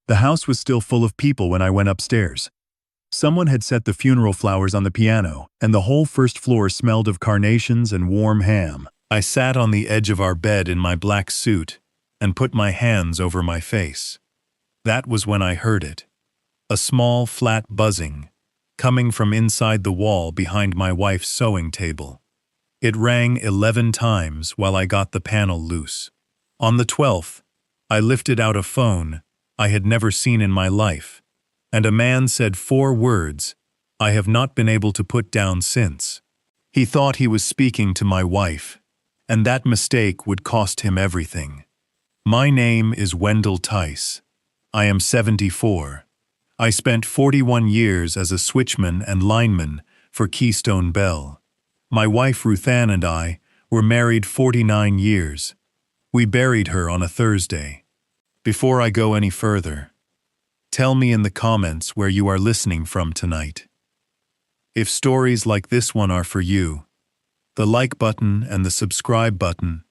The house was still full of people when I went upstairs. Someone had set the funeral flowers on the piano, and the whole first floor smelled of carnations and warm ham. I sat on the edge of our bed in my black suit and put my hands over my face. That was when I heard it. A small, flat buzzing, coming from inside the wall behind my wife's sewing table. It rang 11 times while I got the panel loose. On the 12th, I lifted out a phone I had never seen in my life, and a man said 4 words I have not been able to put down since. He thought he was speaking to my wife, and that mistake would cost him everything. My name is Wendell Tice. I am 74. I spent 41 years as a switchman and lineman for Keystone Bell. My wife Ruthann and I were married 49 years. We buried her on a Thursday. Before I go any further, tell me in the comments where you are listening from tonight. If stories like this one are for you, the like button and the subscribe button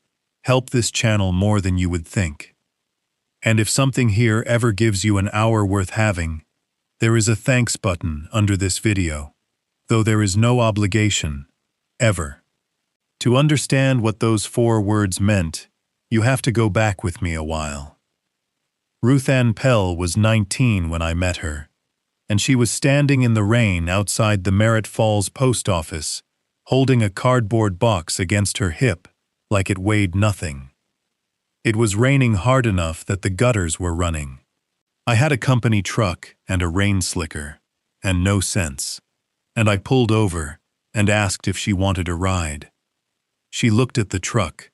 help this channel more than you would think. And if something here ever gives you an hour worth having, there is a thanks button under this video, though there is no obligation, ever. To understand what those 4 words meant, you have to go back with me a while. Ruthann Pell was 19 when I met her, and she was standing in the rain outside the Merritt Falls post office, holding a cardboard box against her hip like it weighed nothing. It was raining hard enough that the gutters were running. I had a company truck and a rain slicker, and no sense, and I pulled over and asked if she wanted a ride. She looked at the truck.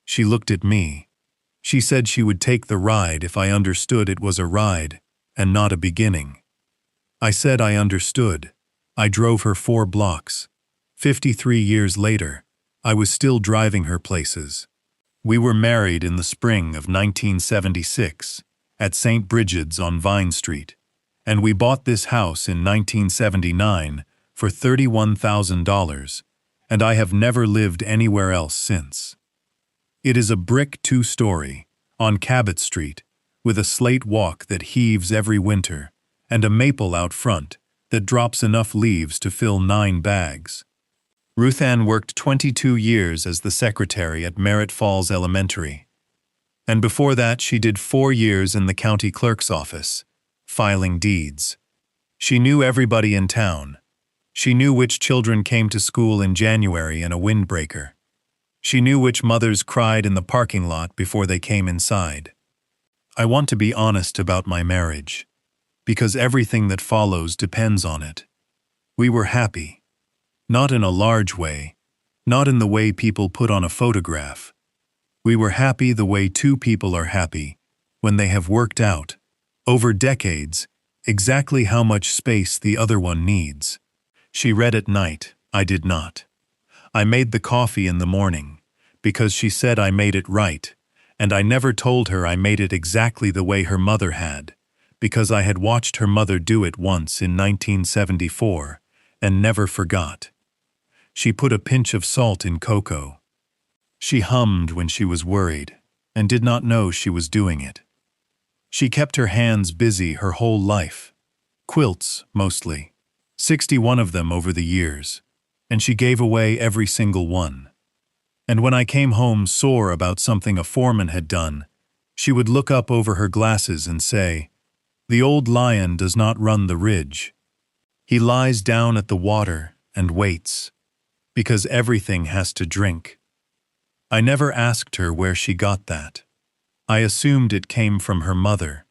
She looked at me. She said she would take the ride if I understood it was a ride and not a beginning. I said I understood. I drove her 4 blocks. 53 years later, I was still driving her places. We were married in the spring of 1976 at St. Brigid's on Vine Street, and we bought this house in 1979 for $31,000, and I have never lived anywhere else since. It is a brick 2-story on Cabot Street with a slate walk that heaves every winter and a maple out front that drops enough leaves to fill 9 bags. Ruthann worked 22 years as the secretary at Merritt Falls Elementary, and before that she did 4 years in the county clerk's office, filing deeds. She knew everybody in town. She knew which children came to school in January in a windbreaker. She knew which mothers cried in the parking lot before they came inside. I want to be honest about my marriage, because everything that follows depends on it. We were happy. Not in a large way, not in the way people put on a photograph. We were happy the way 2 people are happy, when they have worked out, over decades, exactly how much space the other one needs. She read at night, I did not. I made the coffee in the morning, because she said I made it right, and I never told her I made it exactly the way her mother had, because I had watched her mother do it once in 1974, and never forgot. She put a pinch of salt in cocoa. She hummed when she was worried, and did not know she was doing it. She kept her hands busy her whole life. Quilts, mostly. 61 of them over the years, and she gave away every single one. And when I came home sore about something a foreman had done, she would look up over her glasses and say, "The old lion does not run the ridge. He lies down at the water and waits, because everything has to drink." I never asked her where she got that. I assumed it came from her mother.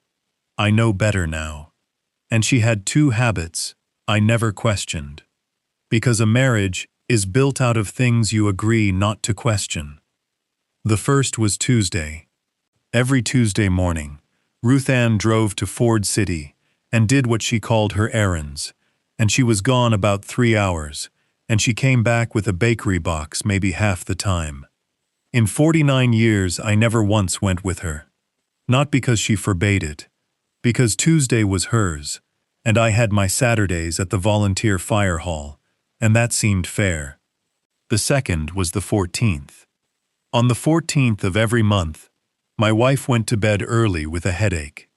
I know better now. And she had 2 habits I never questioned. Because a marriage is built out of things you agree not to question. The first was Tuesday. Every Tuesday morning, Ruthann drove to Ford City and did what she called her errands, and she was gone about 3 hours, and she came back with a bakery box maybe half the time. In 49 years, I never once went with her. Not because she forbade it, because Tuesday was hers, and I had my Saturdays at the volunteer fire hall, and that seemed fair. The second was the 14th. On the 14th of every month, my wife went to bed early with a headache.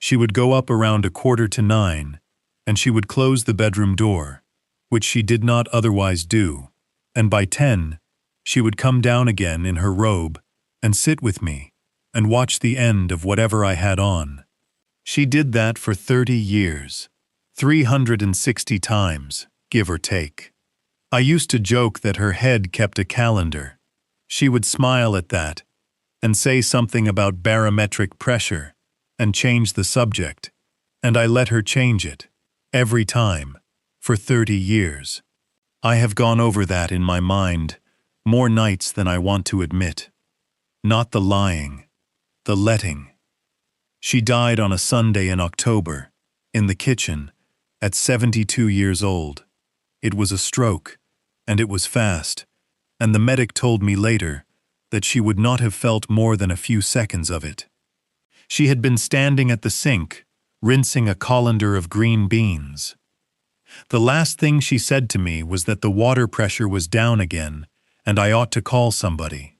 She would go up around 8:45, and she would close the bedroom door, which she did not otherwise do, and by 10, she would come down again in her robe and sit with me and watch the end of whatever I had on. She did that for 30 years, 360 times, give or take. I used to joke that her head kept a calendar. She would smile at that and say something about barometric pressure and change the subject, and I let her change it, every time, for 30 years. I have gone over that in my mind more nights than I want to admit. Not the lying, the letting. She died on a Sunday in October, in the kitchen, at 72 years old. It was a stroke, and it was fast, and the medic told me later that she would not have felt more than a few seconds of it. She had been standing at the sink, rinsing a colander of green beans. The last thing she said to me was that the water pressure was down again, and I ought to call somebody.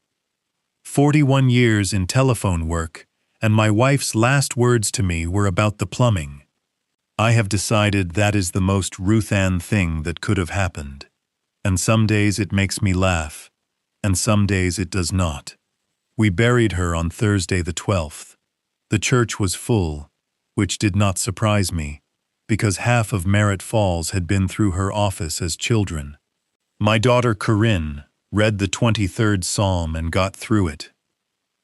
41 years in telephone work, and my wife's last words to me were about the plumbing. I have decided that is the most Ruth Ann thing that could have happened, and some days it makes me laugh, and some days it does not. We buried her on Thursday the 12th. The church was full, which did not surprise me, because half of Merritt Falls had been through her office as children. My daughter Corinne read the 23rd Psalm and got through it.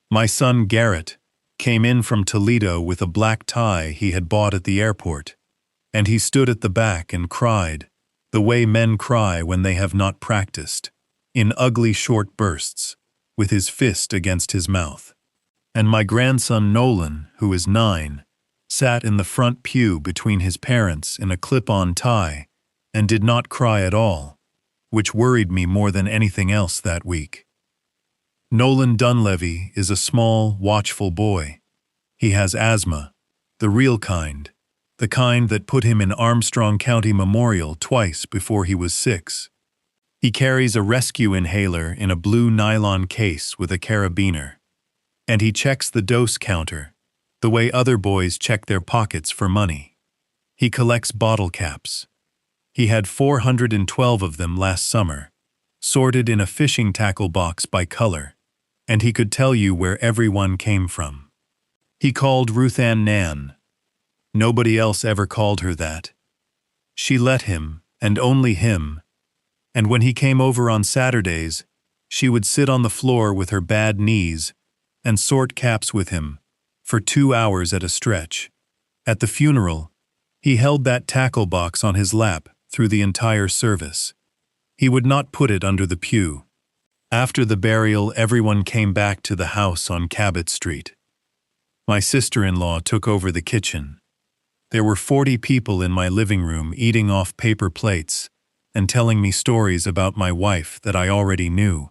My son Garrett came in from Toledo with a black tie he had bought at the airport, and he stood at the back and cried, the way men cry when they have not practiced, in ugly short bursts, with his fist against his mouth. And my grandson Nolan, who is 9, sat in the front pew between his parents in a clip-on tie and did not cry at all, which worried me more than anything else that week. Nolan Dunleavy is a small, watchful boy. He has asthma, the real kind, the kind that put him in Armstrong County Memorial twice before he was 6. He carries a rescue inhaler in a blue nylon case with a carabiner, and he checks the dose counter, the way other boys check their pockets for money. He collects bottle caps. He had 412 of them last summer, sorted in a fishing tackle box by color, and he could tell you where every one came from. He called Ruth Ann Nan. Nobody else ever called her that. She let him, and only him, and when he came over on Saturdays, she would sit on the floor with her bad knees and sort caps with him for 2 hours at a stretch. At the funeral, he held that tackle box on his lap through the entire service. He would not put it under the pew. After the burial, everyone came back to the house on Cabot Street. My sister-in-law took over the kitchen. There were 40 people in my living room eating off paper plates and telling me stories about my wife that I already knew,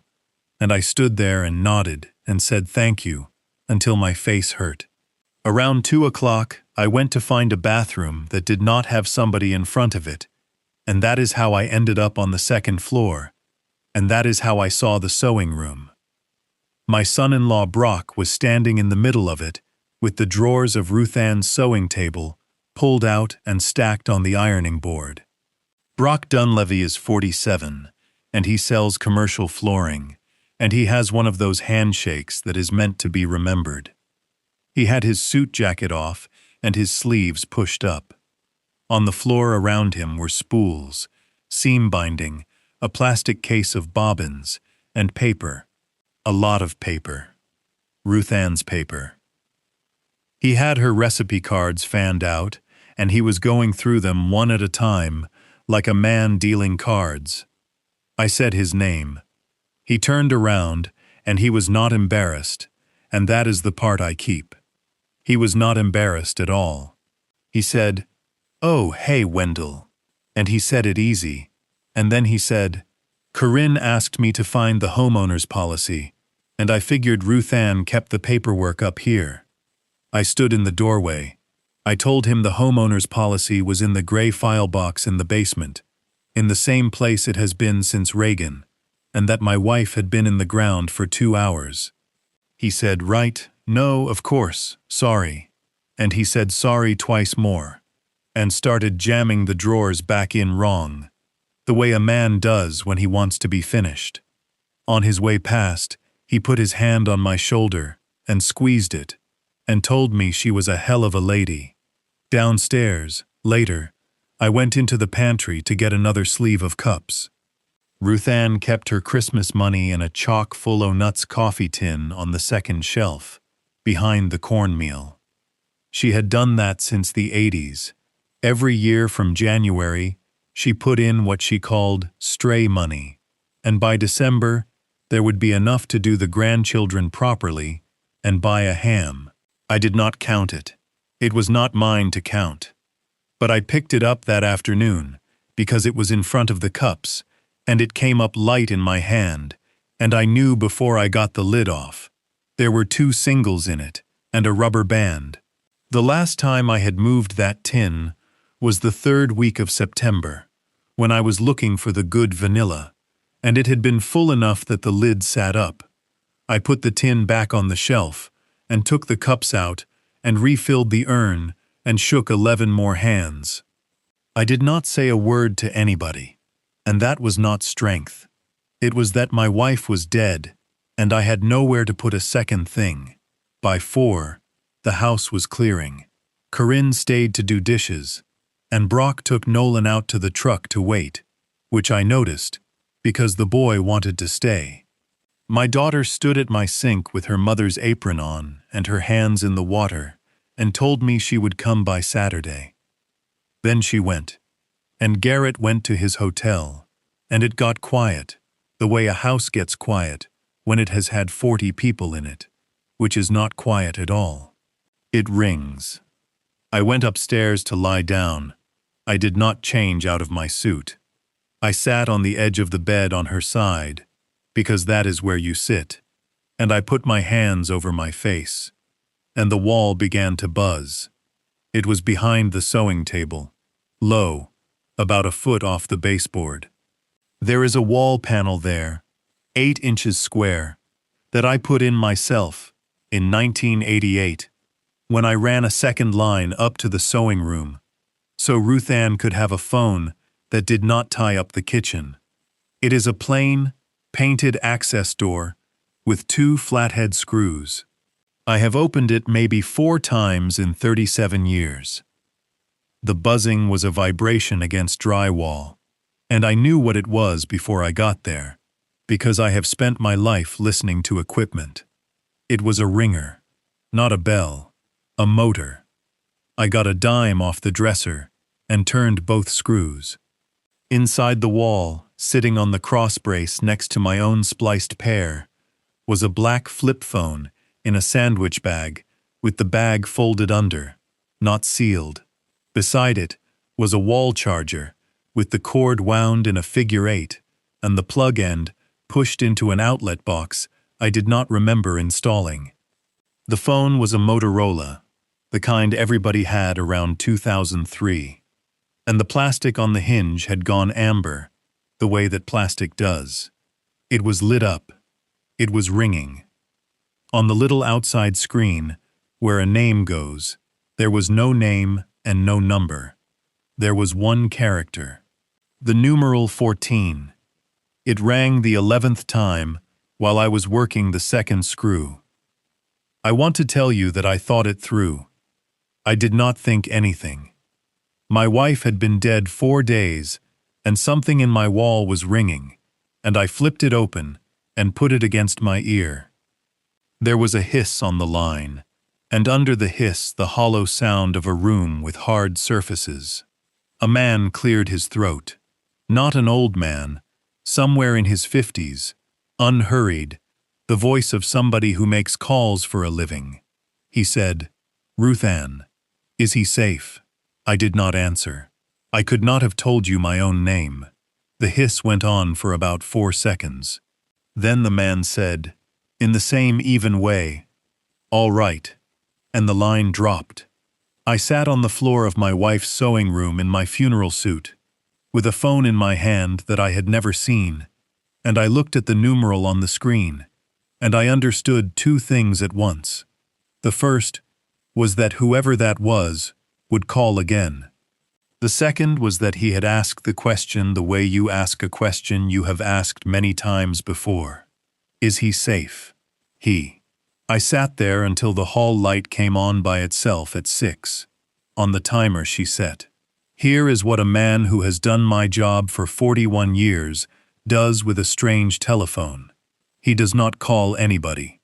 and I stood there and nodded and said thank you until my face hurt. Around 2 o'clock, I went to find a bathroom that did not have somebody in front of it, and that is how I ended up on the 2nd floor, and that is how I saw the sewing room. My son-in-law Brock was standing in the middle of it, with the drawers of Ruth Ann's sewing table pulled out and stacked on the ironing board. Brock Dunleavy is 47, and he sells commercial flooring, and he has one of those handshakes that is meant to be remembered. He had his suit jacket off and his sleeves pushed up. On the floor around him were spools, seam binding, a plastic case of bobbins, and paper. A lot of paper. Ruth Ann's paper. He had her recipe cards fanned out, and he was going through them one at a time, like a man dealing cards. I said his name. He turned around, and he was not embarrassed, and that is the part I keep. He was not embarrassed at all. He said, "Oh, hey, Wendell." And he said it easy. And then he said, "Corinne asked me to find the homeowner's policy, and I figured Ruth Ann kept the paperwork up here." I stood in the doorway. I told him the homeowner's policy was in the gray file box in the basement, in the same place it has been since Reagan, and that my wife had been in the ground for 2 hours. He said, "Right, no, of course, sorry." and he said sorry twice more, and started jamming the drawers back in wrong, the way a man does when he wants to be finished. On his way past, he put his hand on my shoulder and squeezed it, and told me she was a hell of a lady. Downstairs, later, I went into the pantry to get another sleeve of cups. Ruth Ann kept her Christmas money in a chock-full-o'-nuts coffee tin on the second shelf, behind the cornmeal. She had done that since the 80s. Every year from January, she put in what she called stray money, and by December, there would be enough to do the grandchildren properly and buy a ham. I did not count it. It was not mine to count. But I picked it up that afternoon, because it was in front of the cups, and it came up light in my hand, and I knew before I got the lid off. There were 2 singles in it, and a rubber band. The last time I had moved that tin was the 3rd week of September, when I was looking for the good vanilla, and it had been full enough that the lid sat up. I put the tin back on the shelf, and took the cups out, and refilled the urn, and shook 11 more hands. I did not say a word to anybody, and that was not strength. It was that my wife was dead, and I had nowhere to put a second thing. By 4, the house was clearing. Corinne stayed to do dishes, and Brock took Nolan out to the truck to wait, which I noticed, because the boy wanted to stay. My daughter stood at my sink with her mother's apron on and her hands in the water, and told me she would come by Saturday. Then she went, and Garrett went to his hotel, and it got quiet, the way a house gets quiet when it has had 40 people in it, which is not quiet at all. It rings. I went upstairs to lie down. I did not change out of my suit. I sat on the edge of the bed on her side, because that is where you sit, and I put my hands over my face, and the wall began to buzz. It was behind the sewing table, low, about a foot off the baseboard. There is a wall panel there, 8 inches square, that I put in myself in 1988, when I ran a second line up to the sewing room, so Ruth Ann could have a phone that did not tie up the kitchen. It is a plain, painted access door with 2 flathead screws. I have opened it maybe 4 times in 37 years. The buzzing was a vibration against drywall, and I knew what it was before I got there, because I have spent my life listening to equipment. It was a ringer, not a bell, a motor. I got a dime off the dresser and turned both screws. Inside the wall, sitting on the cross brace next to my own spliced pair, was a black flip phone in a sandwich bag with the bag folded under, not sealed. Beside it was a wall charger with the cord wound in a figure 8 and the plug end pushed into an outlet box I did not remember installing. The phone was a Motorola, the kind everybody had around 2003, and the plastic on the hinge had gone amber, the way that plastic does. It was lit up. It was ringing. On the little outside screen, where a name goes, there was no name and no number. There was 1 character. The numeral 14. It rang the 11th time while I was working the second screw. I want to tell you that I thought it through. I did not think anything. My wife had been dead 4 days, and something in my wall was ringing, and I flipped it open and put it against my ear. There was a hiss on the line, and under the hiss the hollow sound of a room with hard surfaces. A man cleared his throat. Not an old man, somewhere in his 50s, unhurried, the voice of somebody who makes calls for a living. He said, "Ruth Ann, is he safe?" I did not answer. I could not have told you my own name. The hiss went on for about 4 seconds. Then the man said, in the same even way, "All right," and the line dropped. I sat on the floor of my wife's sewing room in my funeral suit, with a phone in my hand that I had never seen, and I looked at the numeral on the screen, and I understood 2 things at once. The first was that whoever that was would call again. The second was that he had asked the question the way you ask a question you have asked many times before. Is he safe? I sat there until the hall light came on by itself at 6. On the timer she set. Here is what a man who has done my job for 41 years does with a strange telephone. He does not call anybody.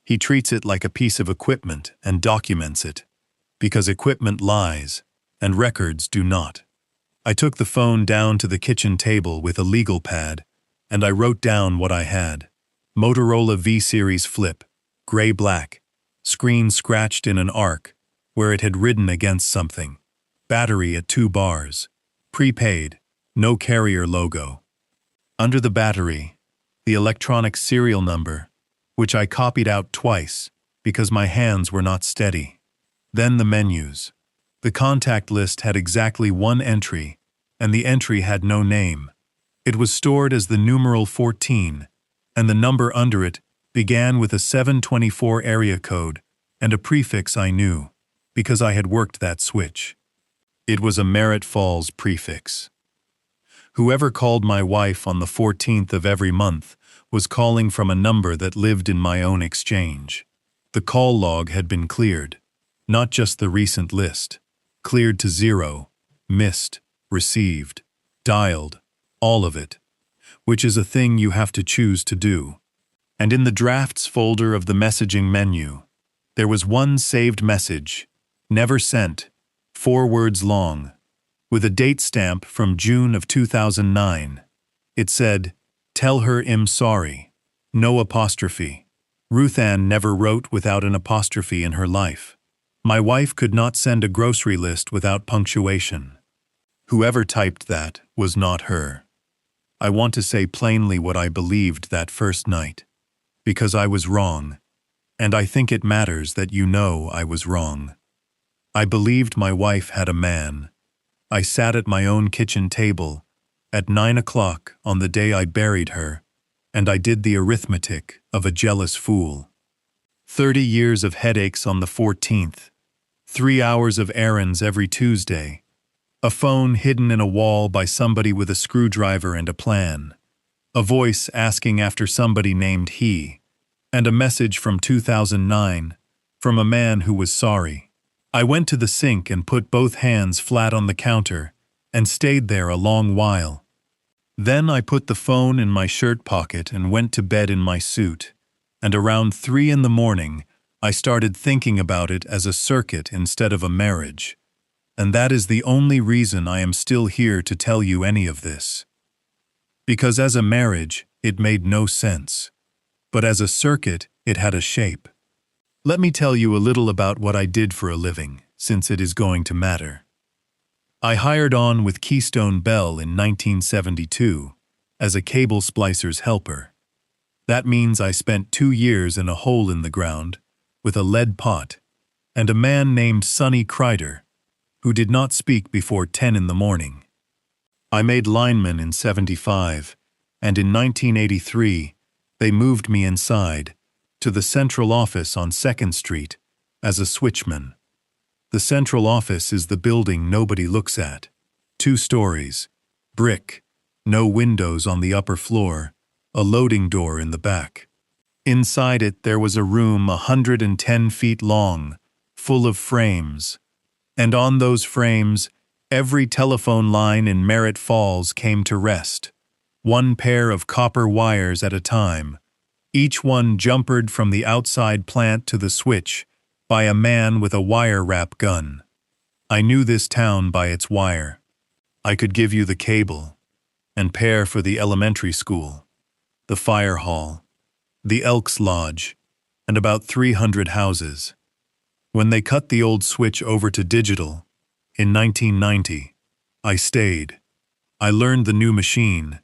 He treats it like a piece of equipment and documents it, because equipment lies, and records do not. I took the phone down to the kitchen table with a legal pad, and I wrote down what I had. Motorola V-Series flip, gray-black, screen scratched in an arc, where it had ridden against something. Battery at 2 bars. Prepaid, no carrier logo. Under the battery, the electronic serial number, which I copied out twice because my hands were not steady. Then the menus. The contact list had exactly 1 entry, and the entry had no name. It was stored as the numeral 14, and the number under it began with a 724 area code and a prefix I knew, because I had worked that switch. It was a Merritt Falls prefix. Whoever called my wife on the 14th of every month was calling from a number that lived in my own exchange. The call log had been cleared, not just the recent list. Cleared to 0, missed, received, dialed, all of it, which is a thing you have to choose to do. And in the drafts folder of the messaging menu, there was 1 saved message, never sent, 4 words long, with a date stamp from June of 2009. It said, "Tell her I'm sorry." No apostrophe. Ruth Ann never wrote without an apostrophe in her life. My wife could not send a grocery list without punctuation. Whoever typed that was not her. I want to say plainly what I believed that first night, because I was wrong, and I think it matters that you know I was wrong. I believed my wife had a man. I sat at my own kitchen table at 9 o'clock on the day I buried her, and I did the arithmetic of a jealous fool. 30 years of headaches on the 14th, 3 hours of errands every Tuesday, a phone hidden in a wall by somebody with a screwdriver and a plan, a voice asking after somebody named he, and a message from 2009 from a man who was sorry. I went to the sink and put both hands flat on the counter and stayed there a long while. Then I put the phone in my shirt pocket and went to bed in my suit, and around 3 in the morning I started thinking about it as a circuit instead of a marriage. And that is the only reason I am still here to tell you any of this. Because as a marriage, it made no sense. But as a circuit, it had a shape. Let me tell you a little about what I did for a living, since it is going to matter. I hired on with Keystone Bell in 1972 as a cable splicer's helper. That means I spent 2 years in a hole in the ground with a lead pot and a man named Sonny Kreider, who did not speak before 10 in the morning. I made lineman in 75, and in 1983, they moved me inside, to the central office on 2nd Street, as a switchman. The central office is the building nobody looks at. 2 stories, brick, no windows on the upper floor, a loading door in the back. Inside it there was a room 110 feet long, full of frames. And on those frames, every telephone line in Merritt Falls came to rest, 1 pair of copper wires at a time, each one jumpered from the outside plant to the switch by a man with a wire wrap gun. I knew this town by its wire. I could give you the cable, and pair for the elementary school, the fire hall, the Elks Lodge, and about 300 houses. When they cut the old switch over to digital, in 1990, I stayed. I learned the new machine,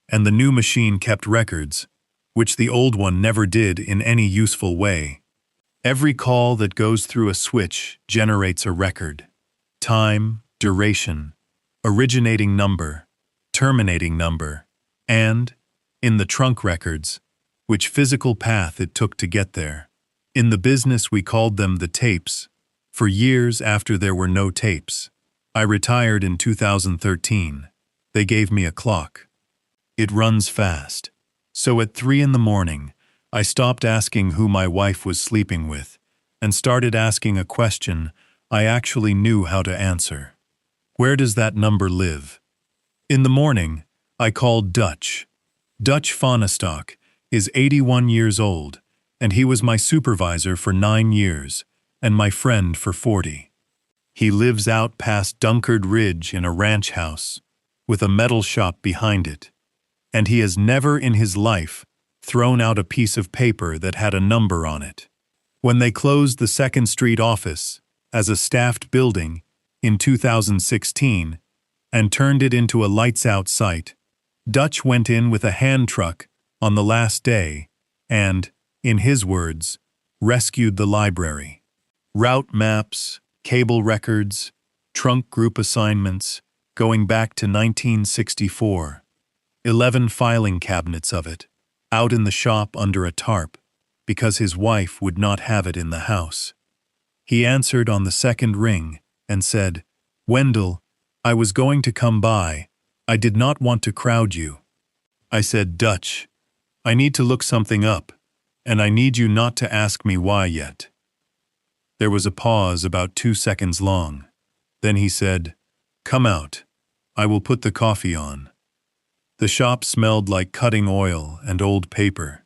and the new machine kept records, which the old one never did in any useful way. Every call that goes through a switch generates a record. Time, duration, originating number, terminating number, and, in the trunk records, which physical path it took to get there. In the business we called them the tapes, For years after there were no tapes. I retired in 2013. They gave me a clock. It runs fast. So at 3 in the morning, I stopped asking who my wife was sleeping with and started asking a question I actually knew how to answer. Where does that number live? In the morning, I called Dutch. Dutch Faunestock is 81 years old, and he was my supervisor for 9 years and my friend for 40. He lives out past Dunkard Ridge in a ranch house with a metal shop behind it, and he has never in his life thrown out a piece of paper that had a number on it. When they closed the 2nd Street office as a staffed building in 2016 and turned it into a lights-out site, Dutch went in with a hand truck on the last day and, in his words, rescued the library. Route maps, cable records, trunk group assignments, going back to 1964. 11 filing cabinets of it, out in the shop under a tarp, because his wife would not have it in the house. He answered on the 2nd ring and said, "Wendell, I was going to come by. I did not want to crowd you." I said, "Dutch, I need to look something up, and I need you not to ask me why yet." There was a pause about 2 seconds long. Then he said, "Come out. I will put the coffee on." The shop smelled like cutting oil and old paper.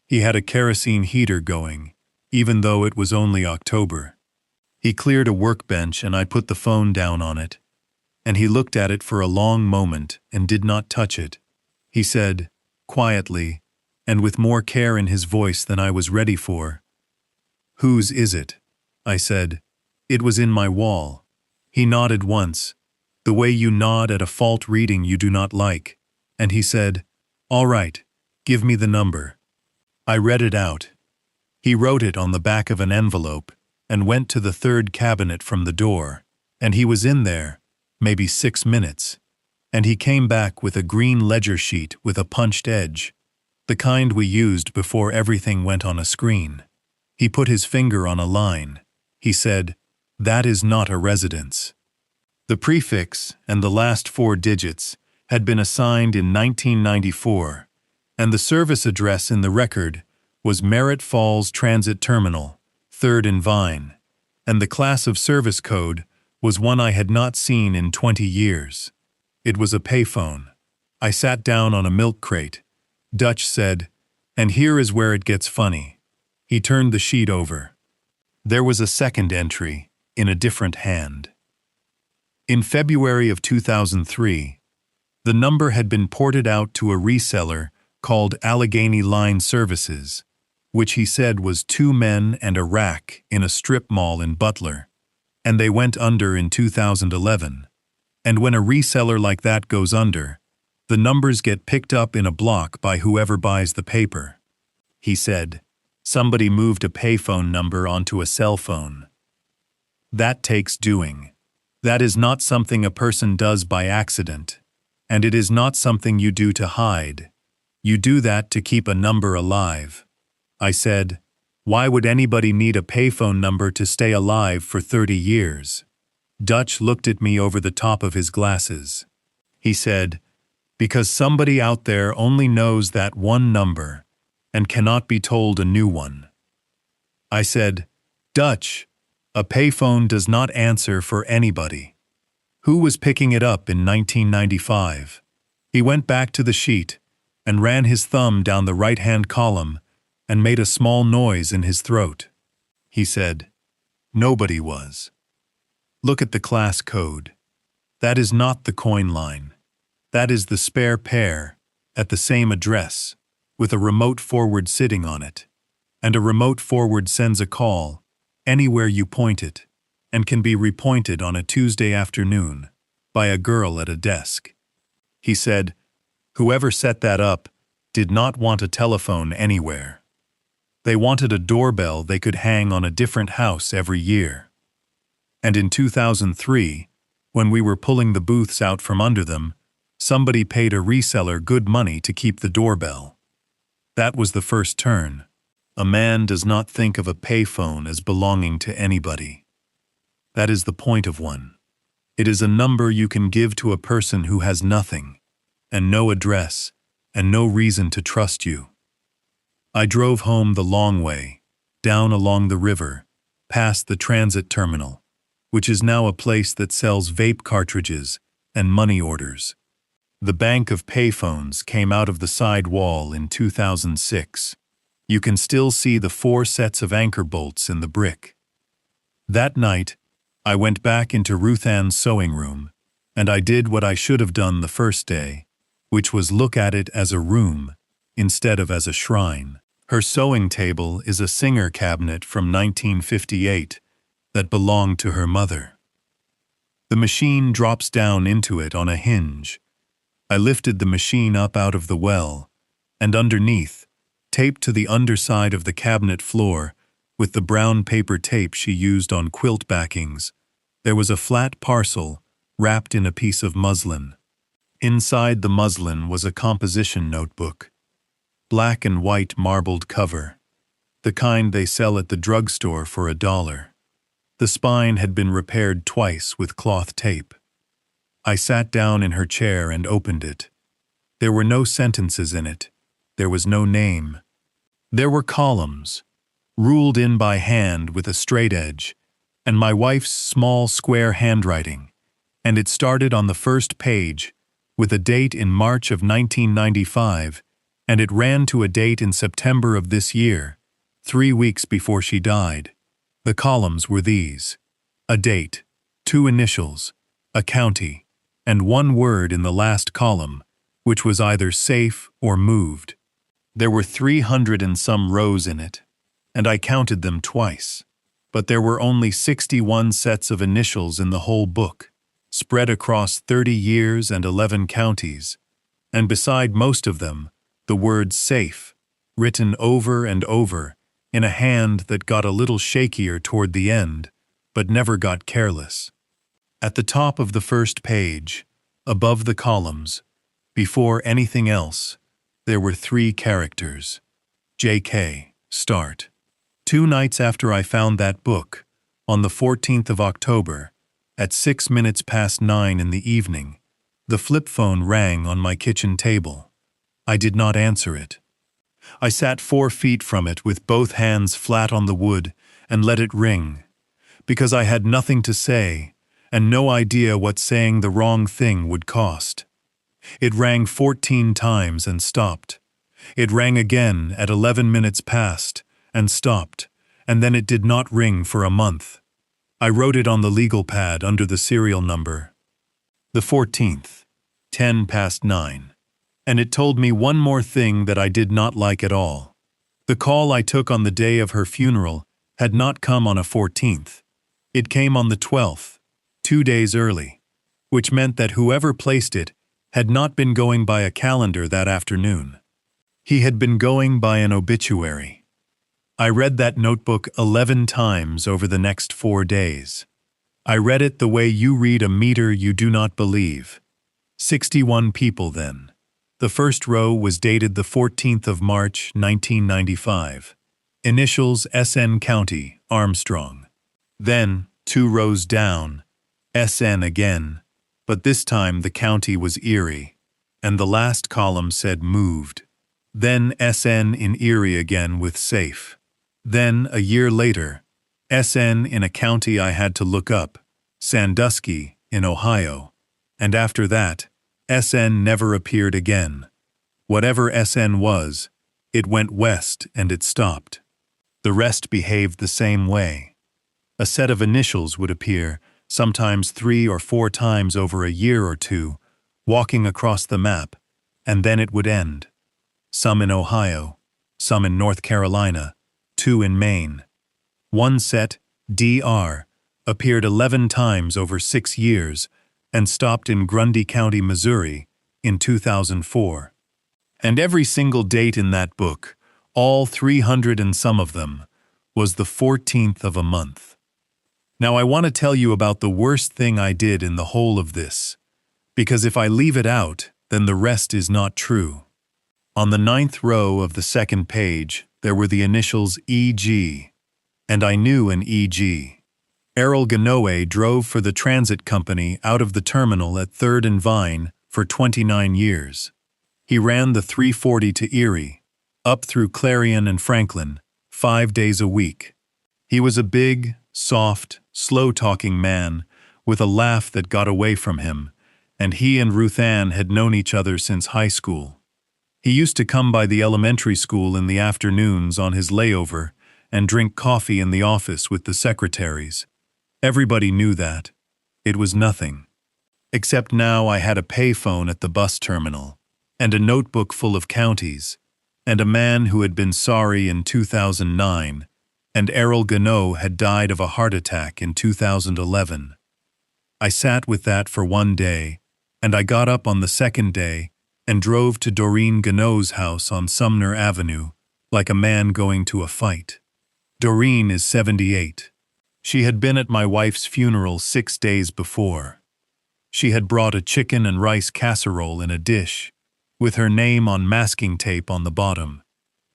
He had a kerosene heater going, even though it was only October. He cleared a workbench and I put the phone down on it, and he looked at it for a long moment and did not touch it. He said, quietly, and with more care in his voice than I was ready for, "Whose is it?" I said, "It was in my wall." He nodded once, the way you nod at a fault reading you do not like, and he said, "All right, give me the number." I read it out. He wrote it on the back of an envelope and went to the 3rd cabinet from the door, and he was in there, maybe 6 minutes, and he came back with a green ledger sheet with a punched edge, the kind we used before everything went on a screen. He put his finger on a line. He said, "That is not a residence." The prefix and the last 4 digits had been assigned in 1994, and the service address in the record was Merritt Falls Transit Terminal, 3rd and Vine, and the class of service code was one I had not seen in 20 years. It was a payphone. I sat down on a milk crate. Dutch said, "And here is where it gets funny." He turned the sheet over. There was a 2nd entry, in a different hand. In February of 2003, the number had been ported out to a reseller called Allegheny Line Services, which he said was 2 men and a rack in a strip mall in Butler, and they went under in 2011. And when a reseller like that goes under, the numbers get picked up in a block by whoever buys the paper. He said, "Somebody moved a payphone number onto a cell phone. That takes doing. That is not something a person does by accident, and it is not something you do to hide. You do that to keep a number alive." I said, "Why would anybody need a payphone number to stay alive for 30 years? Dutch looked at me over the top of his glasses. He said, "Because somebody out there only knows that one number and cannot be told a new one." I said, "Dutch, a payphone does not answer for anybody. Who was picking it up in 1995? He went back to the sheet and ran his thumb down the right-hand column and made a small noise in his throat. He said, "Nobody was. Look at the class code. That is not the coin line. That is the spare pair at the same address with a remote forward sitting on it. And a remote forward sends a call anywhere you point it and can be repointed on a Tuesday afternoon by a girl at a desk." He said, "Whoever set that up did not want a telephone anywhere. They wanted a doorbell they could hang on a different house every year. And in 2003, when we were pulling the booths out from under them, somebody paid a reseller good money to keep the doorbell. That was the first turn. A man does not think of a payphone as belonging to anybody. That is the point of one. It is a number you can give to a person who has nothing, and no address, and no reason to trust you. I drove home the long way, down along the river, past the transit terminal, which is now a place that sells vape cartridges and money orders. The bank of payphones came out of the side wall in 2006. You can still see the 4 sets of anchor bolts in the brick. That night, I went back into Ruth Ann's sewing room, and I did what I should have done the first day, which was look at it as a room instead of as a shrine. Her sewing table is a Singer cabinet from 1958 that belonged to her mother. The machine drops down into it on a hinge. I lifted the machine up out of the well, and underneath, taped to the underside of the cabinet floor with the brown paper tape she used on quilt backings, there was a flat parcel wrapped in a piece of muslin. Inside the muslin was a composition notebook. Black and white marbled cover, the kind they sell at the drugstore for $1. The spine had been repaired twice with cloth tape. I sat down in her chair and opened it. There were no sentences in it. There was no name. There were columns, ruled in by hand with a straight edge, and my wife's small square handwriting, and it started on the first page with a date in March of 1995, and it ran to a date in September of this year, 3 weeks before she died. The columns were these: a date, 2 initials, a county, and 1 word in the last column, which was either safe or moved. There were 300 and some rows in it, and I counted them twice, but there were only 61 sets of initials in the whole book, spread across 30 years and 11 counties, and beside most of them, the word safe, written over and over in a hand that got a little shakier toward the end, but never got careless. At the top of the first page, above the columns, before anything else, there were 3 characters: JK, start. 2 nights after I found that book, on the 14th of October, at 6 minutes past 9 in the evening, the flip phone rang on my kitchen table. I did not answer it. I sat 4 feet from it with both hands flat on the wood and let it ring, because I had nothing to say and no idea what saying the wrong thing would cost. It rang 14 times and stopped. It rang again at 11 minutes past and stopped, and then it did not ring for a month. I wrote it on the legal pad under the serial number. The 14th, 10 past 9. And it told me one more thing that I did not like at all. The call I took on the day of her funeral had not come on a 14th. It came on the 12th, 2 days early, which meant that whoever placed it had not been going by a calendar that afternoon. He had been going by an obituary. I read that notebook 11 times over the next 4 days. I read it the way you read a meter you do not believe. 61 people then. The first row was dated the 14th of March, 1995. Initials SN County, Armstrong. Then, 2 rows down, SN again, but this time the county was Erie, and the last column said moved. Then SN in Erie again with safe. Then, a year later, SN in a county I had to look up, Sandusky in Ohio, and after that, SN never appeared again. Whatever SN was, it went west and it stopped. The rest behaved the same way. A set of initials would appear, sometimes 3 or 4 times over a year or 2, walking across the map, and then it would end. Some in Ohio, some in North Carolina, 2 in Maine. One set, DR, appeared 11 times over 6 years and stopped in Grundy County, Missouri, in 2004. And every single date in that book, all 300 and some of them, was the 14th of a month. Now I want to tell you about the worst thing I did in the whole of this, because if I leave it out, then the rest is not true. On the 9th row of the second page, there were the initials EG, and I knew an EG. Errol Ganoe drove for the transit company out of the terminal at 3rd and Vine for 29 years. He ran the 340 to Erie, up through Clarion and Franklin, 5 days a week. He was a big, soft, slow-talking man with a laugh that got away from him, and he and Ruth Ann had known each other since high school. He used to come by the elementary school in the afternoons on his layover and drink coffee in the office with the secretaries. Everybody knew that. It was nothing. Except now I had a payphone at the bus terminal, and a notebook full of counties, and a man who had been sorry in 2009, and Errol Ganoe had died of a heart attack in 2011. I sat with that for one day, and I got up on the second day and drove to Doreen Ganoe's house on Sumner Avenue, like a man going to a fight. Doreen is 78. She had been at my wife's funeral 6 days before. She had brought a chicken and rice casserole in a dish, with her name on masking tape on the bottom,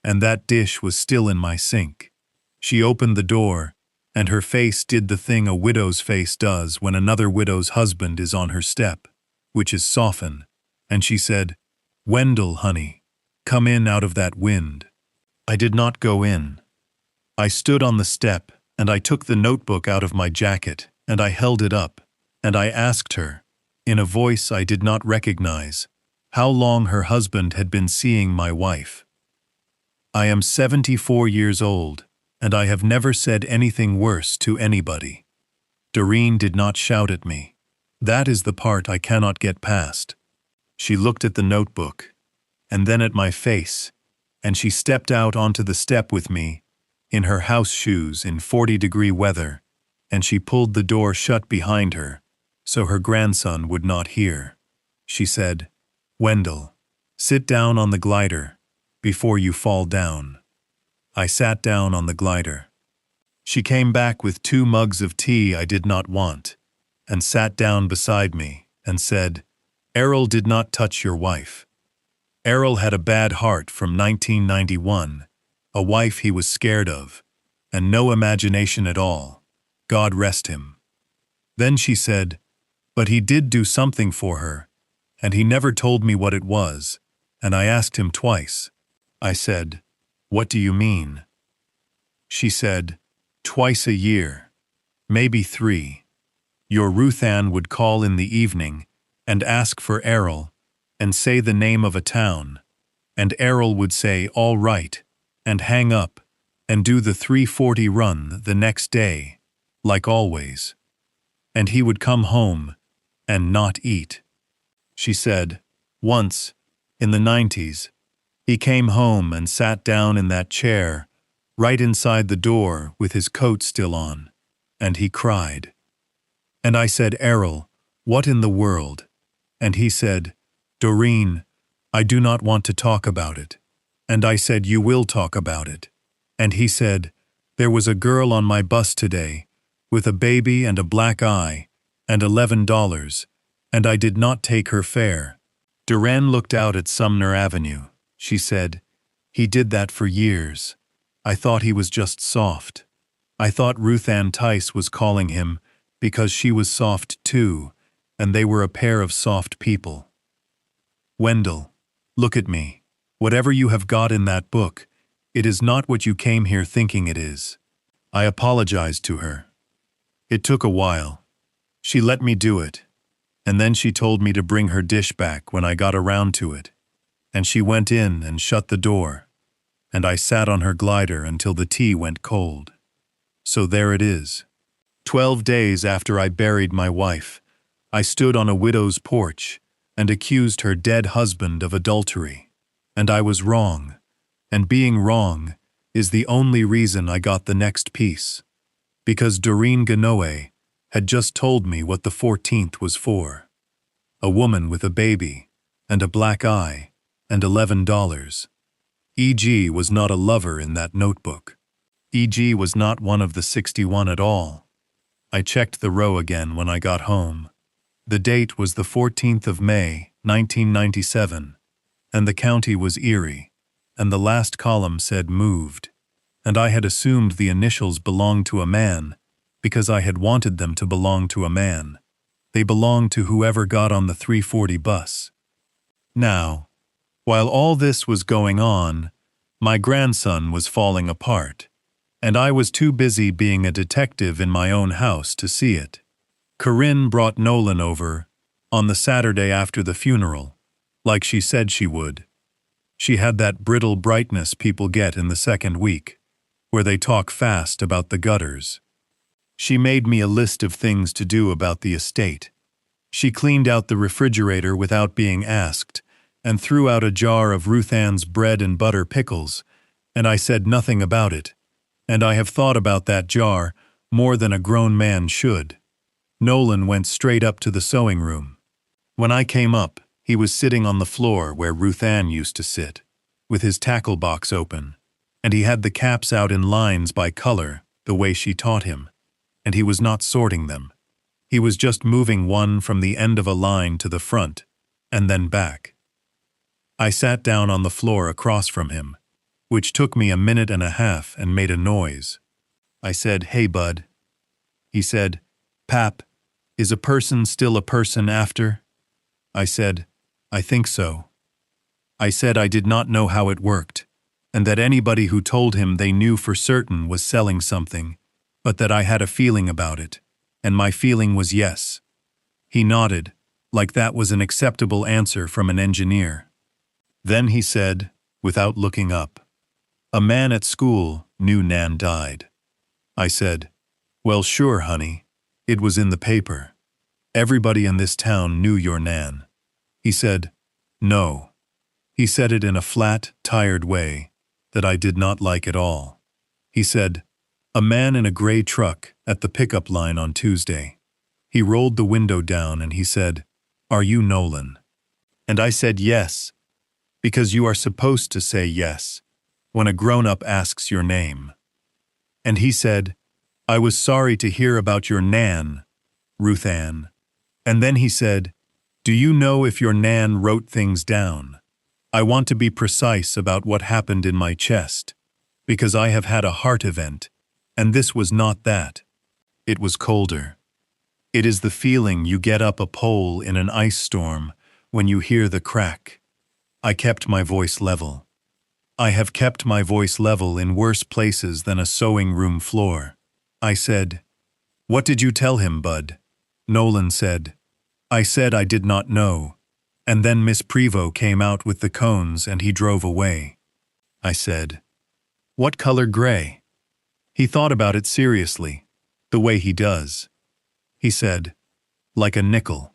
and that dish was still in my sink. She opened the door, and her face did the thing a widow's face does when another widow's husband is on her step, which is soften, and she said, "Wendell, honey, come in out of that wind." I did not go in. I stood on the step, and I took the notebook out of my jacket, and I held it up, and I asked her, in a voice I did not recognize, how long her husband had been seeing my wife. I am 74 years old, and I have never said anything worse to anybody. Doreen did not shout at me. That is the part I cannot get past. She looked at the notebook, and then at my face, and she stepped out onto the step with me, in her house shoes in 40-degree weather, and she pulled the door shut behind her, so her grandson would not hear. She said, "Wendell, sit down on the glider, before you fall down." I sat down on the glider. She came back with 2 mugs of tea I did not want, and sat down beside me, and said, "Errol did not touch your wife. Errol had a bad heart from 1991, a wife he was scared of, and no imagination at all. God rest him." Then she said, "But he did do something for her, and he never told me what it was, and I asked him twice." I said, "What do you mean?" She said, "Twice a year, maybe 3. Your Ruth Ann would call in the evening and ask for Errol and say the name of a town, and Errol would say, 'All right,' and hang up and do the 340 run the next day, like always. And he would come home and not eat." She said, "Once, in the 90s, he came home and sat down in that chair, right inside the door with his coat still on, and he cried. And I said, 'Errol, what in the world?' And he said, 'Doreen, I do not want to talk about it.' And I said, 'You will talk about it.' And he said, 'There was a girl on my bus today, with a baby and a black eye, and $11, and I did not take her fare.'" Duran looked out at Sumner Avenue. She said, "He did that for years. I thought he was just soft. I thought Ruth Ann Tice was calling him because she was soft too, and they were a pair of soft people. Wendell, look at me. Whatever you have got in that book, it is not what you came here thinking it is." I apologized to her. It took a while. She let me do it, and then she told me to bring her dish back when I got around to it, and she went in and shut the door, and I sat on her glider until the tea went cold. So there it is. 12 days after I buried my wife, I stood on a widow's porch and accused her dead husband of adultery, and I was wrong, and being wrong is the only reason I got the next piece, because Doreen Ganoe had just told me what the 14th was for. A woman with a baby, and a black eye, and $11. E.G. was not a lover in that notebook. E.G. was not one of the 61 at all. I checked the row again when I got home. The date was the 14th of May, 1997, and the county was Erie, and the last column said moved, and I had assumed the initials belonged to a man because I had wanted them to belong to a man. They belonged to whoever got on the 340 bus. Now, while all this was going on, my grandson was falling apart, and I was too busy being a detective in my own house to see it. Corinne brought Nolan over on the Saturday after the funeral, like she said she would. She had that brittle brightness people get in the second week, where they talk fast about the gutters. She made me a list of things to do about the estate. She cleaned out the refrigerator without being asked, and threw out a jar of Ruth Ann's bread and butter pickles, and I said nothing about it, and I have thought about that jar more than a grown man should. Nolan went straight up to the sewing room. When I came up, he was sitting on the floor where Ruth Ann used to sit, with his tackle box open, and he had the caps out in lines by color, the way she taught him, and he was not sorting them. He was just moving one from the end of a line to the front, and then back. I sat down on the floor across from him, which took me a minute and a half and made a noise. I said, "Hey, bud." He said, "Pap, is a person still a person after?" I said, "I think so." I said I did not know how it worked, and that anybody who told him they knew for certain was selling something, but that I had a feeling about it, and my feeling was yes. He nodded, like that was an acceptable answer from an engineer. Then he said, without looking up, "A man at school knew Nan died." I said, "Well, sure, honey. It was in the paper. Everybody in this town knew your Nan." He said, "No." He said it in a flat, tired way that I did not like at all. He said, "A man in a gray truck at the pickup line on Tuesday." He rolled the window down and he said, "Are you Nolan?" And I said yes, because you are supposed to say yes when a grown-up asks your name. And he said, "I was sorry to hear about your Nan, Ruth Ann." And then he said, "Do you know if your Nan wrote things down? I want to be precise about what happened in my chest, because I have had a heart event, and this was not that. It was colder. It is the feeling you get up a pole in an ice storm when you hear the crack." I kept my voice level. I have kept my voice level in worse places than a sewing room floor. I said, "What did you tell him, bud?" Nolan said, "I said I did not know, and then Miss Prevost came out with the cones and he drove away." I said, "What color gray?" He thought about it seriously, the way he does. He said, "Like a nickel."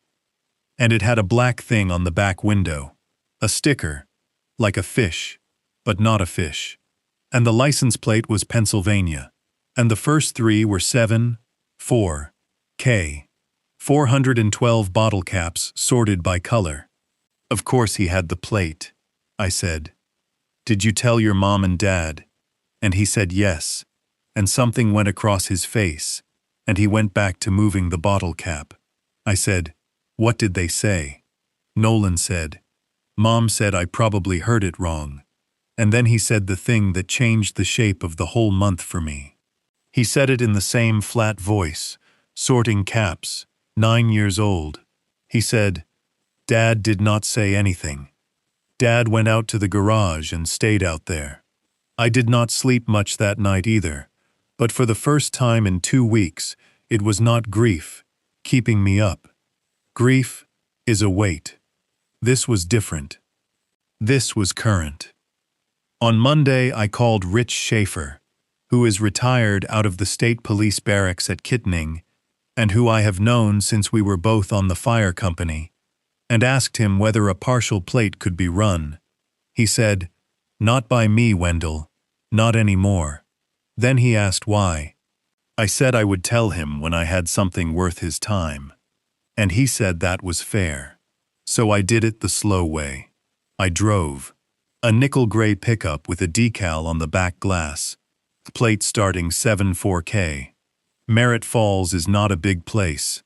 And it had a black thing on the back window, a sticker, like a fish, but not a fish. And the license plate was Pennsylvania, and the first three were 7-4-K. 412 bottle caps sorted by color. Of course he had the plate. I said, "Did you tell your mom and dad?" And he said yes, and something went across his face, and he went back to moving the bottle cap. I said, "What did they say?" Nolan said, "Mom said I probably heard it wrong." And then he said the thing that changed the shape of the whole month for me. He said it in the same flat voice, sorting caps, 9 years old. He said, "Dad did not say anything. Dad went out to the garage and stayed out there." I did not sleep much that night either, but for the first time in 2 weeks, it was not grief keeping me up. Grief is a weight. This was different. This was current. On Monday, I called Rich Schaefer, who is retired out of the state police barracks at Kittening, and who I have known since we were both on the fire company, and asked him whether a partial plate could be run. He said, "Not by me, Wendell, not anymore." Then he asked why. I said I would tell him when I had something worth his time, and he said that was fair. So I did it the slow way. I drove a nickel-gray pickup with a decal on the back glass, plate starting 7-4K. Merritt Falls is not a big place.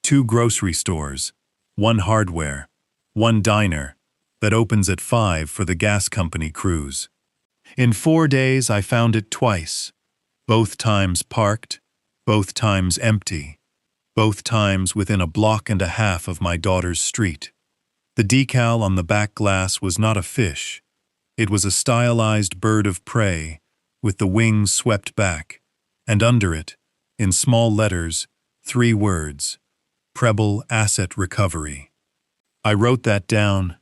2 grocery stores, 1 hardware, 1 diner that opens at 5 for the gas company crews. In 4 days I found it twice, both times parked, both times empty, both times within a block and a half of my daughter's street. The decal on the back glass was not a fish. It was a stylized bird of prey, with the wings swept back, and under it, in small letters, 3 words, Preble Asset Recovery. I wrote that down,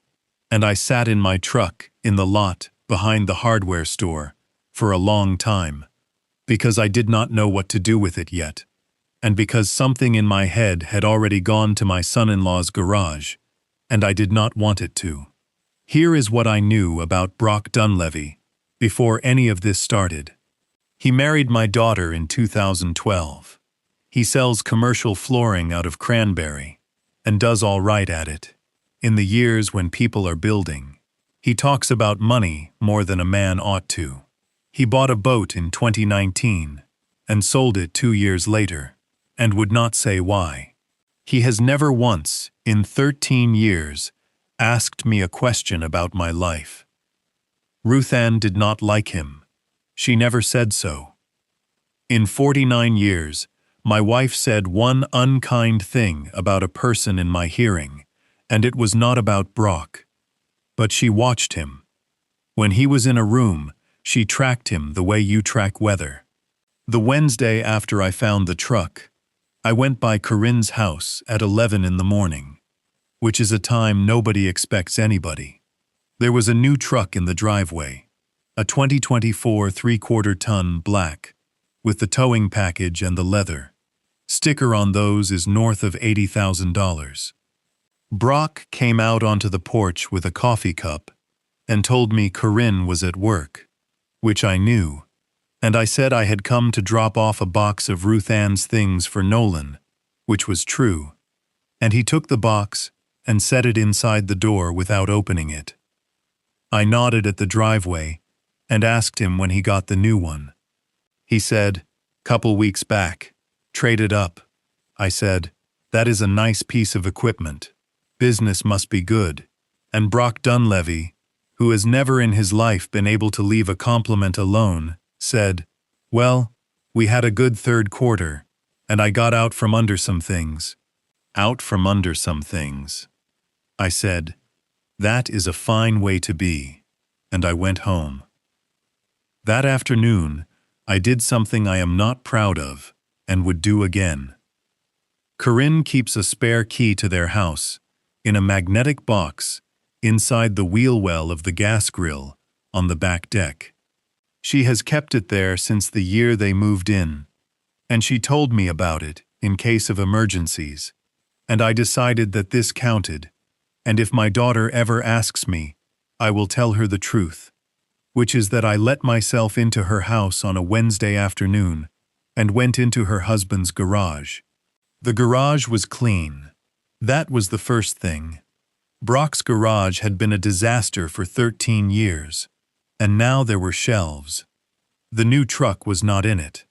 and I sat in my truck in the lot behind the hardware store for a long time, because I did not know what to do with it yet, and because something in my head had already gone to my son-in-law's garage, and I did not want it to. Here is what I knew about Brock Dunleavy before any of this started. He married my daughter in 2012. He sells commercial flooring out of Cranberry, and does all right at it. In the years when people are building, he talks about money more than a man ought to. He bought a boat in 2019 and sold it 2 years later, and would not say why. He has never once, in 13 years, asked me a question about my life. Ruth Ann did not like him. She never said so. In 49 years, my wife said one unkind thing about a person in my hearing, and it was not about Brock. But she watched him. When he was in a room, she tracked him the way you track weather. The Wednesday after I found the truck, I went by Corinne's house at 11 in the morning, which is a time nobody expects anybody. There was a new truck in the driveway, a 2024 3/4-ton black, with the towing package and the leather. Sticker on those is north of $80,000. Brock came out onto the porch with a coffee cup and told me Corinne was at work, which I knew, and I said I had come to drop off a box of Ruth Ann's things for Nolan, which was true, and he took the box and set it inside the door without opening it. I nodded at the driveway and asked him when he got the new one. He said, "Couple weeks back. Traded up." I said, "That is a nice piece of equipment. Business must be good." And Brock Dunleavy, who has never in his life been able to leave a compliment alone, said, "Well, we had a good 3rd quarter, and I got out from under some things." Out from under some things. I said, "That is a fine way to be," and I went home. That afternoon, I did something I am not proud of, and would do again. Corinne keeps a spare key to their house, in a magnetic box, inside the wheel well of the gas grill, on the back deck. She has kept it there since the year they moved in, and she told me about it in case of emergencies, and I decided that this counted, and if my daughter ever asks me, I will tell her the truth, which is that I let myself into her house on a Wednesday afternoon and went into her husband's garage. The garage was clean. That was the first thing. Brock's garage had been a disaster for 13 years, and now there were shelves. The new truck was not in it.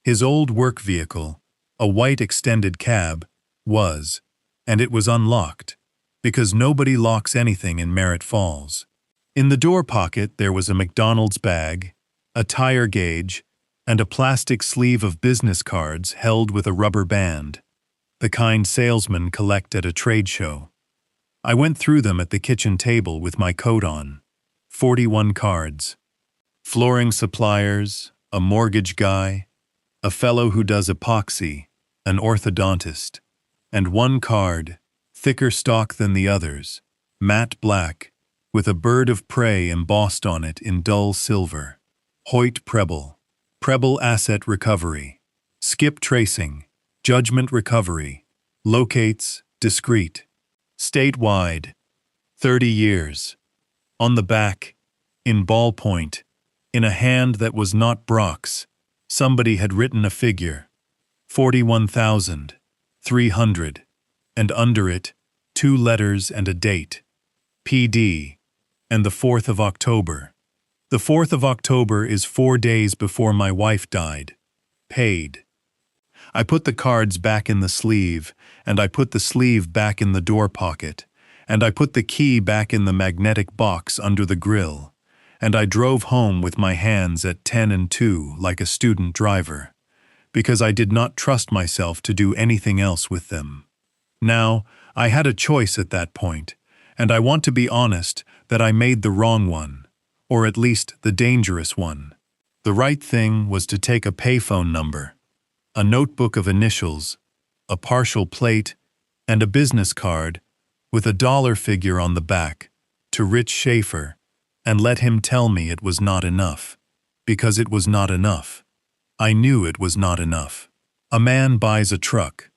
His old work vehicle, a white extended cab, was, and it was unlocked, because nobody locks anything in Merritt Falls. In the door pocket there was a McDonald's bag, a tire gauge, and a plastic sleeve of business cards held with a rubber band, the kind salesmen collect at a trade show. I went through them at the kitchen table with my coat on. 41 cards. Flooring suppliers, a mortgage guy, a fellow who does epoxy, an orthodontist, and one card, thicker stock than the others, matte black, with a bird of prey embossed on it in dull silver. Hoyt Preble. Preble Asset Recovery. Skip Tracing. Judgment Recovery. Locates, discreet. Statewide. 30 years. On the back, in ballpoint, in a hand that was not Brock's, somebody had written a figure. 41,300. And under it, 2 letters and a date. PD. And the 4th of October. The 4th of October is 4 days before my wife died. Paid. I put the cards back in the sleeve, and I put the sleeve back in the door pocket, and I put the key back in the magnetic box under the grill, and I drove home with my hands at 10 and 2 like a student driver, because I did not trust myself to do anything else with them. Now, I had a choice at that point, and I want to be honest that I made the wrong one, or at least the dangerous one. The right thing was to take a payphone number, a notebook of initials, a partial plate, and a business card with a dollar figure on the back to Rich Schaefer, and let him tell me it was not enough. Because it was not enough. I knew it was not enough. A man buys a truck.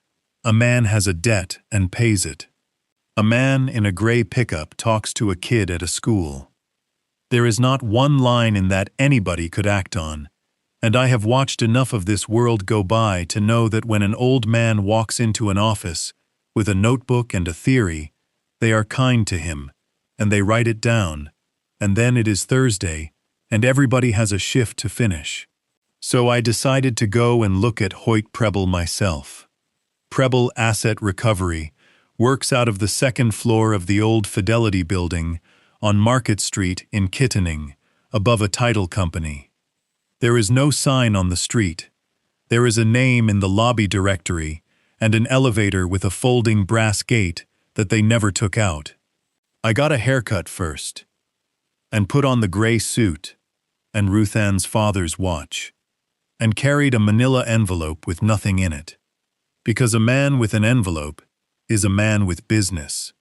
A man has a debt and pays it. A man in a gray pickup talks to a kid at a school. There is not one line in that anybody could act on, and I have watched enough of this world go by to know that when an old man walks into an office with a notebook and a theory, they are kind to him, and they write it down, and then it is Thursday, and everybody has a shift to finish. So I decided to go and look at Hoyt Preble myself. Preble Asset Recovery works out of the second floor of the old Fidelity Building on Market Street in Kittening, above a title company. There is no sign on the street. There is a name in the lobby directory and an elevator with a folding brass gate that they never took out. I got a haircut first, and put on the gray suit and Ruth Ann's father's watch, and carried a manila envelope with nothing in it, because a man with an envelope is a man with business.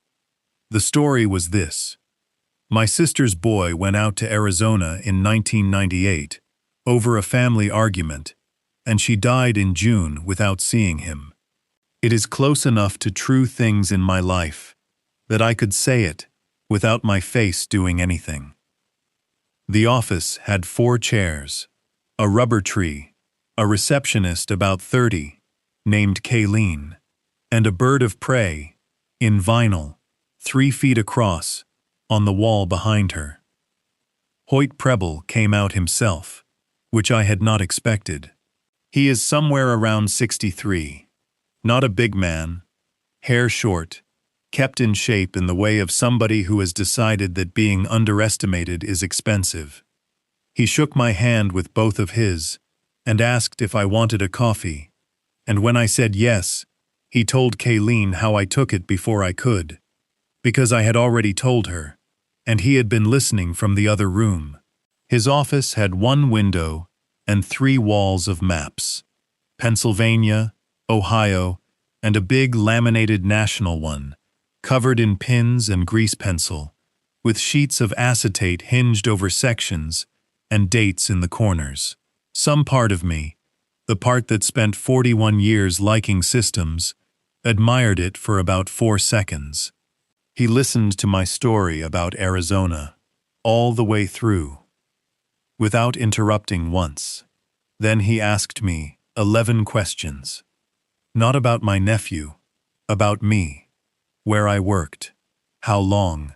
The story was this. My sister's boy went out to Arizona in 1998 over a family argument, and she died in June without seeing him. It is close enough to true things in my life that I could say it without my face doing anything. The office had 4 chairs, a rubber tree, a receptionist about 30, named Kayleen, and a bird of prey, in vinyl, 3 feet across, on the wall behind her. Hoyt Preble came out himself, which I had not expected. He is somewhere around 63, not a big man, hair short, kept in shape in the way of somebody who has decided that being underestimated is expensive. He shook my hand with both of his and asked if I wanted a coffee, and when I said yes, he told Kayleen how I took it before I could, because I had already told her, and he had been listening from the other room. His office had 1 window and 3 walls of maps, Pennsylvania, Ohio, and a big laminated national one, covered in pins and grease pencil, with sheets of acetate hinged over sections and dates in the corners. Some part of me, the part that spent 41 years liking systems, admired it for about 4 seconds. He listened to my story about Arizona, all the way through, without interrupting once. Then he asked me 11 questions. Not about my nephew, about me, where I worked, how long,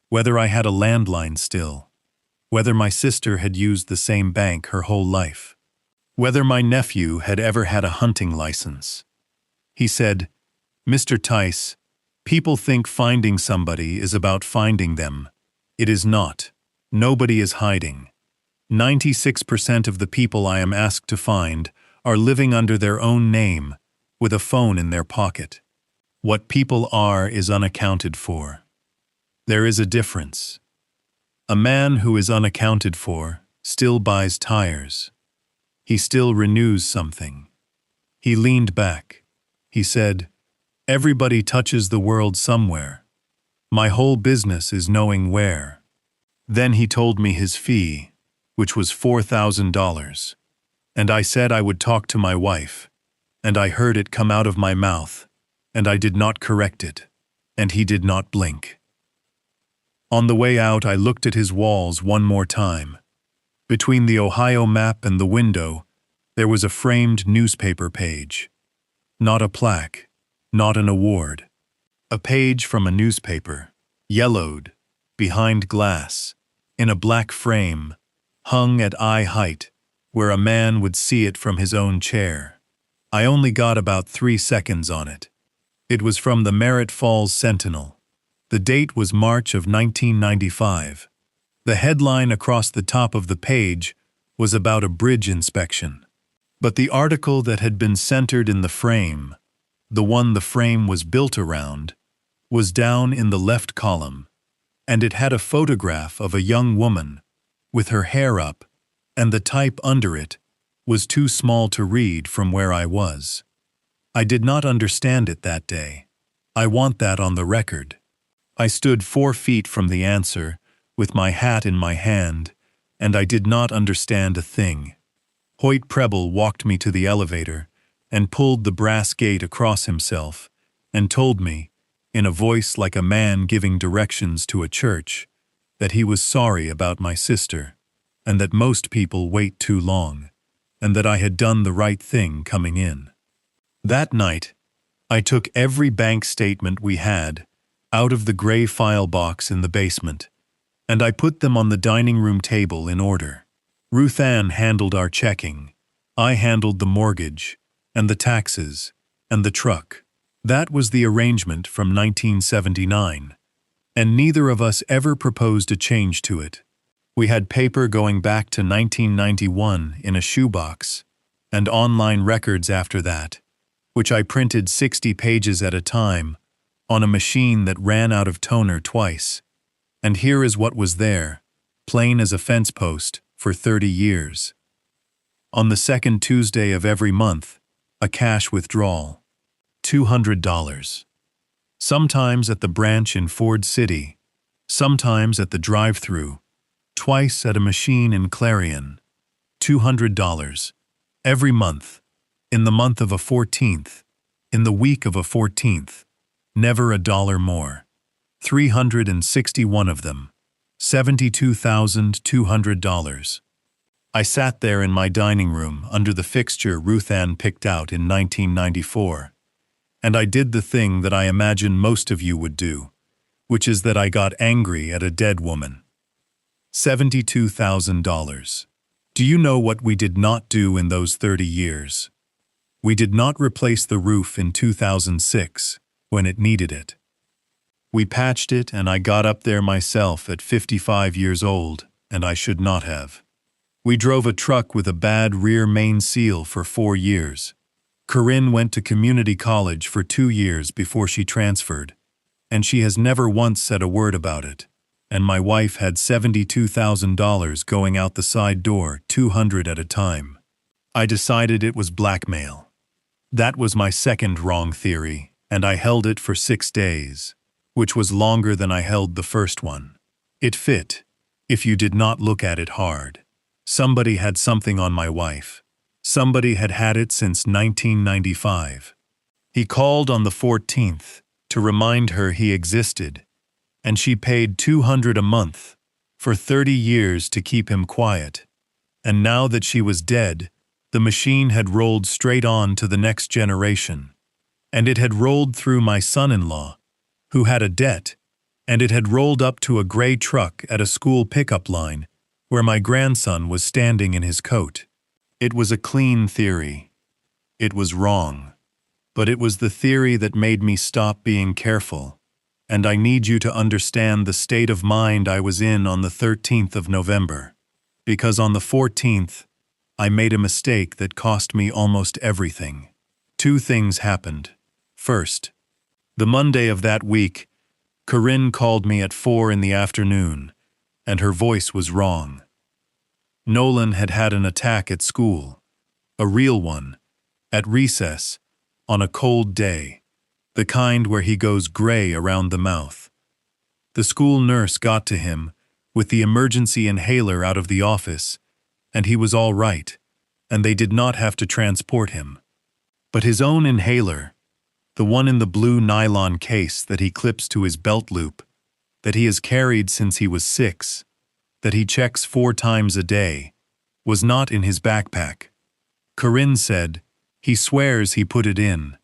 whether I had a landline still, whether my sister had used the same bank her whole life, whether my nephew had ever had a hunting license. He said, "Mr. Tice, people think finding somebody is about finding them. It is not. Nobody is hiding. 96% of the people I am asked to find are living under their own name, with a phone in their pocket. What people are is unaccounted for. There is a difference. A man who is unaccounted for still buys tires. He still renews something." He leaned back. He said, "Everybody touches the world somewhere. My whole business is knowing where." Then he told me his fee, which was $4,000, and I said I would talk to my wife, and I heard it come out of my mouth, and I did not correct it, and he did not blink. On the way out, I looked at his walls one more time. Between the Ohio map and the window, there was a framed newspaper page. Not a plaque, not an award. A page from a newspaper, yellowed, behind glass, in a black frame, hung at eye height, where a man would see it from his own chair. I only got about 3 seconds on it. It was from the Merritt Falls Sentinel. The date was March of 1995. The headline across the top of the page was about a bridge inspection. But the article that had been centered in the frame, the one the frame was built around, was down in the left column, and it had a photograph of a young woman with her hair up, and the type under it was too small to read from where I was. I did not understand it that day. I want that on the record. I stood 4 feet from the answer, with my hat in my hand, and I did not understand a thing. Hoyt Preble walked me to the elevator and pulled the brass gate across himself and told me, in a voice like a man giving directions to a church, that he was sorry about my sister, and that most people wait too long, and that I had done the right thing coming in. That night, I took every bank statement we had out of the gray file box in the basement, and I put them on the dining room table in order. Ruth Ann handled our checking, I handled the mortgage, and the taxes, and the truck. That was the arrangement from 1979, and neither of us ever proposed a change to it. We had paper going back to 1991 in a shoebox, and online records after that, which I printed 60 pages at a time on a machine that ran out of toner twice. And here is what was there, plain as a fence post, for 30 years. On the second Tuesday of every month, a cash withdrawal. $200. Sometimes at the branch in Ford City, sometimes at the drive-thru, twice at a machine in Clarion. $200. Every month. In the month of a 14th. In the week of a 14th. Never a dollar more. 361 of them. $72,200. I sat there in my dining room under the fixture Ruth Ann picked out in 1994. And I did the thing that I imagine most of you would do, which is that I got angry at a dead woman. $72,000. Do you know what we did not do in those 30 years? We did not replace the roof in 2006, when it needed it. We patched it, and I got up there myself at 55 years old, and I should not have. We drove a truck with a bad rear main seal for 4 years. Corinne went to community college for 2 years before she transferred, and she has never once said a word about it. And my wife had $72,000 going out the side door, 200 at a time. I decided it was blackmail. That was my second wrong theory, and I held it for 6 days, which was longer than I held the first one. It fit, if you did not look at it hard. Somebody had something on my wife. Somebody had had it since 1995. He called on the 14th to remind her he existed, and she paid $200 a month for 30 years to keep him quiet. And now that she was dead, the machine had rolled straight on to the next generation, and it had rolled through my son-in-law, who had a debt, and it had rolled up to a gray truck at a school pickup line where my grandson was standing in his coat. It was a clean theory. It was wrong. But it was the theory that made me stop being careful, and I need you to understand the state of mind I was in on the 13th of November, because on the 14th, I made a mistake that cost me almost everything. 2 things happened. First, the Monday of that week, Corinne called me at 4 in the afternoon, and her voice was wrong. Nolan had had an attack at school, a real one, at recess, on a cold day, the kind where he goes gray around the mouth. The school nurse got to him with the emergency inhaler out of the office, and he was all right, and they did not have to transport him. But his own inhaler, the one in the blue nylon case that he clips to his belt loop, that he has carried since he was 6, that he checks 4 times a day, was not in his backpack. Corinne said, he swears he put it in.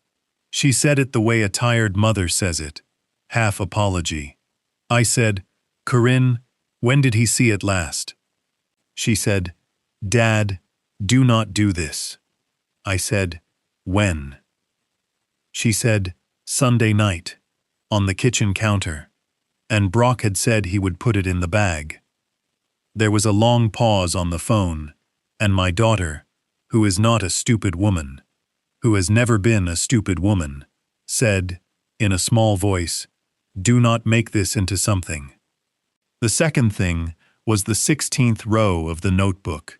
She said it the way a tired mother says it, half apology. I said, Corinne, when did he see it last? She said, Dad, do not do this. I said, when? She said, Sunday night, on the kitchen counter, and Brock had said he would put it in the bag. There was a long pause on the phone, and my daughter, who is not a stupid woman, who has never been a stupid woman, said, in a small voice, "Do not make this into something." The second thing was the 16th row of the notebook.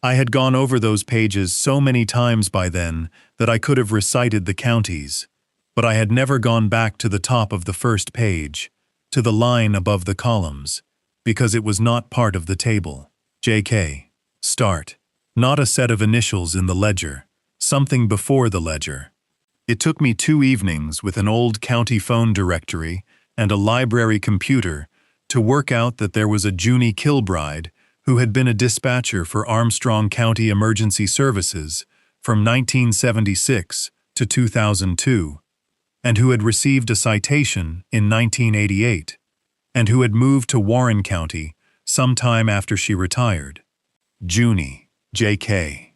I had gone over those pages so many times by then that I could have recited the counties, but I had never gone back to the top of the first page, to the line above the columns, because it was not part of the table. JK. Start. Not a set of initials in the ledger, something before the ledger. It took me 2 evenings with an old county phone directory and a library computer to work out that there was a Junie Kilbride who had been a dispatcher for Armstrong County Emergency Services from 1976 to 2002, and who had received a citation in 1988, and who had moved to Warren County sometime after she retired. Junie, JK.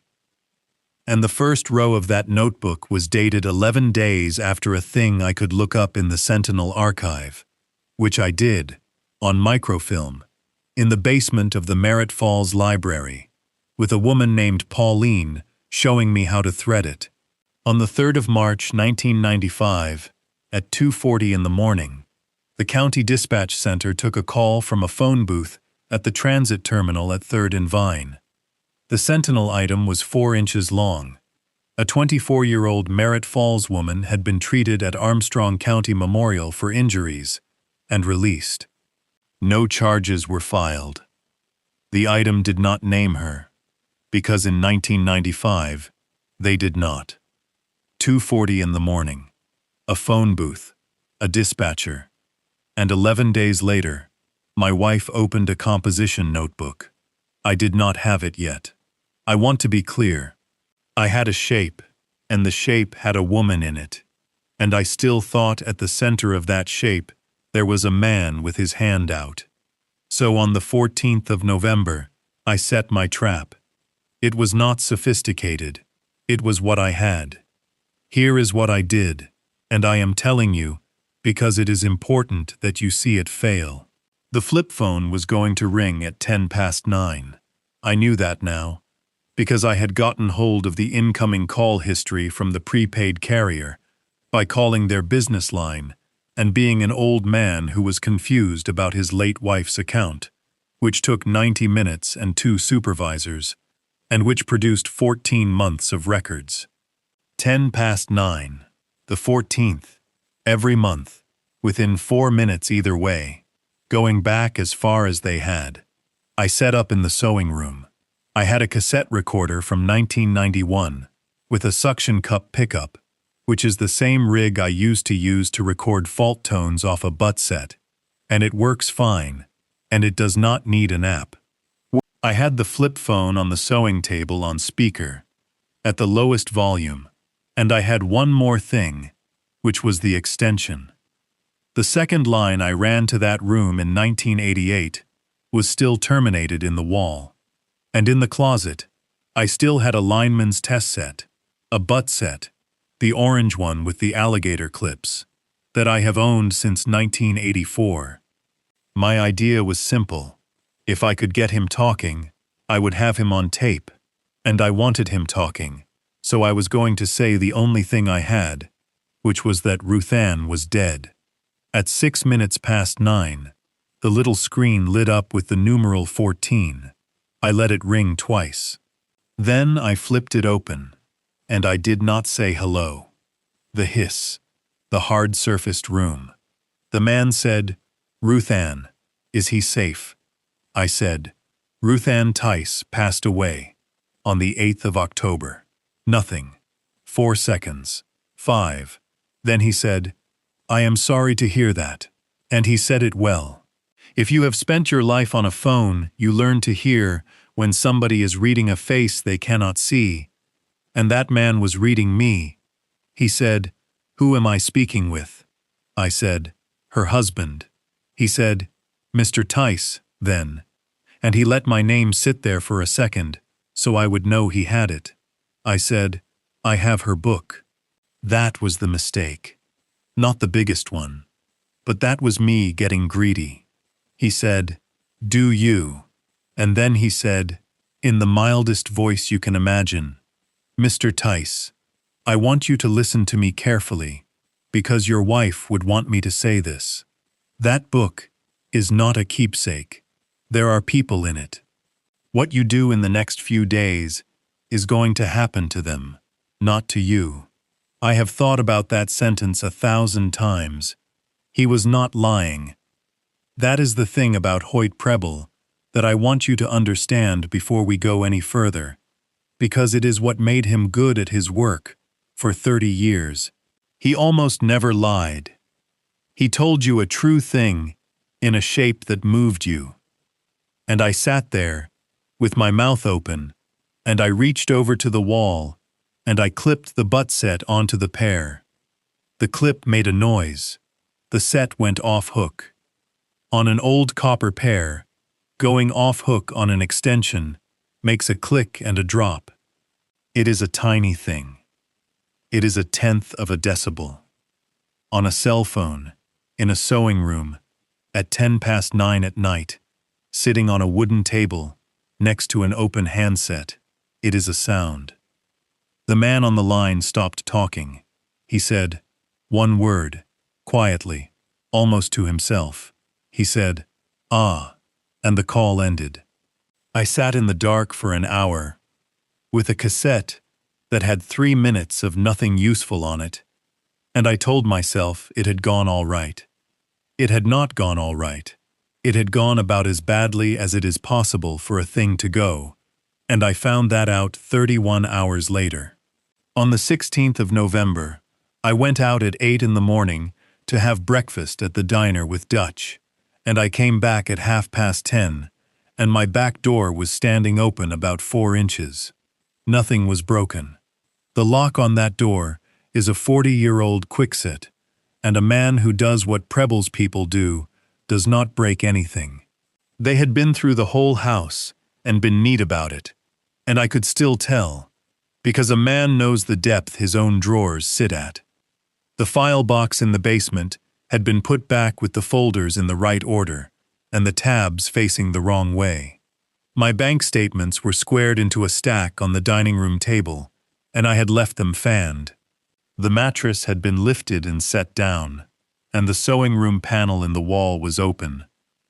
And the first row of that notebook was dated 11 days after a thing I could look up in the Sentinel archive, which I did, on microfilm, in the basement of the Merritt Falls Library, with a woman named Pauline showing me how to thread it. On the 3rd of March 1995, at 2:40 in the morning, the County Dispatch Center took a call from a phone booth at the transit terminal at 3rd and Vine. The Sentinel item was 4 inches long. A 24-year-old Merritt Falls woman had been treated at Armstrong County Memorial for injuries and released. No charges were filed. The item did not name her, because in 1995, they did not. 2:40 in the morning, a phone booth, a dispatcher, and 11 days later, my wife opened a composition notebook. I did not have it yet. I want to be clear. I had a shape, and the shape had a woman in it, and I still thought at the center of that shape there was a man with his hand out. So on the 14th of November, I set my trap. It was not sophisticated. It was what I had. Here is what I did, and I am telling you because it is important that you see it fail. The flip phone was going to ring at 9:10. I knew that now, because I had gotten hold of the incoming call history from the prepaid carrier by calling their business line and being an old man who was confused about his late wife's account, which took 90 minutes and 2 supervisors, and which produced 14 months of records. 9:10, the 14th, every month, within 4 minutes either way, going back as far as they had. I set up in the sewing room. I had a cassette recorder from 1991 with a suction cup pickup, which is the same rig I used to record fault tones off a butt set, and it works fine, and it does not need an app. I had the flip phone on the sewing table on speaker, at the lowest volume, and I had one more thing, which was the extension. The second line I ran to that room in 1988 was still terminated in the wall, and in the closet, I still had a lineman's test set, a butt set, the orange one with the alligator clips, that I have owned since 1984. My idea was simple. If I could get him talking, I would have him on tape, and I wanted him talking, so I was going to say the only thing I had, which was that Ruth Ann was dead. At 9:06, the little screen lit up with the numeral 14. I let it ring twice. Then I flipped it open, and I did not say hello. The hiss, the hard-surfaced room. The man said, "Ruth Ann, is he safe?" I said, "Ruth Ann Tice passed away on the 8th of October. Nothing. 4 seconds. 5. Then he said, "I am sorry to hear that." And he said it well. If you have spent your life on a phone, you learn to hear when somebody is reading a face they cannot see. And that man was reading me. He said, "Who am I speaking with?" I said, "Her husband." He said, "Mr. Tice, then." And he let my name sit there for a second, so I would know he had it. I said, "I have her book." That was the mistake. Not the biggest one. But that was me getting greedy. He said, "Do you?" And then he said, in the mildest voice you can imagine, Mr. Tice, I want you to listen to me carefully, because your wife would want me to say this. That book is not a keepsake. There are people in it. What you do in the next few days is going to happen to them, not to you. I have thought about that sentence 1,000 times. He was not lying. That is the thing about Hoyt Preble that I want you to understand before we go any further, because it is what made him good at his work for 30 years. He almost never lied. He told you a true thing in a shape that moved you. And I sat there, with my mouth open, and I reached over to the wall, and I clipped the butt set onto the pair. The clip made a noise. The set went off hook. On an old copper pair, going off hook on an extension makes a click and a drop. It is a tiny thing. It is 1/10 of a decibel. On a cell phone, in a sewing room, at 9:10 at night, sitting on a wooden table, next to an open handset, it is a sound. The man on the line stopped talking. He said, one word, quietly, almost to himself. He said, "Ah," and the call ended. I sat in the dark for an hour, with a cassette that had 3 minutes of nothing useful on it, and I told myself it had gone all right. It had not gone all right. It had gone about as badly as it is possible for a thing to go, and I found that out 31 hours later. On the 16th of November, I went out at 8 in the morning to have breakfast at the diner with Dutch, and I came back at 10:30, and my back door was standing open about 4 inches. Nothing was broken. The lock on that door is a 40-year-old Kwikset, and a man who does what Preble's people do does not break anything. They had been through the whole house and been neat about it, and I could still tell, because a man knows the depth his own drawers sit at. The file box in the basement had been put back with the folders in the right order, and the tabs facing the wrong way. My bank statements were squared into a stack on the dining room table, and I had left them fanned. The mattress had been lifted and set down, and the sewing room panel in the wall was open,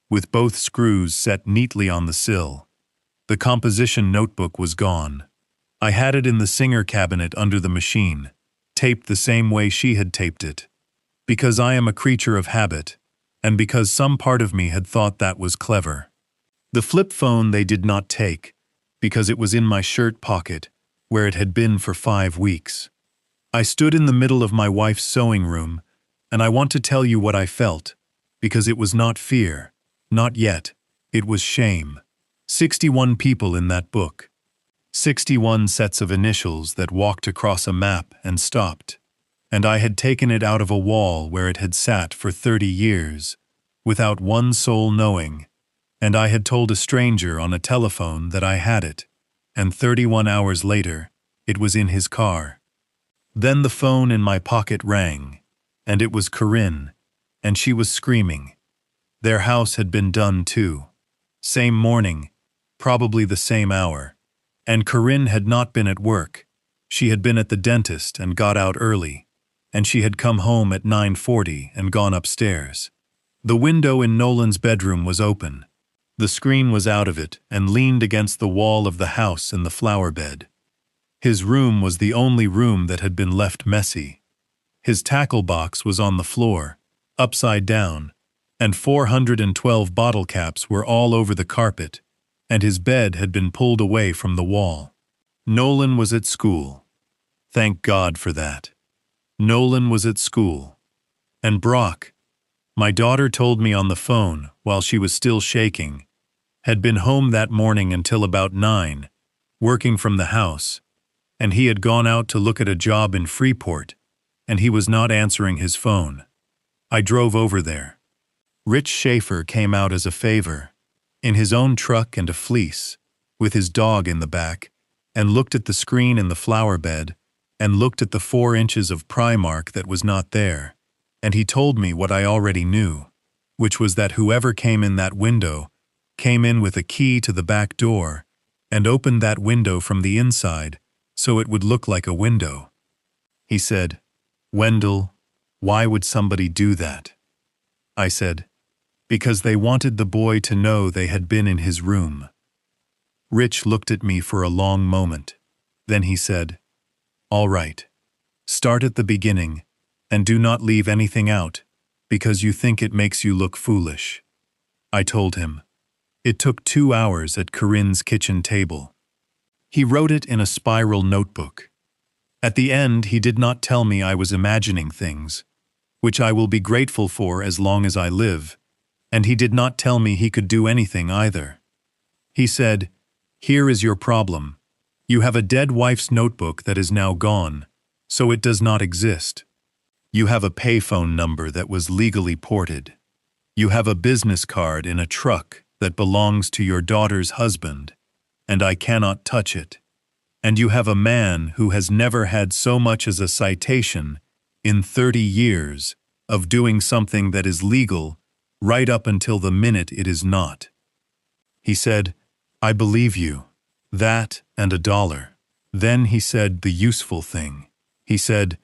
with both screws set neatly on the sill. The composition notebook was gone. I had it in the Singer cabinet under the machine, taped the same way she had taped it, because I am a creature of habit, and because some part of me had thought that was clever. The flip phone they did not take, because it was in my shirt pocket, where it had been for 5 weeks. I stood in the middle of my wife's sewing room, and I want to tell you what I felt, because it was not fear, not yet, it was shame. 61 people in that book. 61 sets of initials that walked across a map and stopped, and I had taken it out of a wall where it had sat for 30 years, without one soul knowing, and I had told a stranger on a telephone that I had it, and 31 hours later, it was in his car. Then the phone in my pocket rang, and it was Corinne, and she was screaming. Their house had been done too. Same morning, probably the same hour. And Corinne had not been at work. She had been at the dentist and got out early, and she had come home at 9:40 and gone upstairs. The window in Nolan's bedroom was open. The screen was out of it and leaned against the wall of the house in the flower bed. His room was the only room that had been left messy. His tackle box was on the floor, upside down, and 412 bottle caps were all over the carpet, and his bed had been pulled away from the wall. Nolan was at school. Thank God for that. Nolan was at school. And Brock, my daughter told me on the phone while she was still shaking, had been home that morning until about 9, working from the house, and he had gone out to look at a job in Freeport, and he was not answering his phone. I drove over there. Rich Schaefer came out as a favor, in his own truck and a fleece, with his dog in the back, and looked at the screen in the flower bed, and looked at the 4 inches of Primark that was not there, and he told me what I already knew, which was that whoever came in that window came in with a key to the back door, and opened that window from the inside, so it would look like a window. He said, "Wendell, why would somebody do that?" I said, "Because they wanted the boy to know they had been in his room." Rich looked at me for a long moment. Then he said, "All right. Start at the beginning, and do not leave anything out, because you think it makes you look foolish." I told him. It took 2 hours at Corinne's kitchen table. He wrote it in a spiral notebook. At the end, he did not tell me I was imagining things, which I will be grateful for as long as I live, and he did not tell me he could do anything either. He said, "Here is your problem. You have a dead wife's notebook that is now gone, so it does not exist. You have a payphone number that was legally ported. You have a business card in a truck that belongs to your daughter's husband, and I cannot touch it. And you have a man who has never had so much as a citation in 30 years of doing something that is legal right up until the minute it is not." He said, "I believe you. That and $1. Then he said the useful thing. He said,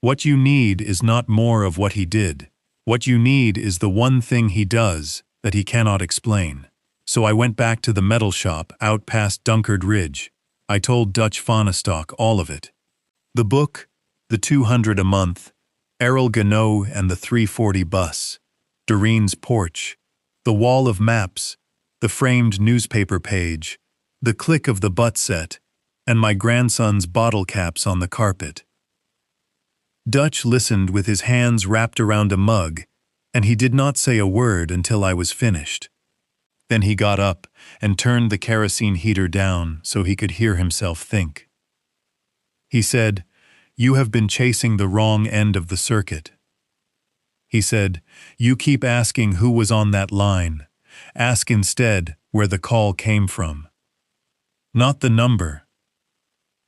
"What you need is not more of what he did. What you need is the one thing he does that he cannot explain." So I went back to the metal shop out past Dunkard Ridge. I told Dutch Fonestock all of it. The book, the 200 a month, Errol Gano and the 340 bus, Doreen's porch, the wall of maps, the framed newspaper page, the click of the butt set, and my grandson's bottle caps on the carpet. Dutch listened with his hands wrapped around a mug, and he did not say a word until I was finished. Then he got up and turned the kerosene heater down so he could hear himself think. He said, "You have been chasing the wrong end of the circuit." He said, "You keep asking who was on that line. Ask instead where the call came from. Not the number.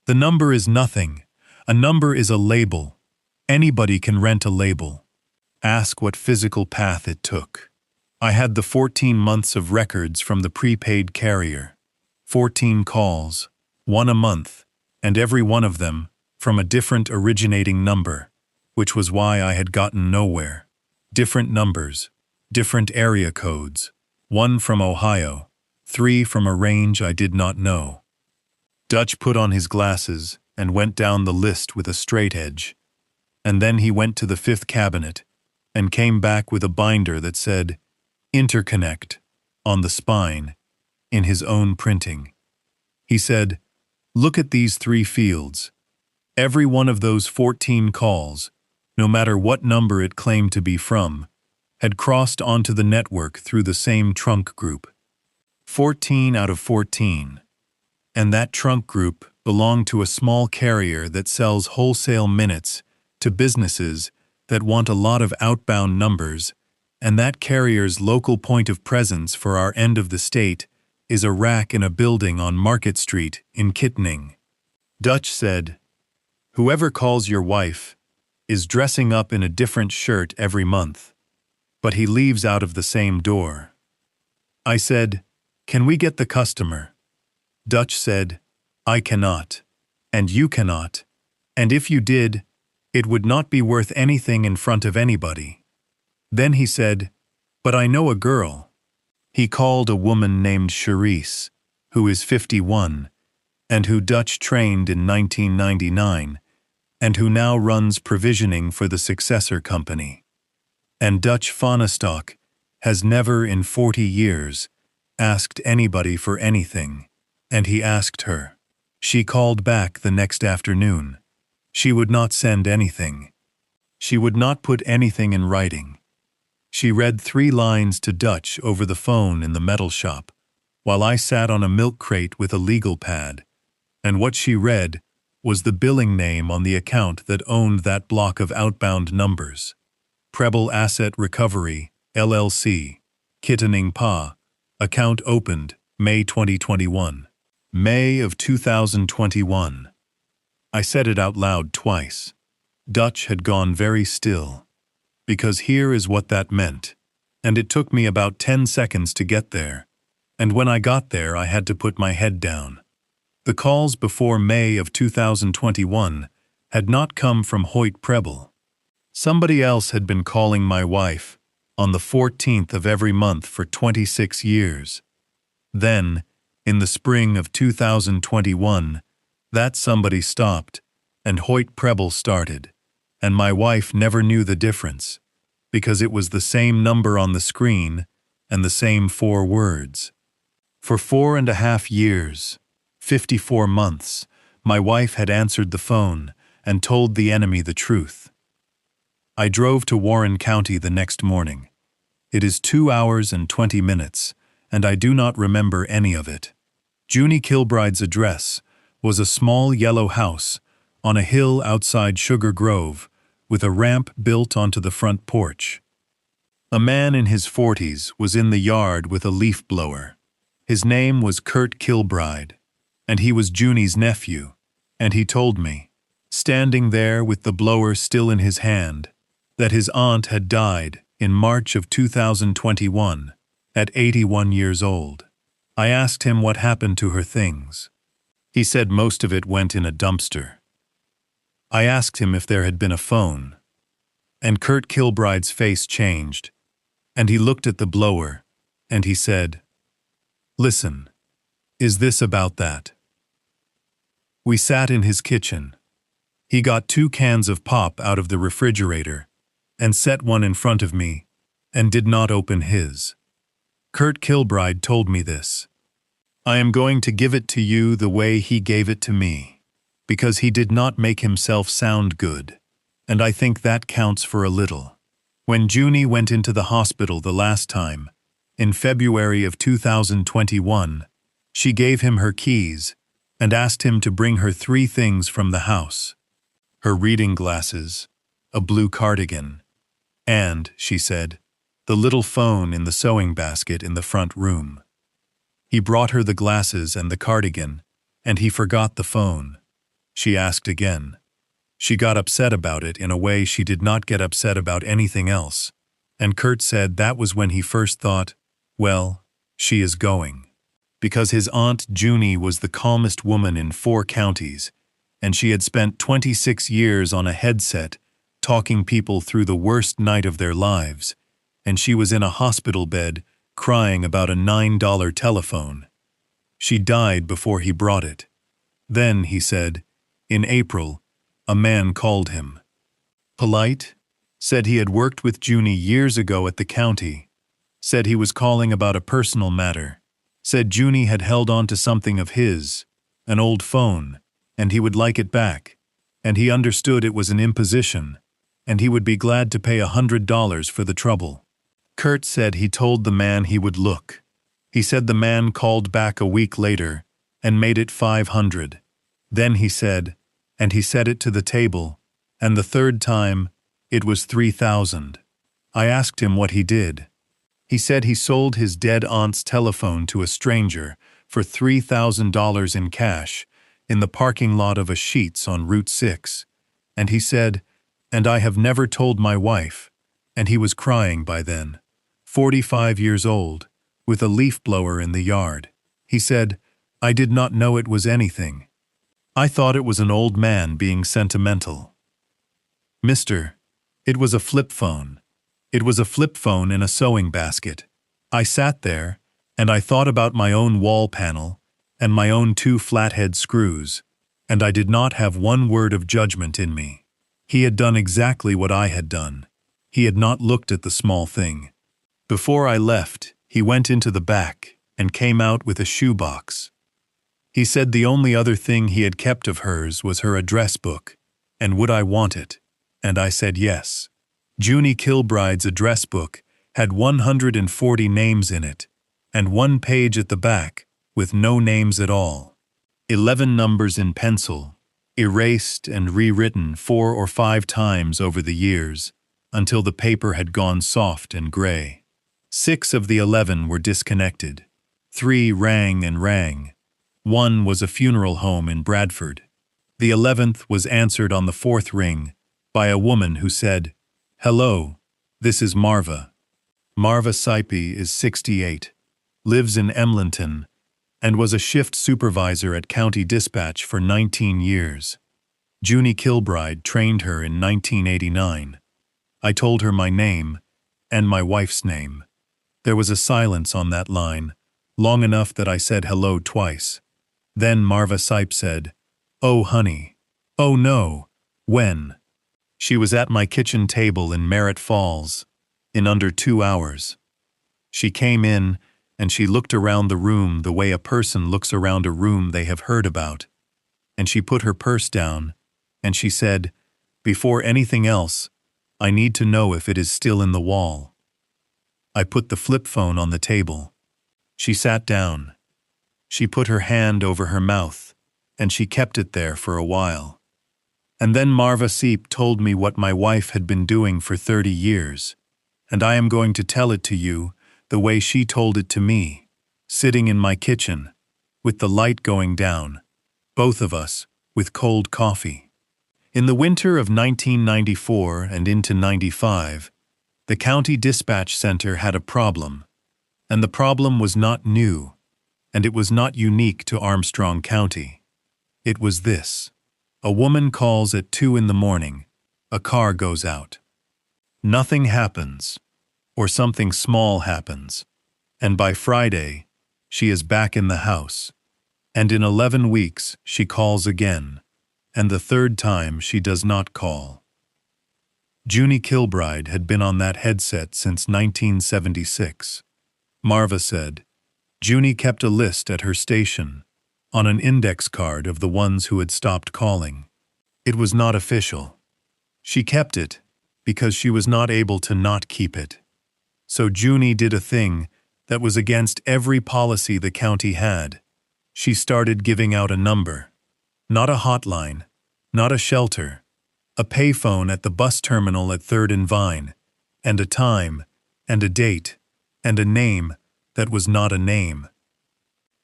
The number is nothing. A number is a label. Anybody can rent a label. Ask what physical path it took. I had the 14 months of records from the prepaid carrier. 14 calls, one a month, and every one of them from a different originating number, which was why I had gotten nowhere. Different numbers, different area codes, 1 from Ohio, 3 from a range I did not know. Dutch put on his glasses and went down the list with a straight edge, and then he went to the 5th cabinet and came back with a binder that said, "Interconnect," on the spine, in his own printing. He said, "Look at these 3 fields. Every one of those 14 calls, no matter what number it claimed to be from, had crossed onto the network through the same trunk group. 14 out of 14. And that trunk group belonged to a small carrier that sells wholesale minutes to businesses that want a lot of outbound numbers, and that carrier's local point of presence for our end of the state is a rack in a building on Market Street in Kittening." Dutch said, "Whoever calls your wife is dressing up in a different shirt every month, but he leaves out of the same door." I said, "Can we get the customer?" Dutch said, "I cannot, and you cannot, and if you did, it would not be worth anything in front of anybody." Then he said, "But I know a girl." He called a woman named Charisse, who is 51, and who Dutch trained in 1999, and who now runs provisioning for the successor company. And Dutch Fonestock has never in 40 years asked anybody for anything, and he asked her. She called back the next afternoon. She would not send anything. She would not put anything in writing. She read 3 lines to Dutch over the phone in the metal shop, while I sat on a milk crate with a legal pad, and what she read was the billing name on the account that owned that block of outbound numbers. Preble Asset Recovery, LLC, Kittening Pa, account opened, May 2021. May of 2021. I said it out loud twice. Dutch had gone very still. Because here is what that meant. And it took me about 10 seconds to get there. And when I got there, I had to put my head down. The calls before May of 2021 had not come from Hoyt Preble. Somebody else had been calling my wife on the 14th of every month for 26 years. Then, in the spring of 2021, that somebody stopped, and Hoyt Preble started, and my wife never knew the difference, because it was the same number on the screen and the same 4 words. For 4.5 years, 54 months, my wife had answered the phone and told the enemy the truth. I drove to Warren County the next morning. It is 2 hours and 20 minutes, and I do not remember any of it. Junie Kilbride's address was a small yellow house on a hill outside Sugar Grove with a ramp built onto the front porch. A man in his 40s was in the yard with a leaf blower. His name was Kurt Kilbride, and he was Junie's nephew, and he told me, standing there with the blower still in his hand, that his aunt had died in March of 2021 at 81 years old. I asked him what happened to her things. He said most of it went in a dumpster. I asked him if there had been a phone, and Kurt Kilbride's face changed, and he looked at the blower, and he said, "Listen, is this about that?" We sat in his kitchen. He got 2 cans of pop out of the refrigerator and set one in front of me and did not open his. Kurt Kilbride told me this. I am going to give it to you the way he gave it to me, because he did not make himself sound good, and I think that counts for a little. When Junie went into the hospital the last time, in February of 2021, she gave him her keys and asked him to bring her 3 things from the house: her reading glasses, a blue cardigan, and, she said, the little phone in the sewing basket in the front room. He brought her the glasses and the cardigan, and he forgot the phone. She asked again. She got upset about it in a way she did not get upset about anything else, and Kurt said that was when he first thought, well, she is going. Because his aunt Junie was the calmest woman in 4 counties, and she had spent 26 years on a headset talking people through the worst night of their lives, and she was in a hospital bed crying about a $9 telephone. She died before he brought it. Then, he said, in April, a man called him. Polite, said he had worked with Junie years ago at the county, said he was calling about a personal matter, said Junie had held on to something of his, an old phone, and he would like it back, and he understood it was an imposition, and he would be glad to pay $100 for the trouble. Kurt said he told the man he would look. He said the man called back a week later and made it $500. Then he said, and he set it to the table, and the 3rd time, it was $3,000. I asked him what he did. He said he sold his dead aunt's telephone to a stranger for $3,000 in cash in the parking lot of a Sheetz on Route 6, and he said, and I have never told my wife, and he was crying by then, 45 years old, with a leaf blower in the yard. He said, I did not know it was anything. I thought it was an old man being sentimental. Mister, it was a flip phone. It was a flip phone in a sewing basket. I sat there, and I thought about my own wall panel and my own 2 flathead screws, and I did not have one word of judgment in me. He had done exactly what I had done. He had not looked at the small thing. Before I left, he went into the back and came out with a shoebox. He said the only other thing he had kept of hers was her address book, and would I want it? And I said yes. Junie Kilbride's address book had 140 names in it, and 1 page at the back with no names at all. 11 numbers in pencil, erased and rewritten 4 or 5 times over the years, until the paper had gone soft and gray. 6 of the 11 were disconnected. 3 rang and rang. 1 was a funeral home in Bradford. The 11th was answered on the 4th ring by a woman who said, Hello, this is Marva. Marva Saipi is 68, lives in Emlenton, and was a shift supervisor at County Dispatch for 19 years. Junie Kilbride trained her in 1989. I told her my name and my wife's name. There was a silence on that line, long enough that I said hello twice. Then Marva Sipe said, "Oh, honey." "Oh, no." "When?" She was at my kitchen table in Merritt Falls, in under 2 hours. She came in, and she looked around the room the way a person looks around a room they have heard about. And she put her purse down, and she said, "Before anything else, I need to know if it is still in the wall." I put the flip phone on the table. She sat down. She put her hand over her mouth, and she kept it there for a while. And then Marva Sipe told me what my wife had been doing for 30 years, and I am going to tell it to you the way she told it to me, sitting in my kitchen, with the light going down, both of us, with cold coffee. In the winter of 1994 and into 95, the County Dispatch Center had a problem, and the problem was not new, and it was not unique to Armstrong County. It was this. A woman calls at 2 in the morning, a car goes out. Nothing happens, or something small happens, and by Friday, she is back in the house, and in 11 weeks she calls again, and the third time she does not call. Junie Kilbride had been on that headset since 1976. Marva said, Junie kept a list at her station, on an index card of the ones who had stopped calling. It was not official. She kept it because she was not able to not keep it. So Junie did a thing that was against every policy the county had. She started giving out a number. Not a hotline, not a shelter, a payphone at the bus terminal at 3rd and Vine, and a time, and a date, and a name that was not a name.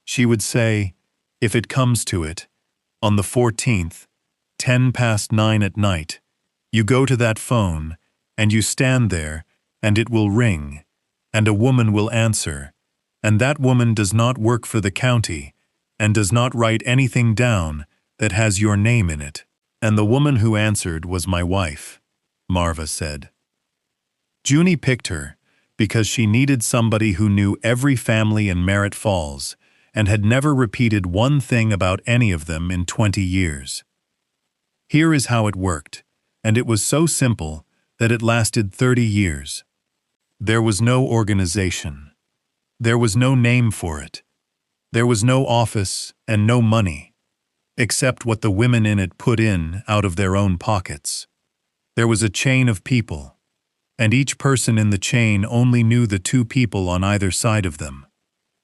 She would say, if it comes to it, on the 14th, 9:10 at night, you go to that phone, and you stand there, and it will ring, and a woman will answer, and that woman does not work for the county, and does not write anything down that has your name in it. And the woman who answered was my wife, Marva said. Junie picked her because she needed somebody who knew every family in Merritt Falls and had never repeated one thing about any of them in 20 years. Here is how it worked, and it was so simple that it lasted 30 years. There was no organization. There was no name for it. There was no office and no money, except what the women in it put in out of their own pockets. There was a chain of people, and each person in the chain only knew the 2 people on either side of them.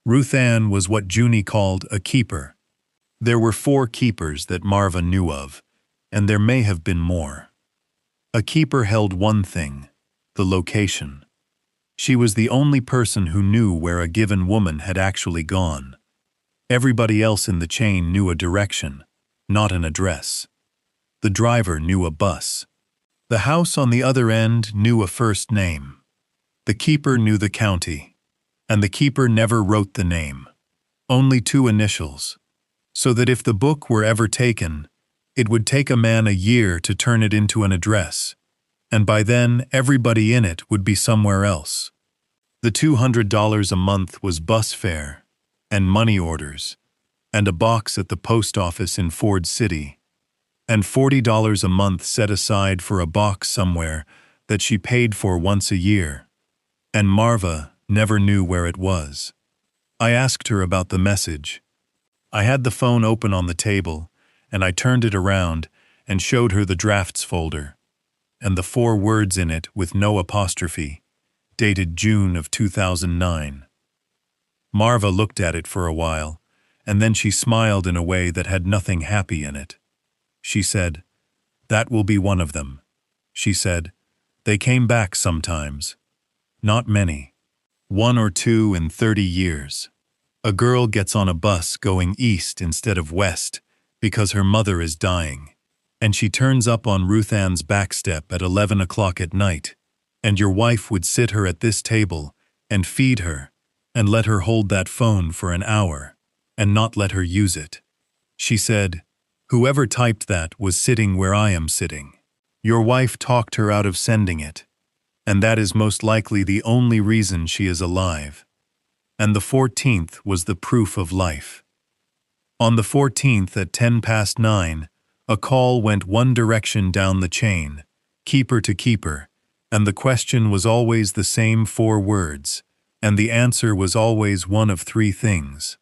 Ruth Ann was what Junie called a keeper. There were 4 keepers that Marva knew of, and there may have been more. A keeper held one thing, the location. She was the only person who knew where a given woman had actually gone. Everybody else in the chain knew a direction, not an address. The driver knew a bus. The house on the other end knew a first name. The keeper knew the county, and the keeper never wrote the name, only 2 initials, so that if the book were ever taken, it would take a man a year to turn it into an address, and by then everybody in it would be somewhere else. The $200 a month was bus fare, and money orders, and a box at the post office in Ford City, and $40 a month set aside for a box somewhere that she paid for once a year, and Marva never knew where it was. I asked her about the message. I had the phone open on the table, and I turned it around and showed her the drafts folder, and the 4 words in it with no apostrophe, dated June of 2009. Marva looked at it for a while, and then she smiled in a way that had nothing happy in it. She said, "That will be one of them." She said, "They came back sometimes. Not many. 1 or 2 in 30 years. A girl gets on a bus going east instead of west because her mother is dying, and she turns up on Ruth Ann's back step at 11 o'clock at night, and your wife would sit her at this table and feed her and let her hold that phone for an hour, and not let her use it. She said, "Whoever typed that was sitting where I am sitting. Your wife talked her out of sending it, and that is most likely the only reason she is alive." And the 14th was the proof of life. On the 14th at 9:10, a call went one direction down the chain, keeper to keeper, and the question was always the same 4 words, and the answer was always one of 3 things.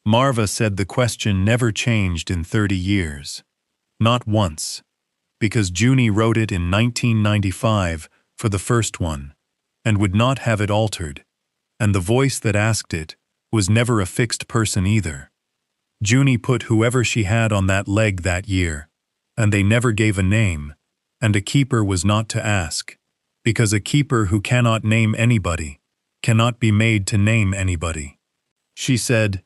Marva said the question never changed in 30 years. Not once. Because Junie wrote it in 1995 for the first one, and would not have it altered, and the voice that asked it was never a fixed person either. Junie put whoever she had on that leg that year, and they never gave a name, and a keeper was not to ask, because a keeper who cannot name anybody cannot be made to name anybody. She said,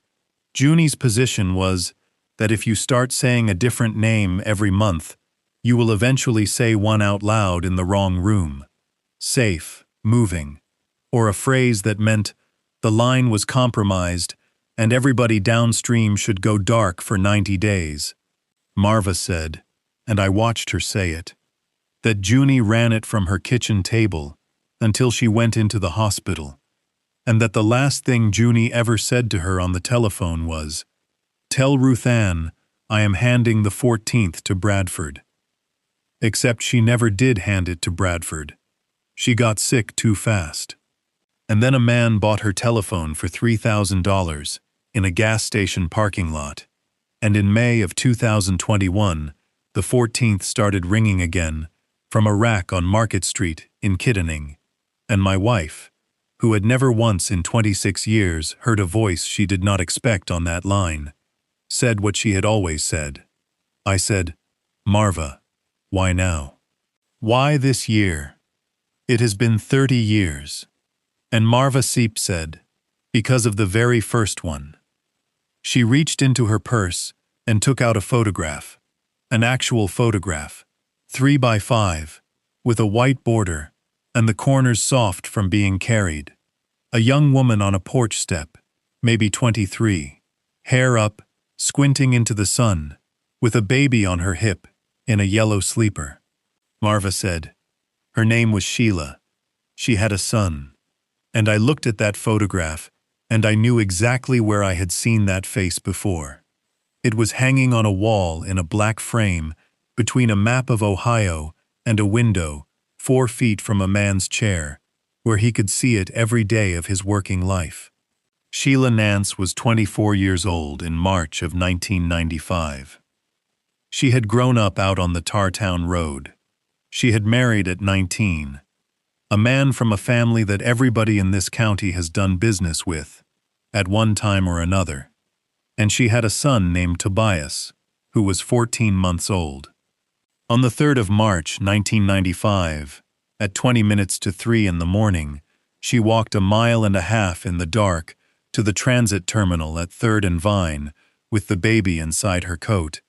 Junie's position was that if you start saying a different name every month, you will eventually say one out loud in the wrong room. Safe, moving, or a phrase that meant the line was compromised and everybody downstream should go dark for 90 days. Marva said, and I watched her say it, that Junie ran it from her kitchen table until she went into the hospital, and that the last thing Junie ever said to her on the telephone was, "Tell Ruth Ann I am handing the 14th to Bradford." Except she never did hand it to Bradford. She got sick too fast. And then a man bought her telephone for $3,000 in a gas station parking lot, and in May of 2021, the 14th started ringing again from a rack on Market Street in Kittening, and my wife, who had never once in 26 years heard a voice she did not expect on that line, said what she had always said. I said, "Marva, why now? Why this year? It has been 30 years. And Marva Seep said, because of the very first one. She reached into her purse and took out a photograph, an actual photograph, 3 by 5, with a white border, and the corners soft from being carried. A young woman on a porch step, maybe 23, hair up, squinting into the sun, with a baby on her hip, in a yellow sleeper. Marva said, her name was Sheila. She had a son. And I looked at that photograph, and I knew exactly where I had seen that face before. It was hanging on a wall in a black frame between a map of Ohio and a window 4 feet from a man's chair, where he could see it every day of his working life. Sheila Nance was 24 years old in March of 1995. She had grown up out on the Tartown Road. She had married at 19. A man from a family that everybody in this county has done business with, at one time or another. And she had a son named Tobias, who was 14 months old. On the 3rd of March, 1995, at 20 minutes to 3 in the morning, she walked 1.5 miles in the dark to the transit terminal at 3rd and Vine with the baby inside her coat,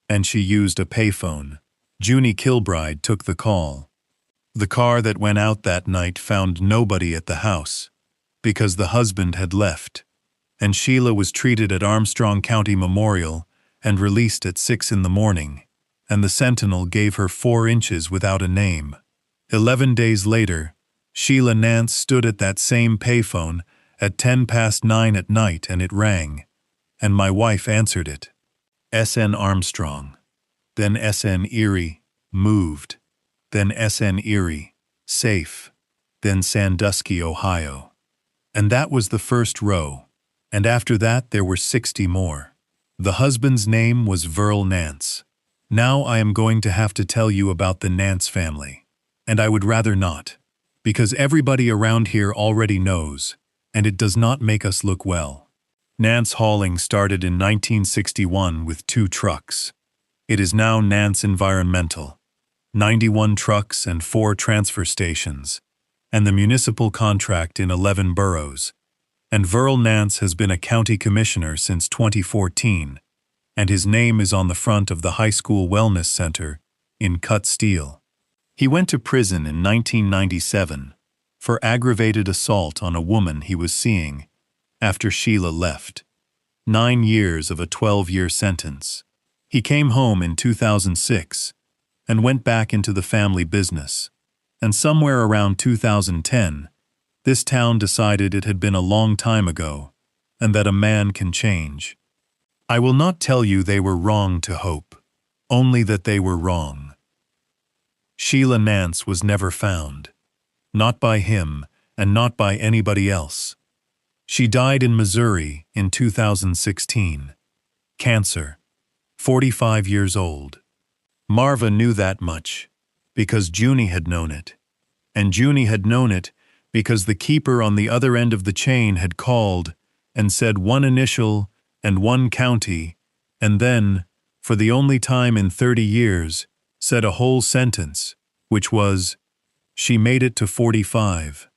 and she used a payphone. Junie Kilbride took the call. The car that went out that night found nobody at the house, because the husband had left, and Sheila was treated at Armstrong County Memorial and released at 6 in the morning, and the Sentinel gave her 4 inches without a name. 11 days later, Sheila Nance stood at that same payphone at 9:10 at night, and it rang, and my wife answered it. SN Armstrong, then SN Erie, moved, then SN Erie, safe, then Sandusky, Ohio. And that was the first row, and after that there were 60 more. The husband's name was Verl Nance. Now I am going to have to tell you about the Nance family, and I would rather not, because everybody around here already knows, and it does not make us look well. Nance Hauling started in 1961 with 2 trucks. It is now Nance Environmental, 91 trucks and 4 transfer stations, and the municipal contract in 11 boroughs. And Verl Nance has been a county commissioner since 2014, and his name is on the front of the high school wellness center in cut steel. He went to prison in 1997 for aggravated assault on a woman he was seeing after Sheila left. 9 years of a 12-year sentence. He came home in 2006 and went back into the family business. And somewhere around 2010, this town decided it had been a long time ago and that a man can change. I will not tell you they were wrong to hope, only that they were wrong. Sheila Nance was never found, not by him and not by anybody else. She died in Missouri in 2016. Cancer, 45 years old. Marva knew that much because Junie had known it, and Junie had known it because the keeper on the other end of the chain had called and said one initial and one county, and then, for the only time in 30 years, said a whole sentence, which was, "She made it to 45.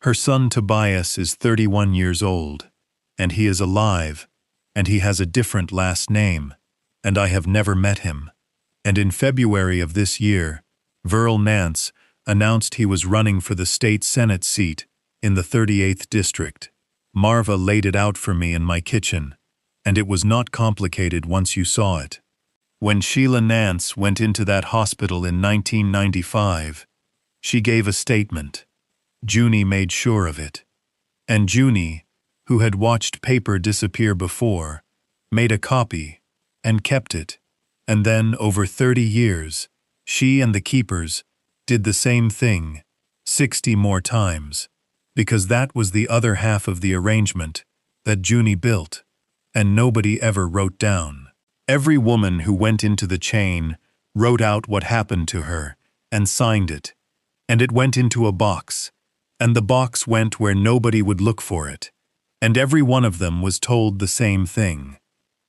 Her son Tobias is 31 years old, and he is alive, and he has a different last name, and I have never met him. And in February of this year, Verl Nance announced he was running for the state Senate seat in the 38th District. Marva laid it out for me in my kitchen, and it was not complicated once you saw it. When Sheila Nance went into that hospital in 1995, she gave a statement. Junie made sure of it. And Junie, who had watched paper disappear before, made a copy and kept it. And then, over 30 years, she and the keepers did the same thing, 60 more times, because that was the other half of the arrangement that Junie built, and nobody ever wrote down. Every woman who went into the chain wrote out what happened to her and signed it, and it went into a box, and the box went where nobody would look for it, and every one of them was told the same thing.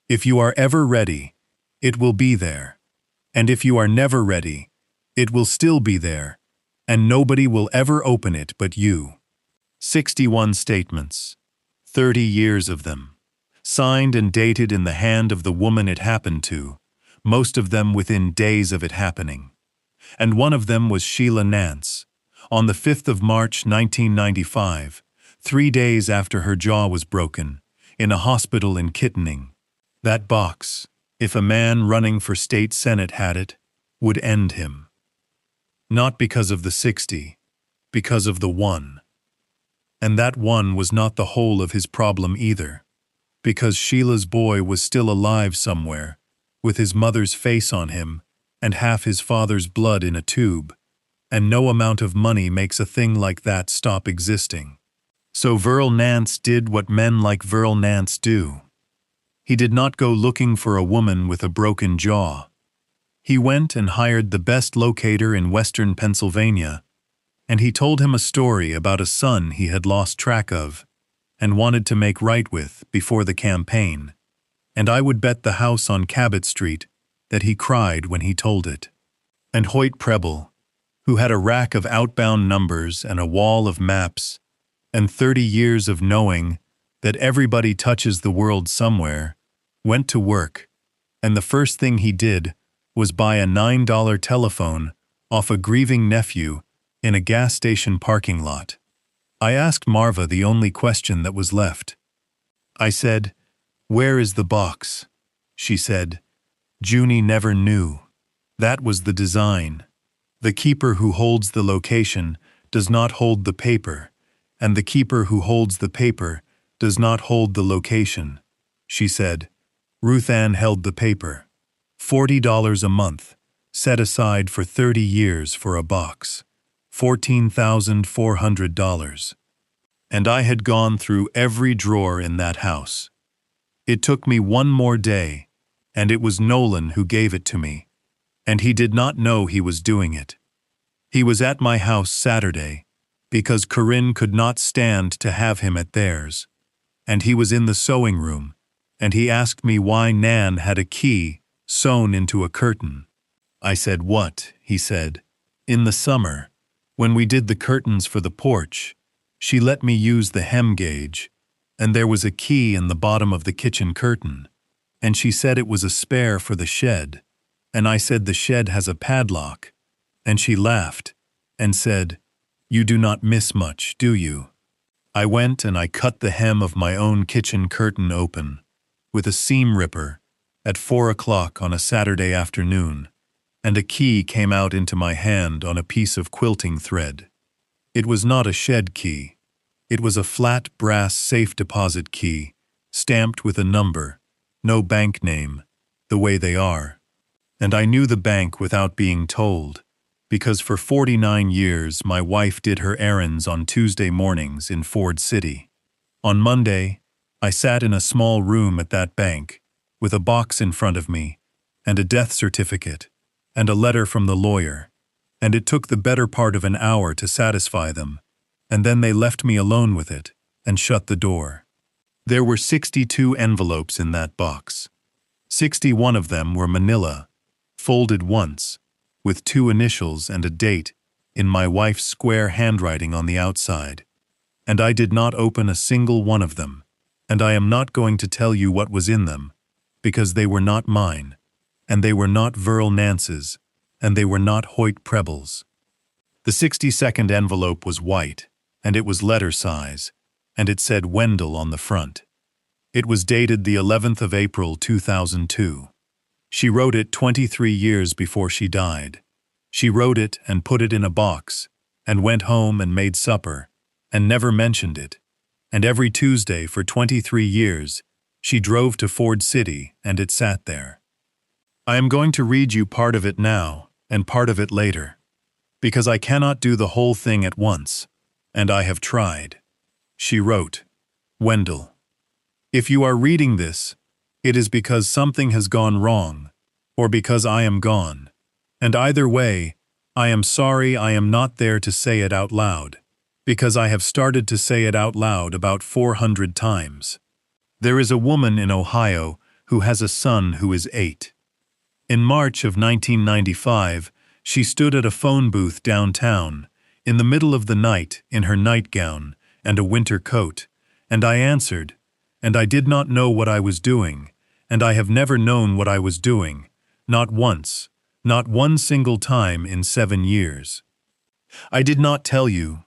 If you are ever ready, it will be there, and if you are never ready, it will still be there, and nobody will ever open it but you. 61 statements, 30 years of them, signed and dated in the hand of the woman it happened to, most of them within days of it happening. And one of them was Sheila Nance, on the 5th of March 1995, 3 days after her jaw was broken, in a hospital in Kittening. That box, if a man running for state senate had it, would end him. Not because of the 60, because of the one. And that one was not the whole of his problem either, because Sheila's boy was still alive somewhere, with his mother's face on him and half his father's blood in a tube, and no amount of money makes a thing like that stop existing. So Verl Nance did what men like Verl Nance do. He did not go looking for a woman with a broken jaw. He went and hired the best locator in western Pennsylvania, and he told him a story about a son he had lost track of and wanted to make right with before the campaign, and I would bet the house on Cabot Street that he cried when he told it. And Hoyt Preble, who had a rack of outbound numbers and a wall of maps, and 30 years of knowing that everybody touches the world somewhere, went to work, and the first thing he did was buy a $9 telephone off a grieving nephew in a gas station parking lot. I asked Marva the only question that was left. I said, "Where is the box?" She said, "Junie never knew. That was the design. The keeper who holds the location does not hold the paper, and the keeper who holds the paper does not hold the location." She said, Ruth Ann held the paper. $40 a month, set aside for 30 years for a box. $14,400. And I had gone through every drawer in that house. It took me one more day, and it was Nolan who gave it to me, and he did not know he was doing it. He was at my house Saturday, because Corinne could not stand to have him at theirs, and he was in the sewing room, and he asked me why Nan had a key sewn into a curtain. I said, "What?" He said, "In the summer, when we did the curtains for the porch, she let me use the hem gauge, and there was a key in the bottom of the kitchen curtain, and she said it was a spare for the shed, and I said the shed has a padlock, and she laughed and said, 'You do not miss much, do you?' I went and I cut the hem of my own kitchen curtain open, with a seam ripper, at 4 o'clock on a Saturday afternoon, and a key came out into my hand on a piece of quilting thread. It was not a shed key. It was a flat brass safe deposit key, stamped with a number, no bank name, the way they are. And I knew the bank without being told, because for 49 years my wife did her errands on Tuesday mornings in Ford City. On Monday, I sat in a small room at that bank, with a box in front of me, and a death certificate, and a letter from the lawyer, and it took the better part of an hour to satisfy them, and then they left me alone with it, and shut the door. There were 62 envelopes in that box. 61 of them were manila, folded once, with 2 initials and a date in my wife's square handwriting on the outside. And I did not open a single one of them, and I am not going to tell you what was in them, because they were not mine, and they were not Verl Nance's, and they were not Hoyt Preble's. The 62nd envelope was white, and it was letter size, and it said Wendell on the front. It was dated the 11th of April 2002. She wrote it 23 years before she died. She wrote it and put it in a box, and went home and made supper, and never mentioned it. And every Tuesday for 23 years, she drove to Ford City, and it sat there. I am going to read you part of it now, and part of it later, because I cannot do the whole thing at once, and I have tried. She wrote, Wendell, if you are reading this, it is because something has gone wrong, or because I am gone, and either way, I am sorry I am not there to say it out loud, because I have started to say it out loud about 400 times. There is a woman in Ohio who has a son who is 8. In March of 1995, she stood at a phone booth downtown, in the middle of the night, in her nightgown and a winter coat, and I answered, and I did not know what I was doing, and I have never known what I was doing, not once, not one single time in 7 years. I did not tell you,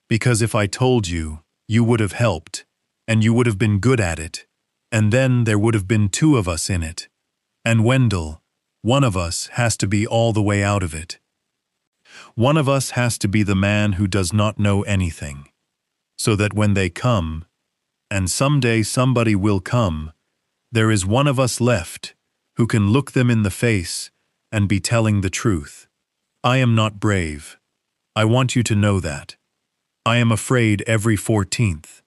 because if I told you, you would have helped, and you would have been good at it, and then there would have been 2 of us in it. And Wendell, one of us has to be all the way out of it. One of us has to be the man who does not know anything, so that when they come, and someday somebody will come, there is one of us left who can look them in the face and be telling the truth. I am not brave. I want you to know that. I am afraid every 14th.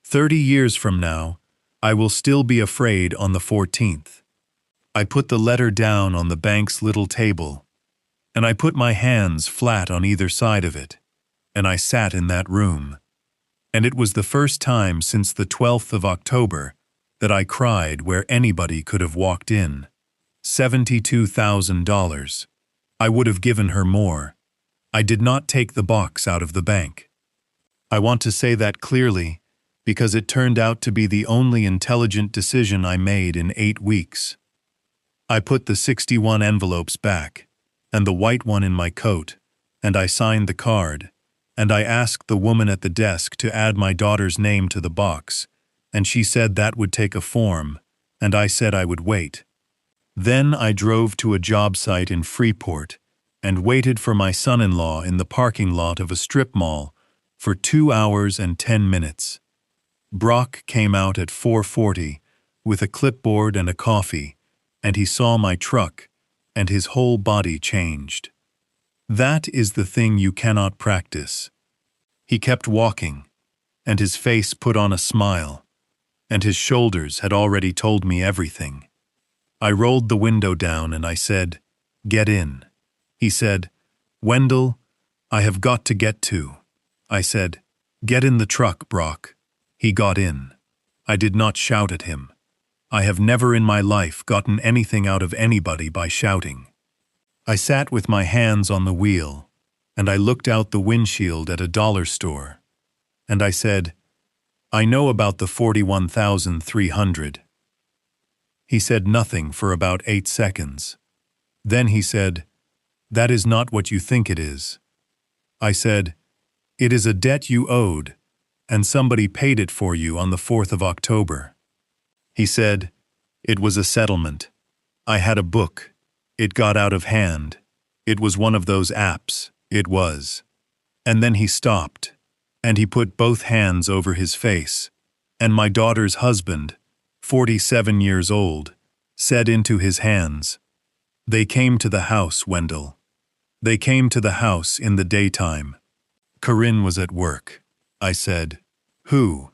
30 years from now, I will still be afraid on the 14th. I put the letter down on the bank's little table, and I put my hands flat on either side of it, and I sat in that room. And it was the first time since the 12th of October that I cried where anybody could have walked in. $72,000. I would have given her more. I did not take the box out of the bank. I want to say that clearly because it turned out to be the only intelligent decision I made in 8 weeks. I put the 61 envelopes back, and the white one in my coat, and I signed the card, and I asked the woman at the desk to add my daughter's name to the box, and she said that would take a form, and I said I would wait. Then I drove to a job site in Freeport and waited for my son-in-law in the parking lot of a strip mall for 2 hours and 10 minutes. Brock came out at 4:40 with a clipboard and a coffee, and he saw my truck, and his whole body changed. That is the thing you cannot practice. He kept walking, and his face put on a smile, and his shoulders had already told me everything. I rolled the window down and I said, "Get in." He said, "Wendell, I have got to get to." I said, "Get in the truck, Brock." He got in. I did not shout at him. I have never in my life gotten anything out of anybody by shouting. I sat with my hands on the wheel, and I looked out the windshield at a dollar store, and I said, "I know about the 41,300. He said nothing for about 8 seconds. Then he said, "That is not what you think it is." I said, "It is a debt you owed, and somebody paid it for you on the 4th of October. He said, It was a settlement. I had a book. It got out of hand. It was one of those apps. It was. And then he stopped, and he put both hands over his face, and my daughter's husband, 47 years old, said into his hands, "They came to the house, Wendell. They came to the house in the daytime." Corinne was at work. I said, "Who?"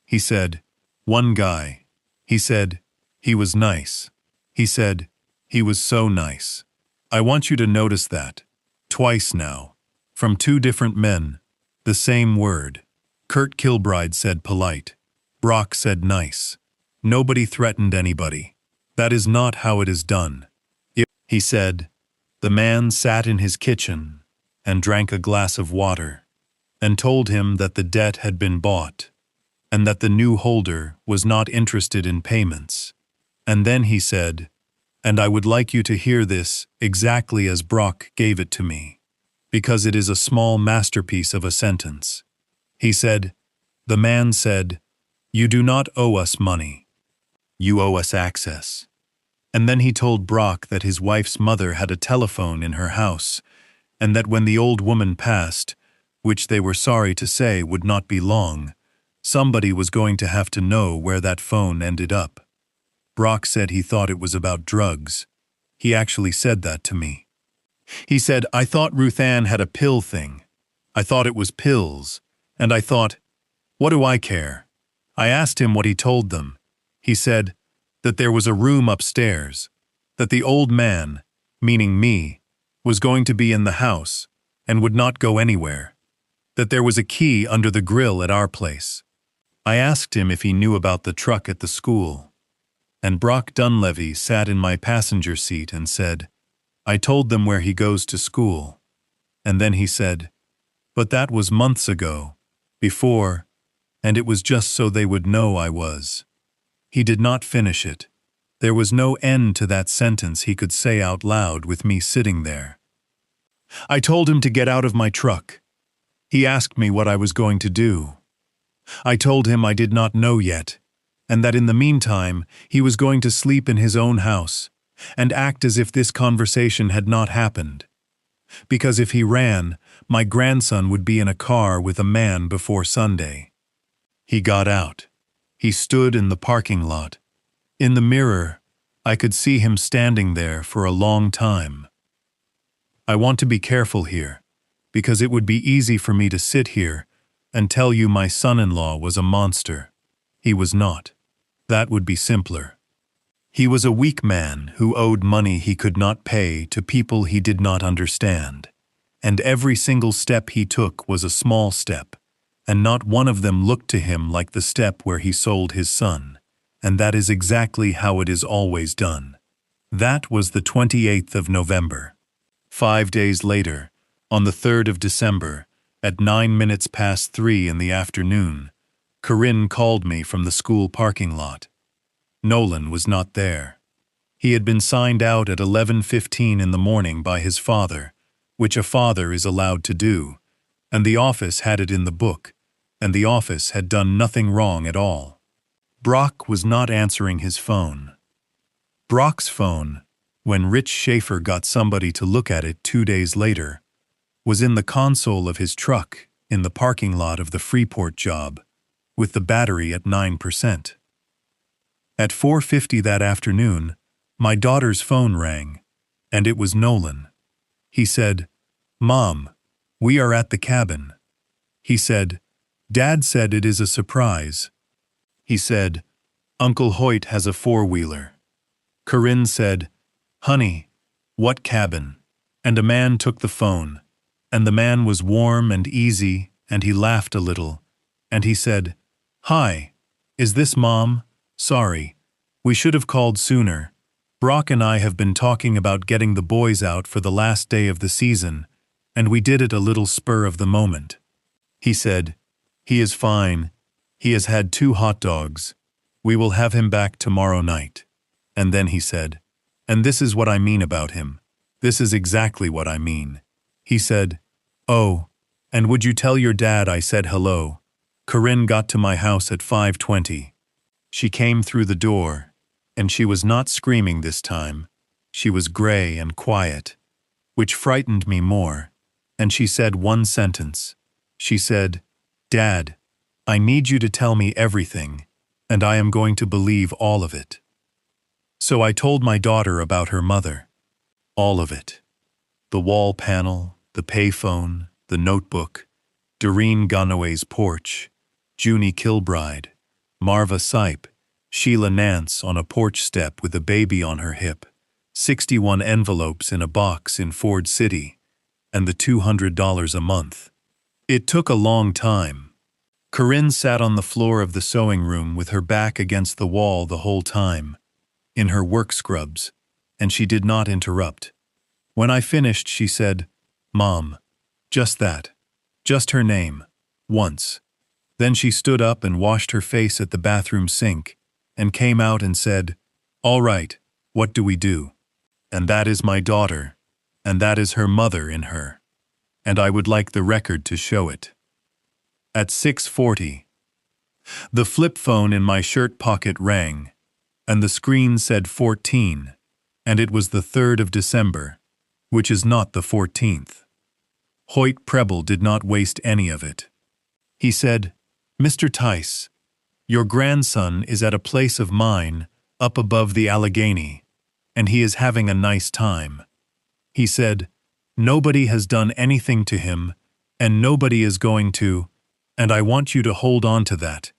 He said, "One guy." He said, "He was nice." He said, "He was so nice." I want you to notice that. Twice now. From two different men. The same word. Kurt Kilbride said polite. Brock said nice. Nobody threatened anybody. That is not how it is done. He said, the man sat in his kitchen and drank a glass of water and told him that the debt had been bought and that the new holder was not interested in payments. And then he said, and I would like you to hear this exactly as Brock gave it to me, because it is a small masterpiece of a sentence. He said, the man said, "You do not owe us money. You owe us access." And then he told Brock that his wife's mother had a telephone in her house, and that when the old woman passed, which they were sorry to say would not be long, somebody was going to have to know where that phone ended up. Brock said he thought it was about drugs. He actually said that to me. He said, I thought Ruth Ann had a pill thing. I thought it was pills. And I thought, what do I care? I asked him what he told them. He said that there was a room upstairs, that the old man, meaning me, was going to be in the house and would not go anywhere, that there was a key under the grill at our place. I asked him if he knew about the truck at the school. And Brock Dunleavy sat in my passenger seat and said, I told them where he goes to school. And then he said, but that was months ago, before, and it was just so they would know I was. He did not finish it. There was no end to that sentence he could say out loud with me sitting there. I told him to get out of my truck. He asked me what I was going to do. I told him I did not know yet, and that in the meantime he was going to sleep in his own house and act as if this conversation had not happened. Because if he ran, my grandson would be in a car with a man before Sunday. He got out. He stood in the parking lot. In the mirror, I could see him standing there for a long time. I want to be careful here, because it would be easy for me to sit here and tell you my son-in-law was a monster. He was not. That would be simpler. He was a weak man who owed money he could not pay to people he did not understand, and every single step he took was a small step, and not one of them looked to him like the step where he sold his son, and that is exactly how it is always done. That was the 28th of November. 5 days later, on the 3rd of December, at 9 minutes past 3 in the afternoon, Corinne called me from the school parking lot. Nolan was not there. He had been signed out at 11:15 in the morning by his father, which a father is allowed to do, and the office had it in the book, and the office had done nothing wrong at all. Brock was not answering his phone. Brock's phone, when Rich Schaefer got somebody to look at it 2 days later, was in the console of his truck in the parking lot of the Freeport job, with the battery at 9%. At 4:50 that afternoon, my daughter's phone rang, and it was Nolan. He said, Mom, we are at the cabin. He said, Dad said it is a surprise. He said, Uncle Hoyt has a four-wheeler. Corinne said, Honey, what cabin? And a man took the phone, and the man was warm and easy, and he laughed a little, and he said, Hi, is this Mom? Sorry, we should have called sooner. Brock and I have been talking about getting the boys out for the last day of the season, and we did it a little spur of the moment. He said, He is fine. He has had 2 hot dogs. We will have him back tomorrow night. And then he said, and this is what I mean about him. This is exactly what I mean. He said, Oh, and would you tell your dad I said hello? Corinne got to my house at 5:20. She came through the door. And she was not screaming this time. She was gray and quiet, which frightened me more. And she said one sentence. She said, "Dad, I need you to tell me everything, and I am going to believe all of it." So I told my daughter about her mother. All of it. The wall panel, the payphone, the notebook, Doreen Gunaway's porch, Junie Kilbride, Marva Sipe, Sheila Nance on a porch step with a baby on her hip, 61 envelopes in a box in Ford City, and the $200 a month. It took a long time. Corinne sat on the floor of the sewing room with her back against the wall the whole time, in her work scrubs, and she did not interrupt. When I finished, she said, "Mom, just that, just her name, once." Then she stood up and washed her face at the bathroom sink, and came out and said, "All right, what do we do? And that is my daughter, and that is her mother in her, and I would like the record to show it." At 6:40, the flip phone in my shirt pocket rang, and the screen said 14, and it was the 3rd of December, which is not the 14th. Hoyt Preble did not waste any of it. He said, "Mr. Tice, your grandson is at a place of mine up above the Allegheny, and he is having a nice time." He said, "Nobody has done anything to him, and nobody is going to, and I want you to hold on to that,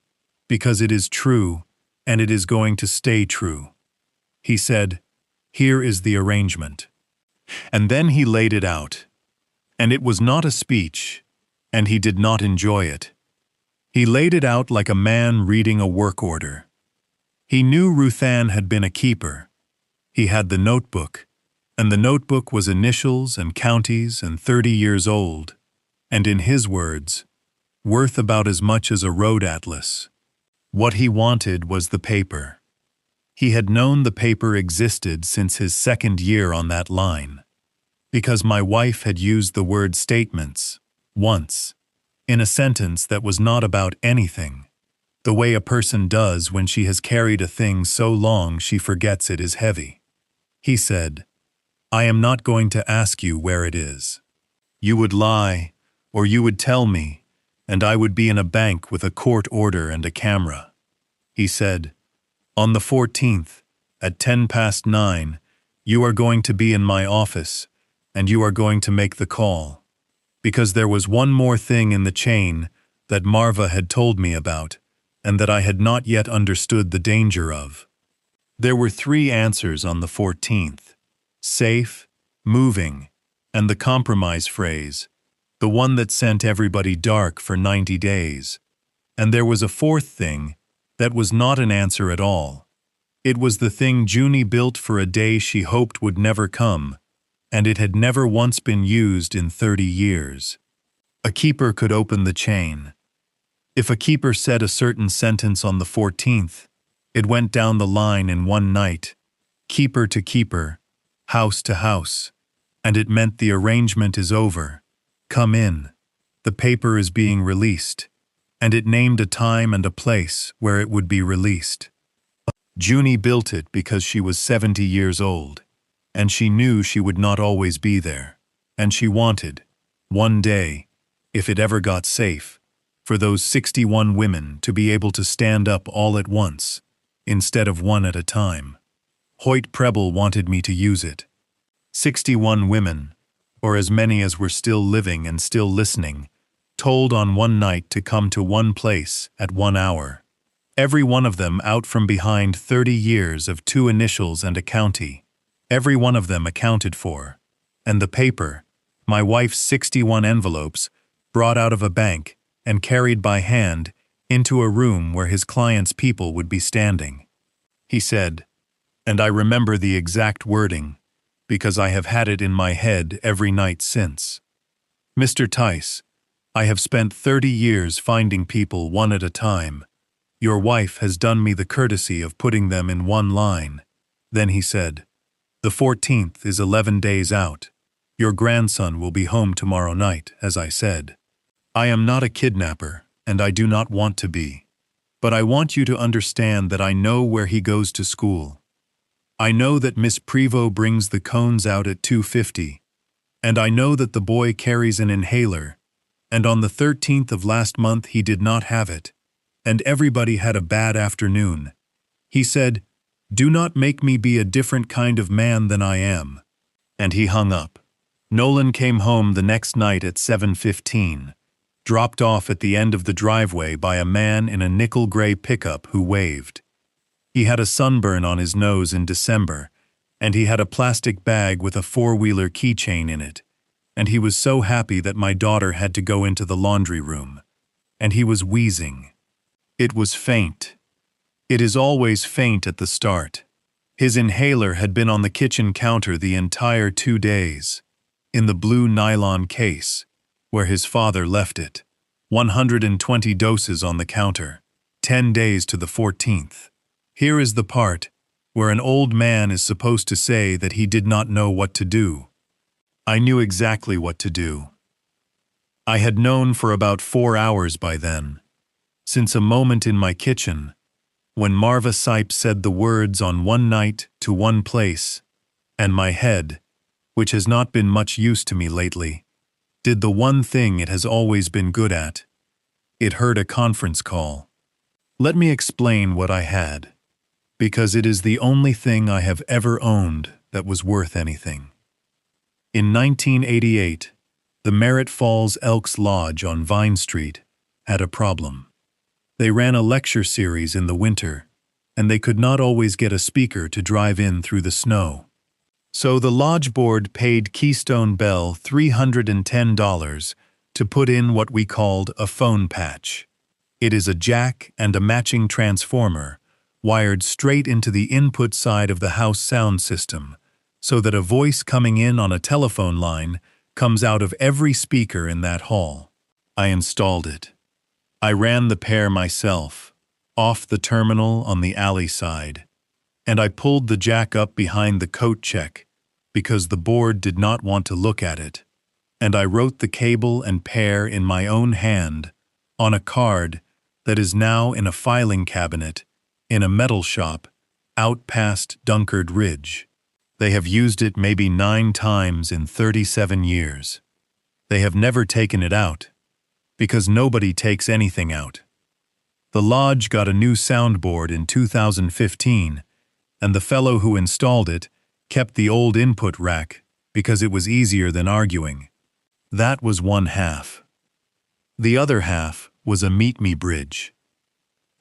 because it is true, and it is going to stay true." He said, "Here is the arrangement." And then he laid it out. And it was not a speech, and he did not enjoy it. He laid it out like a man reading a work order. He knew Ruthann had been a keeper. He had the notebook, and the notebook was initials and counties and 30 years old, and in his words, worth about as much as a road atlas. What he wanted was the paper. He had known the paper existed since his 2nd year on that line, because my wife had used the word statements, once, in a sentence that was not about anything, the way a person does when she has carried a thing so long she forgets it is heavy. He said, "I am not going to ask you where it is. You would lie, or you would tell me, and I would be in a bank with a court order and a camera." He said, "On the 14th, at 9:10, you are going to be in my office, and you are going to make the call. Because there was one more thing in the chain that Marva had told me about, and that I had not yet understood the danger of." There were 3 answers on the 14th, safe, moving, and the compromise phrase, the one that sent everybody dark for 90 days. And there was a 4th thing that was not an answer at all. It was the thing Junie built for a day she hoped would never come, and it had never once been used in 30 years. A keeper could open the chain. If a keeper said a certain sentence on the 14th, it went down the line in one night, keeper to keeper, house to house, and it meant the arrangement is over. Come in. The paper is being released. And it named a time and a place where it would be released. Junie built it because she was 70 years old, and she knew she would not always be there, and she wanted, one day, if it ever got safe, for those 61 women to be able to stand up all at once, instead of one at a time. Hoyt Preble wanted me to use it. 61 women, or as many as were still living and still listening, told on one night to come to one place at 1 hour. Every one of them out from behind 30 years of 2 initials and a county. Every one of them accounted for. And the paper, my wife's 61 envelopes, brought out of a bank and carried by hand into a room where his client's people would be standing. He said, and I remember the exact wording, because I have had it in my head every night since. "Mr. Tice, I have spent 30 years finding people one at a time. Your wife has done me the courtesy of putting them in one line." Then he said, "The 14th is 11 days out. Your grandson will be home tomorrow night, as I said. I am not a kidnapper, and I do not want to be. But I want you to understand that I know where he goes to school, I know that Miss Prevost brings the cones out at 2:50, and I know that the boy carries an inhaler, and on the 13th of last month he did not have it, and everybody had a bad afternoon. He said, 'Do not make me be a different kind of man than I am.' And he hung up. Nolan came home the next night at 7:15, dropped off at the end of the driveway by a man in a nickel-gray pickup who waved. He had a sunburn on his nose in December, and he had a plastic bag with a four-wheeler keychain in it, and he was so happy that my daughter had to go into the laundry room. And he was wheezing. It was faint. It is always faint at the start. His inhaler had been on the kitchen counter the entire 2 days, in the blue nylon case, where his father left it. 120 doses on the counter, 10 days to the 14th. Here is the part where an old man is supposed to say that he did not know what to do. I knew exactly what to do. I had known for about 4 hours by then, since a moment in my kitchen, when Marva Sipe said the words on one night to one place, and my head, which has not been much use to me lately, did the one thing it has always been good at. It heard a conference call. Let me explain what I had, because it is the only thing I have ever owned that was worth anything. In 1988, the Merritt Falls Elks Lodge on Vine Street had a problem. They ran a lecture series in the winter, and they could not always get a speaker to drive in through the snow. So the lodge board paid Keystone Bell $310 to put in what we called a phone patch. It is a jack and a matching transformer wired straight into the input side of the house sound system, so that a voice coming in on a telephone line comes out of every speaker in that hall. I installed it. I ran the pair myself, off the terminal on the alley side, and I pulled the jack up behind the coat check because the board did not want to look at it, and I wrote the cable and pair in my own hand on a card that is now in a filing cabinet in a metal shop out past Dunkard Ridge. They have used it maybe 9 times in 37 years. They have never taken it out, because nobody takes anything out. The lodge got a new soundboard in 2015, and the fellow who installed it kept the old input rack because it was easier than arguing. That was one half. The other half was a meet-me bridge.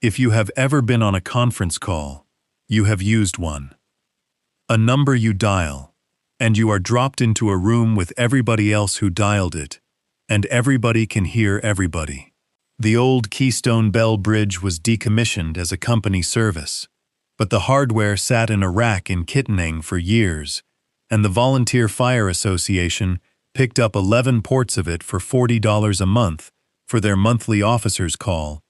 If you have ever been on a conference call, you have used one. A number you dial, and you are dropped into a room with everybody else who dialed it, and everybody can hear everybody. The old Keystone Bell Bridge was decommissioned as a company service, but the hardware sat in a rack in Kittanning for years, and the Volunteer Fire Association picked up 11 ports of it for $40 a month for their monthly officers' call,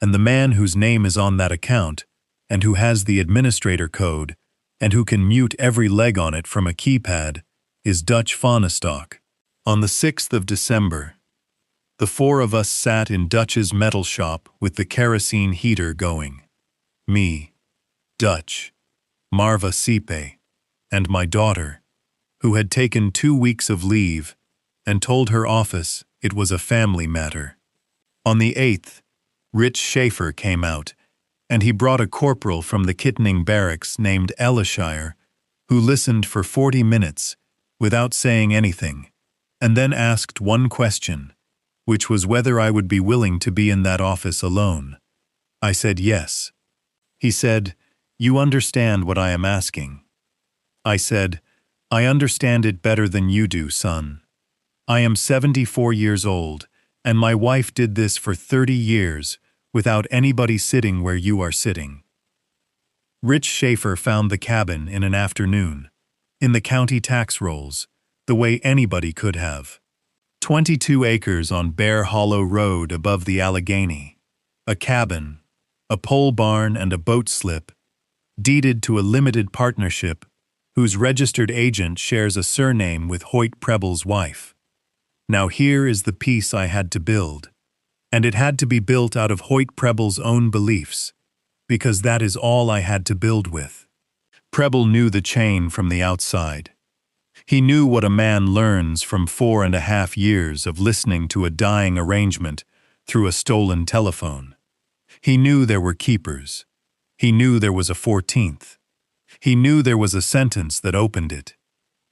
and the man whose name is on that account, and who has the administrator code, and who can mute every leg on it from a keypad, is Dutch Faunestock. On the 6th of December, the 4 of us sat in Dutch's metal shop with the kerosene heater going. Me, Dutch, Marva Sipe, and my daughter, who had taken 2 weeks of leave and told her office it was a family matter. On the 8th, Rich Schaefer came out, and he brought a corporal from the Kittanning barracks named Elishire, who listened for 40 minutes without saying anything, and then asked one question, which was whether I would be willing to be in that office alone. I said yes. He said, "You understand what I am asking?" I said, "I understand it better than you do, son. I am 74 years old, and my wife did this for 30 years without anybody sitting where you are sitting." Rich Schaefer found the cabin in an afternoon, in the county tax rolls, the way anybody could have. 22 acres on Bear Hollow Road above the Allegheny, a cabin, a pole barn and a boat slip, deeded to a limited partnership whose registered agent shares a surname with Hoyt Preble's wife. Now here is the piece I had to build, and it had to be built out of Hoyt Preble's own beliefs, because that is all I had to build with. Preble knew the chain from the outside. He knew what a man learns from 4.5 years of listening to a dying arrangement through a stolen telephone. He knew there were keepers. He knew there was a 14th. He knew there was a sentence that opened it.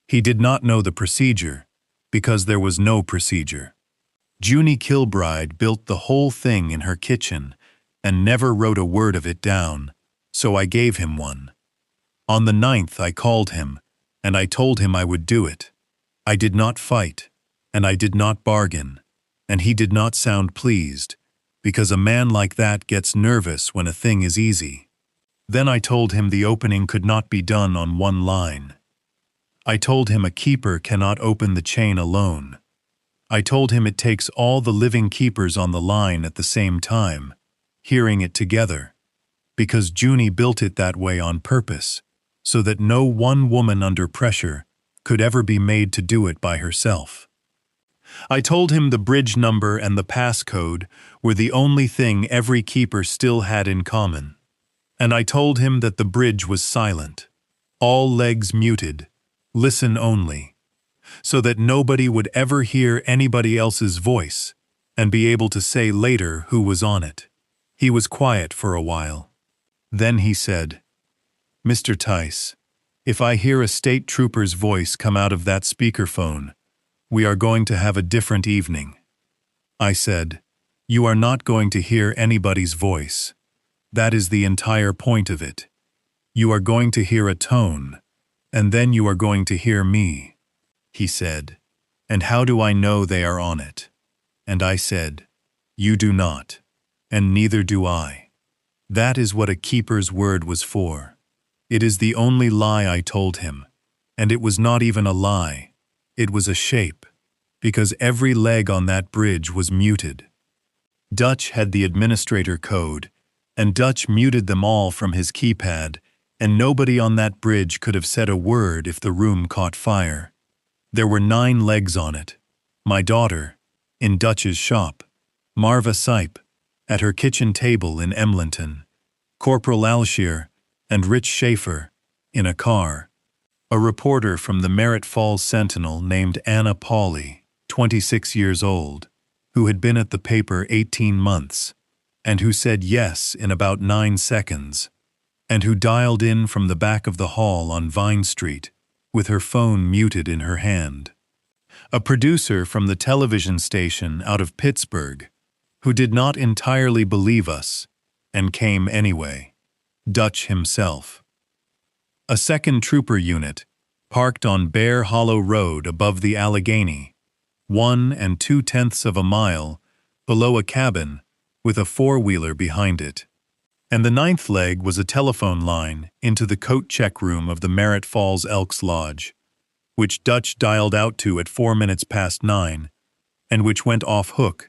He did not know the procedure, because there was no procedure. Junie Kilbride built the whole thing in her kitchen and never wrote a word of it down, so I gave him one. On the 9th I called him, and I told him I would do it. I did not fight, and I did not bargain, and he did not sound pleased, because a man like that gets nervous when a thing is easy. Then I told him the opening could not be done on one line. I told him a keeper cannot open the chain alone. I told him it takes all the living keepers on the line at the same time, hearing it together, because Junie built it that way on purpose, so that no one woman under pressure could ever be made to do it by herself. I told him the bridge number and the passcode were the only thing every keeper still had in common. And I told him that the bridge was silent, all legs muted, listen only, so that nobody would ever hear anybody else's voice and be able to say later who was on it. He was quiet for a while. Then he said, "Mr. Tice, if I hear a state trooper's voice come out of that speakerphone, we are going to have a different evening." I said, "You are not going to hear anybody's voice. That is the entire point of it. You are going to hear a tone, and then you are going to hear me." He said, "And how do I know they are on it?" And I said, "You do not, and neither do I. That is what a keeper's word was for. It is the only lie I told him, and it was not even a lie. It was a shape, because every leg on that bridge was muted. Dutch had the administrator code, and Dutch muted them all from his keypad, and nobody on that bridge could have said a word if the room caught fire. There were 9 legs on it. My daughter, in Dutch's shop, Marva Sipe, at her kitchen table in Emlenton, Corporal Alshier, and Rich Schaefer, in a car. A reporter from the Merritt Falls Sentinel named Anna Pauley, 26 years old, who had been at the paper 18 months, and who said yes in about 9 seconds, and who dialed in from the back of the hall on Vine Street, with her phone muted in her hand. A producer from the television station out of Pittsburgh, who did not entirely believe us, and came anyway. Dutch himself. A second trooper unit, parked on Bear Hollow Road above the Allegheny, 1 2/10 of a mile below a cabin with a 4-wheeler behind it. And the 9th leg was a telephone line into the coat check room of the Merritt Falls Elks Lodge, which Dutch dialed out to at 9:04, and which went off hook,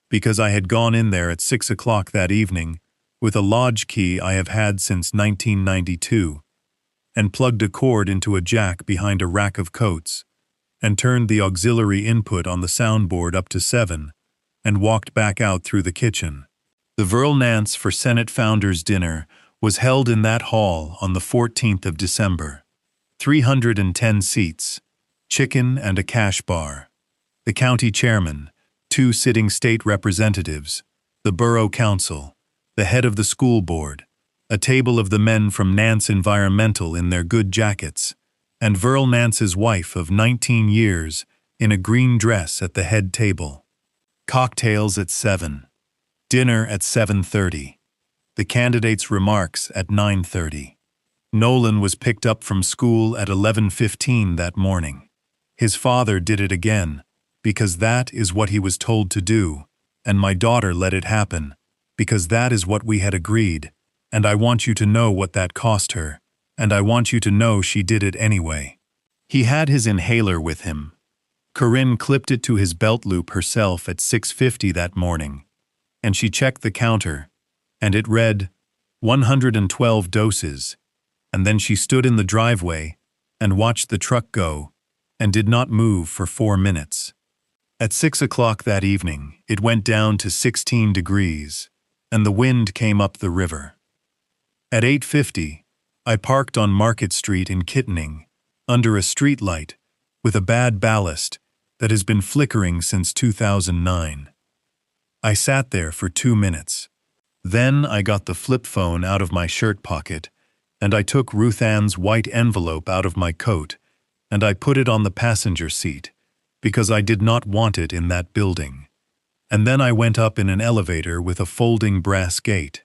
because I had gone in there at 6 o'clock that evening with a lodge key I have had since 1992, and plugged a cord into a jack behind a rack of coats, and turned the auxiliary input on the soundboard up to 7, and walked back out through the kitchen. The Verl Nance for Senate Founders Dinner was held in that hall on the 14th of December. 310 seats, chicken and a cash bar. The county chairman, 2 sitting state representatives, the borough council, the head of the school board, a table of the men from Nance Environmental in their good jackets, and Verl Nance's wife of 19 years in a green dress at the head table. Cocktails at 7. Dinner at 7:30. The candidates' remarks at 9:30. Nolan was picked up from school at 11:15 that morning. His father did it again, because that is what he was told to do, and my daughter let it happen, because that is what we had agreed, and I want you to know what that cost her, and I want you to know she did it anyway. He had his inhaler with him. Corinne clipped it to his belt loop herself at 6:50 that morning, and she checked the counter, and it read 112 doses, and then she stood in the driveway and watched the truck go and did not move for 4 minutes. At 6 o'clock that evening, it went down to 16 degrees, and the wind came up the river. At 8:50, I parked on Market Street in Kittening, under a streetlight, with a bad ballast that has been flickering since 2009. I sat there for 2 minutes. Then I got the flip phone out of my shirt pocket, and I took Ruth Ann's white envelope out of my coat, and I put it on the passenger seat, because I did not want it in that building. And then I went up in an elevator with a folding brass gate.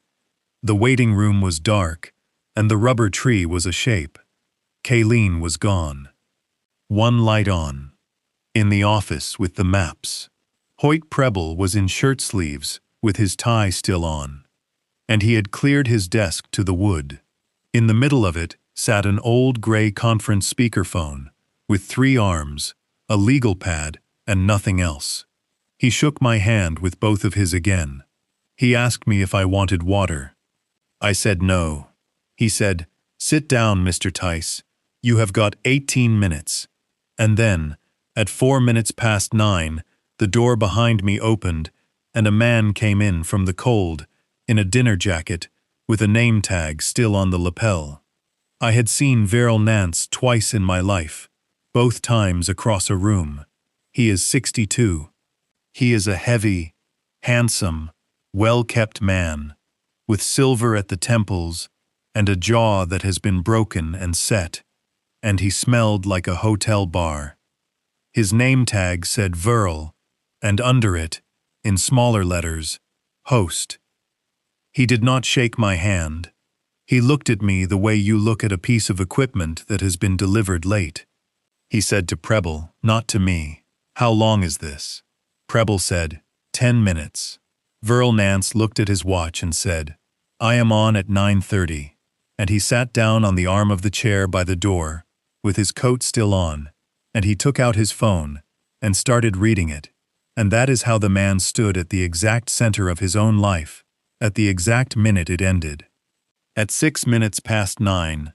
The waiting room was dark, and the rubber tree was ashape. Kayleen was gone. One light on. In the office with the maps. Hoyt Preble was in shirt sleeves, with his tie still on. And he had cleared his desk to the wood. In the middle of it sat an old gray conference speakerphone, with 3 arms, a legal pad, and nothing else. He shook my hand with both of his again. He asked me if I wanted water. I said no. He said, "Sit down, Mr. Tice. You have got 18 minutes. And then, at 4 minutes past 9, the door behind me opened, and a man came in from the cold, in a dinner jacket, with a name tag still on the lapel. I had seen Verl Nance twice in my life, both times across a room. He is 62. He is a heavy, handsome, well-kept man, with silver at the temples and a jaw that has been broken and set, and he smelled like a hotel bar. His name tag said Verl, and under it, in smaller letters, Host. He did not shake my hand. He looked at me the way you look at a piece of equipment that has been delivered late. He said to Preble, not to me, "How long is this?" Preble said, 10 minutes. Verl Nance looked at his watch and said, "I am on at 9:30, and he sat down on the arm of the chair by the door, with his coat still on, and he took out his phone and started reading it, and that is how the man stood at the exact center of his own life, at the exact minute it ended. At 6 minutes past 9,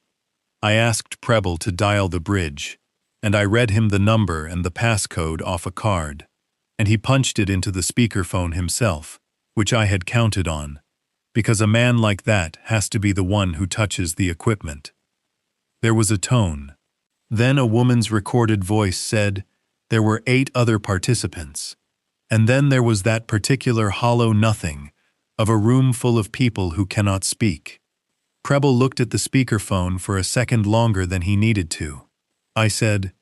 I asked Preble to dial the bridge, and I read him the number and the passcode off a card, and he punched it into the speakerphone himself, which I had counted on, because a man like that has to be the one who touches the equipment. There was a tone. Then a woman's recorded voice said there were 8 other participants, and then there was that particular hollow nothing of a room full of people who cannot speak. Preble looked at the speakerphone for a second longer than he needed to. I said,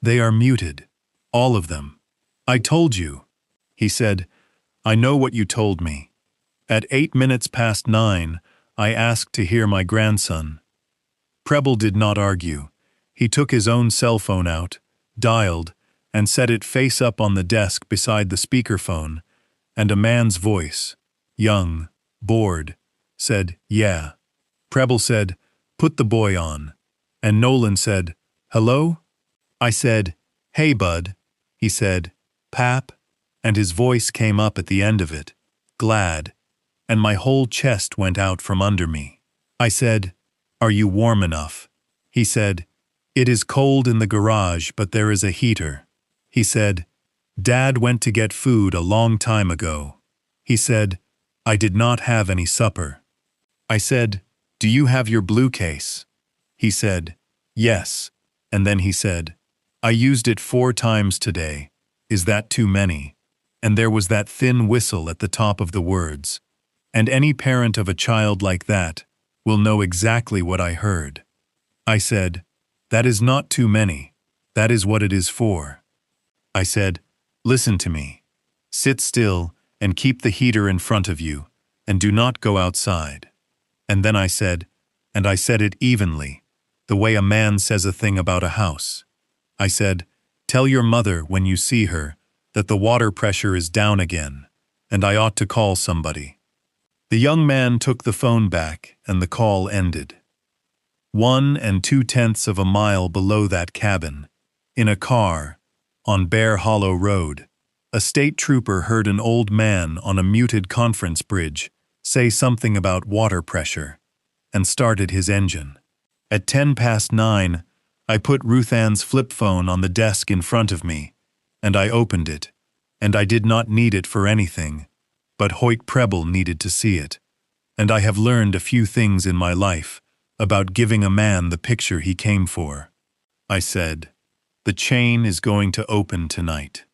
"They are muted. All of them. I told you." He said, "I know what you told me. At 8 minutes past 9, I asked to hear my grandson." Preble did not argue. He took his own cell phone out, dialed, and set it face up on the desk beside the speakerphone, and a man's voice, young, bored, said, "Yeah." Preble said, "Put the boy on." And Nolan said, "Hello?" I said, "Hey, bud." He said, "Pap," and his voice came up at the end of it, glad, and my whole chest went out from under me. I said, "Are you warm enough?" He said, "It is cold in the garage, but there is a heater." He said, "Dad went to get food a long time ago." He said, "I did not have any supper." I said, "Do you have your blue case?" He said, "Yes," and then he said, "I used it 4 times today. Is that too many?" And there was that thin whistle at the top of the words. And any parent of a child like that will know exactly what I heard. I said, "That is not too many. That is what it is for." I said, "Listen to me. Sit still and keep the heater in front of you, and do not go outside." And then I said, and I said it evenly, the way a man says a thing about a house. I said, "Tell your mother when you see her that the water pressure is down again, and I ought to call somebody." The young man took the phone back, and the call ended. 1 2/10 of a mile below that cabin, in a car, on Bear Hollow Road, a state trooper heard an old man on a muted conference bridge say something about water pressure, and started his engine. At 10 past 9, I put Ruth Ann's flip phone on the desk in front of me, and I opened it, and I did not need it for anything, but Hoyt Preble needed to see it, and I have learned a few things in my life about giving a man the picture he came for. I said, "The chain is going to open tonight."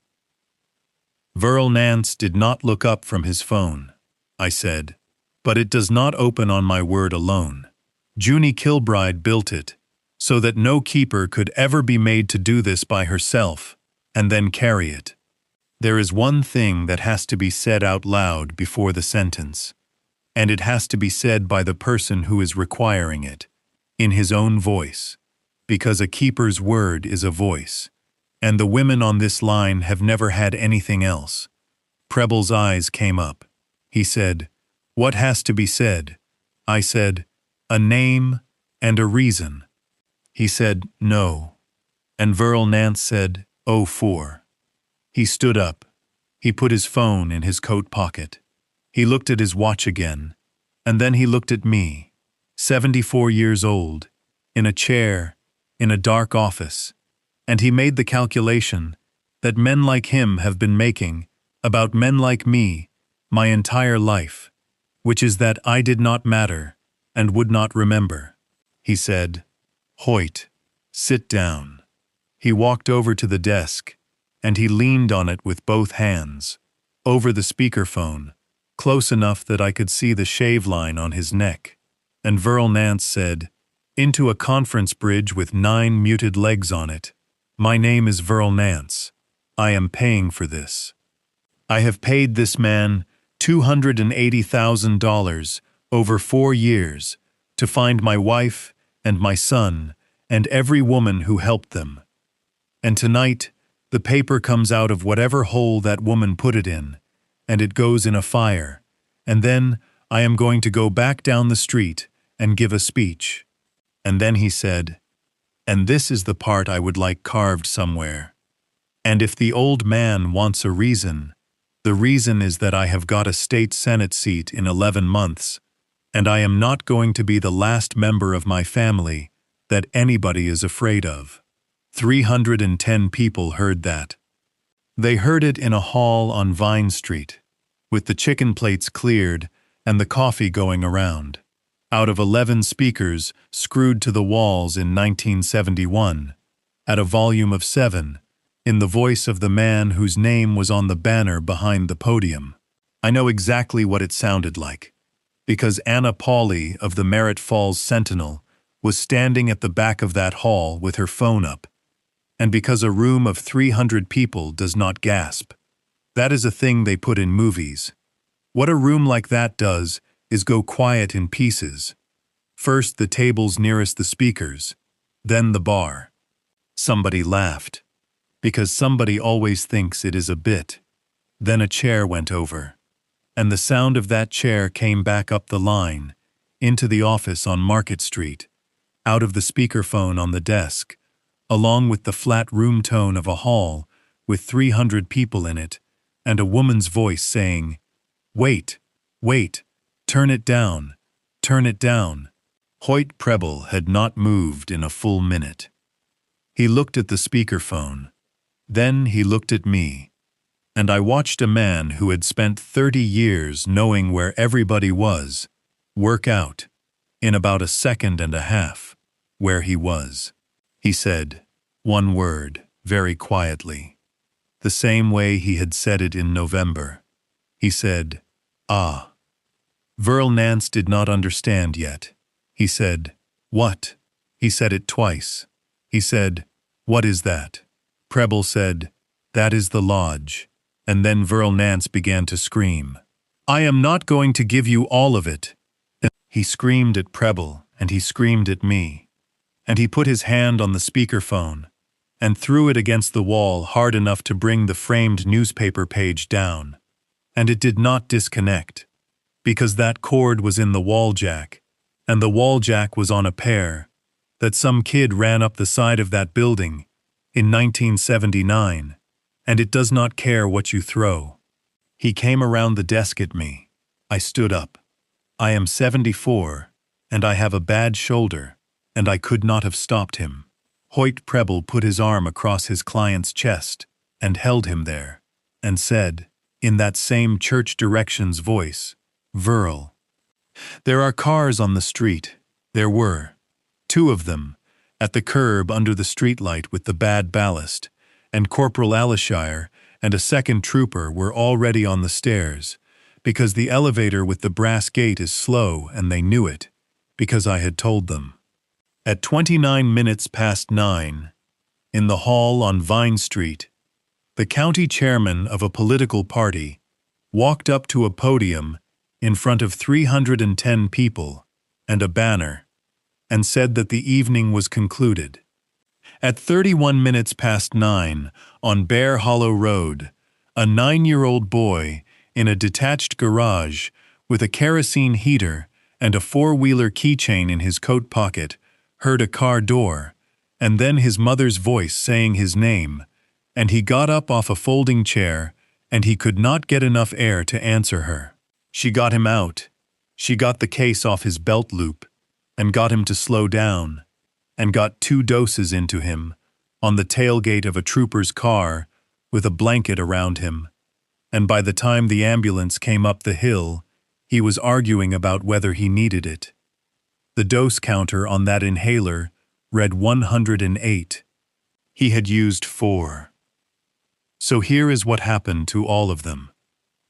Verl Nance did not look up from his phone. I said, "But it does not open on my word alone. Junie Kilbride built it, so that no keeper could ever be made to do this by herself, and then carry it. There is one thing that has to be said out loud before the sentence, and it has to be said by the person who is requiring it, in his own voice, because a keeper's word is a voice, and the women on this line have never had anything else." Preble's eyes came up. He said, "What has to be said?" I said, "A name and a reason." He said, "No." And Verl Nance said, "Oh, 4. He stood up. He put his phone in his coat pocket. He looked at his watch again, and then he looked at me, 74 years old, in a chair, in a dark office, and he made the calculation that men like him have been making about men like me my entire life, which is that I did not matter and would not remember. He said, "Hoyt, sit down." He walked over to the desk, and he leaned on it with both hands, over the speakerphone, close enough that I could see the shave line on his neck. And Verl Nance said, into a conference bridge with 9 muted legs on it, "My name is Verl Nance. I am paying for this. I have paid this man $280,000 over 4 years to find my wife and my son and every woman who helped them. And tonight, the paper comes out of whatever hole that woman put it in, and it goes in a fire, and then I am going to go back down the street and give a speech." And then he said, "And this is the part I would like carved somewhere. And if the old man wants a reason, the reason is that I have got a state senate seat in 11 months, and I am not going to be the last member of my family that anybody is afraid of." 310 people heard that. They heard it in a hall on Vine Street, with the chicken plates cleared and the coffee going around, out of 11 speakers screwed to the walls in 1971, at a volume of 7, in the voice of the man whose name was on the banner behind the podium. I know exactly what it sounded like, because Anna Pauley of the Merritt Falls Sentinel was standing at the back of that hall with her phone up, and because a room of 300 people does not gasp. That is a thing they put in movies. What a room like that does is go quiet in pieces. First the tables nearest the speakers, then the bar. Somebody laughed, because somebody always thinks it is a bit. Then a chair went over, and the sound of that chair came back up the line, into the office on Market Street, out of the speakerphone on the desk, along with the flat room tone of a hall with 300 people in it, and a woman's voice saying, "Wait, wait, turn it down, turn it down." Hoyt Preble had not moved in a full minute. He looked at the speakerphone. Then he looked at me, and I watched a man who had spent 30 years knowing where everybody was, work out, in about a second and a half, where he was. He said one word, very quietly, the same way he had said it in November. He said, "Ah." Verl Nance did not understand yet. He said, "What?" He said it twice. He said, "What is that?" Preble said, "That is the lodge." And then Verl Nance began to scream, "I am not going to give you all of it." He screamed at Preble, and he screamed at me. And he put his hand on the speakerphone and threw it against the wall hard enough to bring the framed newspaper page down. And it did not disconnect, because that cord was in the wall jack, and the wall jack was on a pair, that some kid ran up the side of that building in 1979, and it does not care what you throw. He came around the desk at me. I stood up. I am 74, and I have a bad shoulder, and I could not have stopped him. Hoyt Preble put his arm across his client's chest and held him there, and said, in that same church directions voice, "Verl, there are cars on the street. There were. Two of them, at the curb under the streetlight with the bad ballast, and Corporal Alishire and a second trooper were already on the stairs, because the elevator with the brass gate is slow and they knew it, because I had told them. At 29 minutes past 9, in the hall on Vine Street, the county chairman of a political party walked up to a podium in front of 310 people and a banner, and said that the evening was concluded. At 31 minutes past 9, on Bear Hollow Road, a 9-year-old boy in a detached garage with a kerosene heater and a four-wheeler keychain in his coat pocket heard a car door, and then his mother's voice saying his name, and he got up off a folding chair, and he could not get enough air to answer her. She got him out. She got the case off his belt loop, and got him to slow down, and got 2 doses into him, on the tailgate of a trooper's car, with a blanket around him, and by the time the ambulance came up the hill, he was arguing about whether he needed it. The dose counter on that inhaler read 108. He had used 4. So here is what happened to all of them,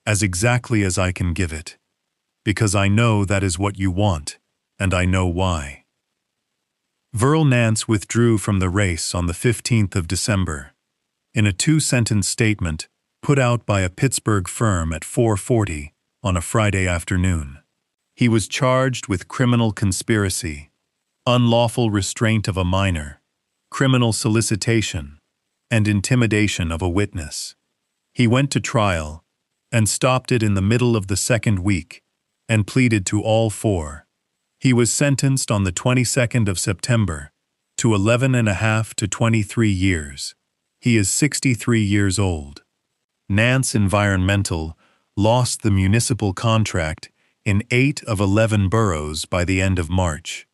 as exactly as I can give it, because I know that is what you want, and I know why. Verl Nance withdrew from the race on the 15th of December, in a 2-sentence statement put out by a Pittsburgh firm at 4:40 on a Friday afternoon. He was charged with criminal conspiracy, unlawful restraint of a minor, criminal solicitation, and intimidation of a witness. He went to trial and stopped it in the middle of the second week and pleaded to all 4. He was sentenced on the 22nd of September to 11.5 to 23 years. He is 63 years old. Nance Environmental lost the municipal contract in 8 of 11 boroughs by the end of March.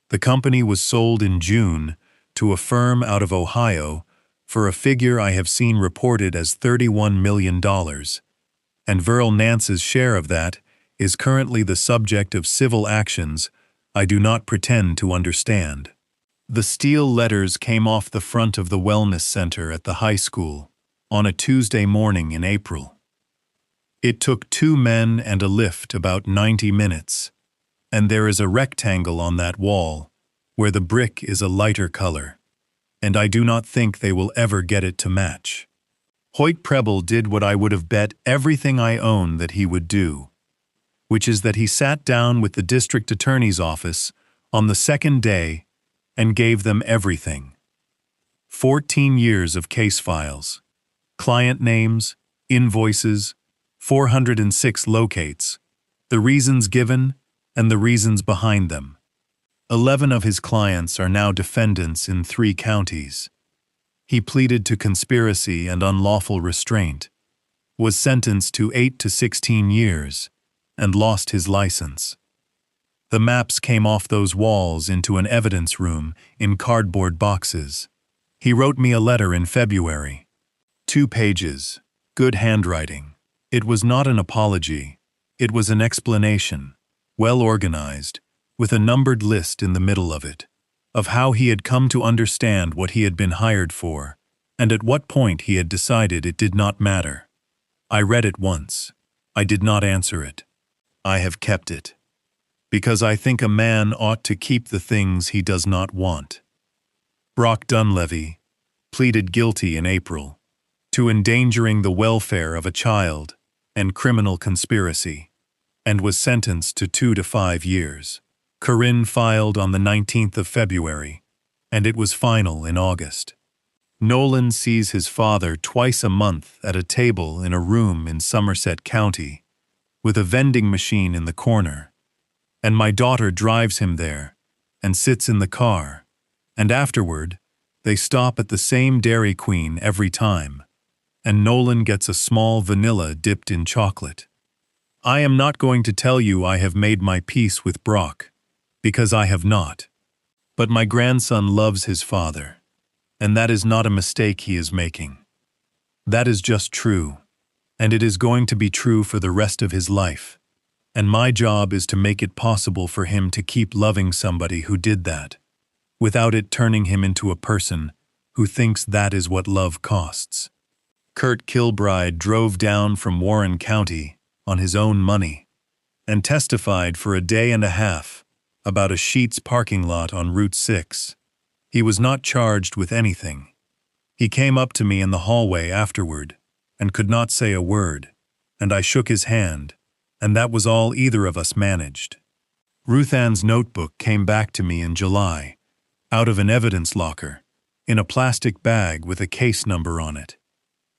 The company was sold in June to a firm out of Ohio for a figure I have seen reported as $31 million, and Verl Nance's share of that is currently the subject of civil actions I do not pretend to understand. The steel letters came off the front of the wellness center at the high school on a Tuesday morning in April. It took 2 men and a lift about 90 minutes, and there is a rectangle on that wall where the brick is a lighter color, and I do not think they will ever get it to match. Hoyt Preble did what I would have bet everything I own that he would do, which is that he sat down with the district attorney's office on the second day and gave them everything. 14 years of case files, client names, invoices, 406 locates, the reasons given and the reasons behind them. 11 of his clients are now defendants in 3 counties. He pleaded to conspiracy and unlawful restraint, was sentenced to 8 to 16 years, and lost his license. The maps came off those walls into an evidence room in cardboard boxes. He wrote me a letter in February. 2 pages, good handwriting. It was not an apology. It was an explanation, well organized, with a numbered list in the middle of it, of how he had come to understand what he had been hired for, and at what point he had decided it did not matter. I read it once. I did not answer it. I have kept it, because I think a man ought to keep the things he does not want. Brock Dunleavy pleaded guilty in April to endangering the welfare of a child and criminal conspiracy, and was sentenced to 2 to 5 years. Corinne filed on the 19th of February, and it was final in August. Nolan sees his father twice a month at a table in a room in Somerset County, with a vending machine in the corner, and my daughter drives him there and sits in the car, and afterward, they stop at the same Dairy Queen every time, and Nolan gets a small vanilla dipped in chocolate. I am not going to tell you I have made my peace with Brock, because I have not. But my grandson loves his father, and that is not a mistake he is making. That is just true, and it is going to be true for the rest of his life, And my job is to make it possible for him to keep loving somebody who did that, without it turning him into a person who thinks that is what love costs. Kurt Kilbride drove down from Warren County on his own money and testified for a day and a half about a Sheetz parking lot on Route 6. He was not charged with anything. He came up to me in the hallway afterward and could not say a word, and I shook his hand, and that was all either of us managed. Ruth Ann's notebook came back to me in July, out of an evidence locker, in a plastic bag with a case number on it.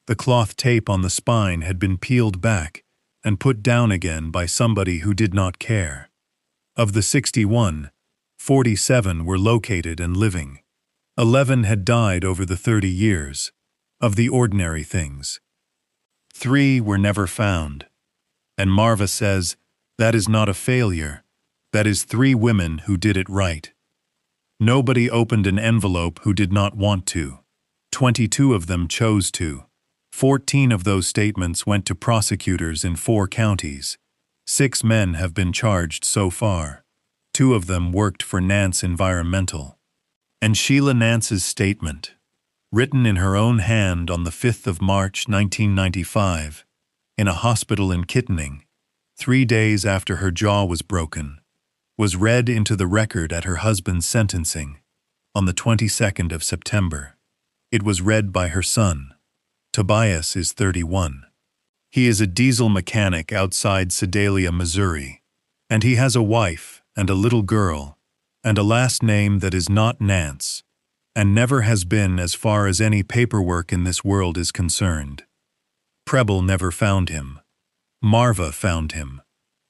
The cloth tape on the spine had been peeled back and put down again by somebody who did not care. Of the 61, 47 were located and living. 11 had died over the 30 years, of the ordinary things. 3 were never found. And Marva says, that is not a failure. That is 3 women who did it right. Nobody opened an envelope who did not want to. 22 of them chose to. 14 of those statements went to prosecutors in 4 counties. 6 men have been charged so far. 2 of them worked for Nance Environmental. And Sheila Nance's statement, written in her own hand on the 5th of March 1995, in a hospital in Kittening, 3 days after her jaw was broken, was read into the record at her husband's sentencing on the 22nd of September. It was read by her son. Tobias is 31. He is a diesel mechanic outside Sedalia, Missouri, and he has a wife and a little girl and a last name that is not Nance, and never has been as far as any paperwork in this world is concerned. Preble never found him. Marva found him,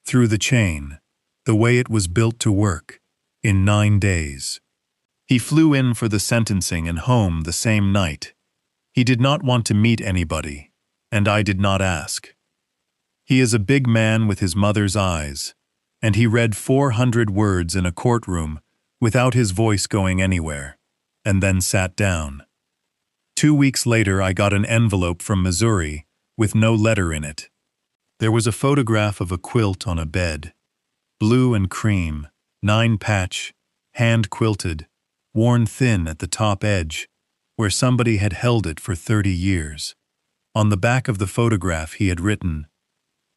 through the chain, the way it was built to work, in 9 days. He flew in for the sentencing and home the same night. He did not want to meet anybody, and I did not ask. He is a big man with his mother's eyes, and he read 400 words in a courtroom without his voice going anywhere, and then sat down. 2 weeks later I got an envelope from Missouri with no letter in it. There was a photograph of a quilt on a bed, blue and cream, 9-patch, hand-quilted, worn thin at the top edge, where somebody had held it for 30 years. On the back of the photograph he had written,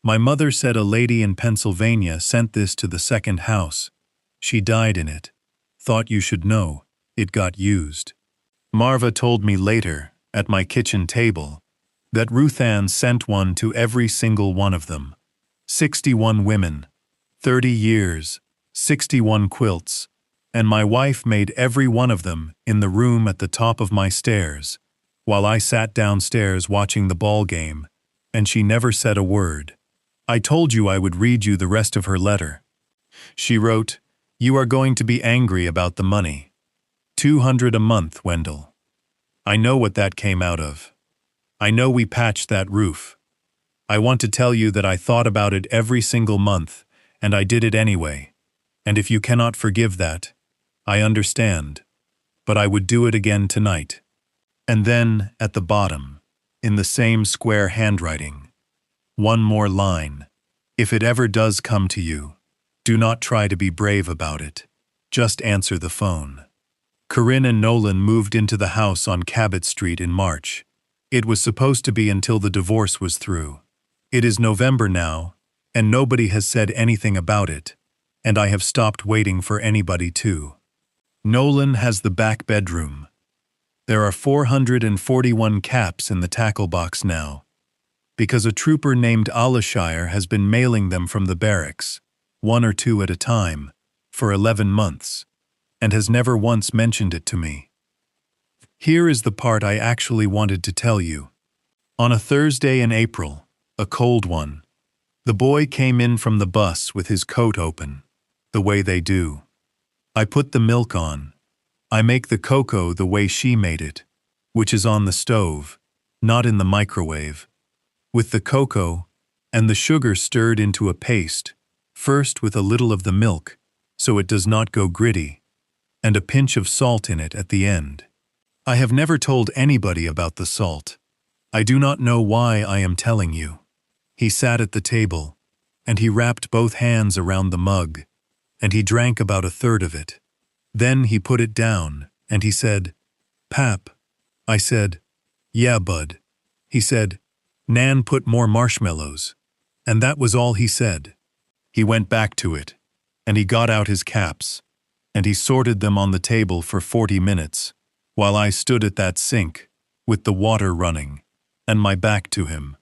"My mother said a lady in Pennsylvania sent this to the second house. She died in it. Thought you should know. It got used." Marva told me later, at my kitchen table, that Ruth Ann sent one to every single one of them. 61 women, 30 years, 61 quilts, and my wife made every one of them in the room at the top of my stairs, while I sat downstairs watching the ball game, and she never said a word. I told you I would read you the rest of her letter. She wrote, "You are going to be angry about the money. $200 a month, Wendell. I know what that came out of. I know we patched that roof. I want to tell you that I thought about it every single month, and I did it anyway. And if you cannot forgive that, I understand, but I would do it again tonight." And then, at the bottom, in the same square handwriting, one more line. "If it ever does come to you, do not try to be brave about it. Just answer the phone." Corinne and Nolan moved into the house on Cabot Street in March. It was supposed to be until the divorce was through. It is November now, and nobody has said anything about it, and I have stopped waiting for anybody to. Nolan has the back bedroom. There are 441 caps in the tackle box now, because a trooper named Alashire has been mailing them from the barracks, 1 or 2 at a time, for 11 months, and has never once mentioned it to me. Here is the part I actually wanted to tell you. On a Thursday in April, a cold one, the boy came in from the bus with his coat open, the way they do. I put the milk on. I make the cocoa the way she made it, which is on the stove, not in the microwave, with the cocoa and the sugar stirred into a paste, first with a little of the milk, so it does not go gritty, and a pinch of salt in it at the end. I have never told anybody about the salt. I do not know why I am telling you. He sat at the table, and he wrapped both hands around the mug, and he drank about a third of it. Then he put it down, and he said, "Pap." I said, "Yeah, bud." He said, "Nan put more marshmallows." And that was all he said. He went back to it, and he got out his caps, and he sorted them on the table for 40 minutes, while I stood at that sink, with the water running, and my back to him.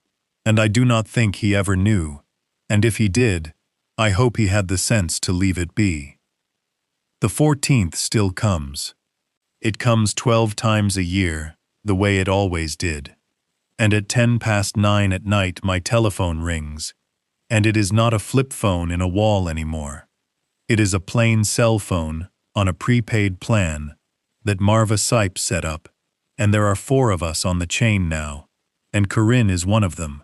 And I do not think he ever knew, and if he did, I hope he had the sense to leave it be. The 14th still comes. It comes 12 times a year, the way it always did. And at 9:10 at night my telephone rings, and it is not a flip phone in a wall anymore. It is a plain cell phone on a prepaid plan that Marva Sipes set up, and there are 4 of us on the chain now, and Corinne is one of them,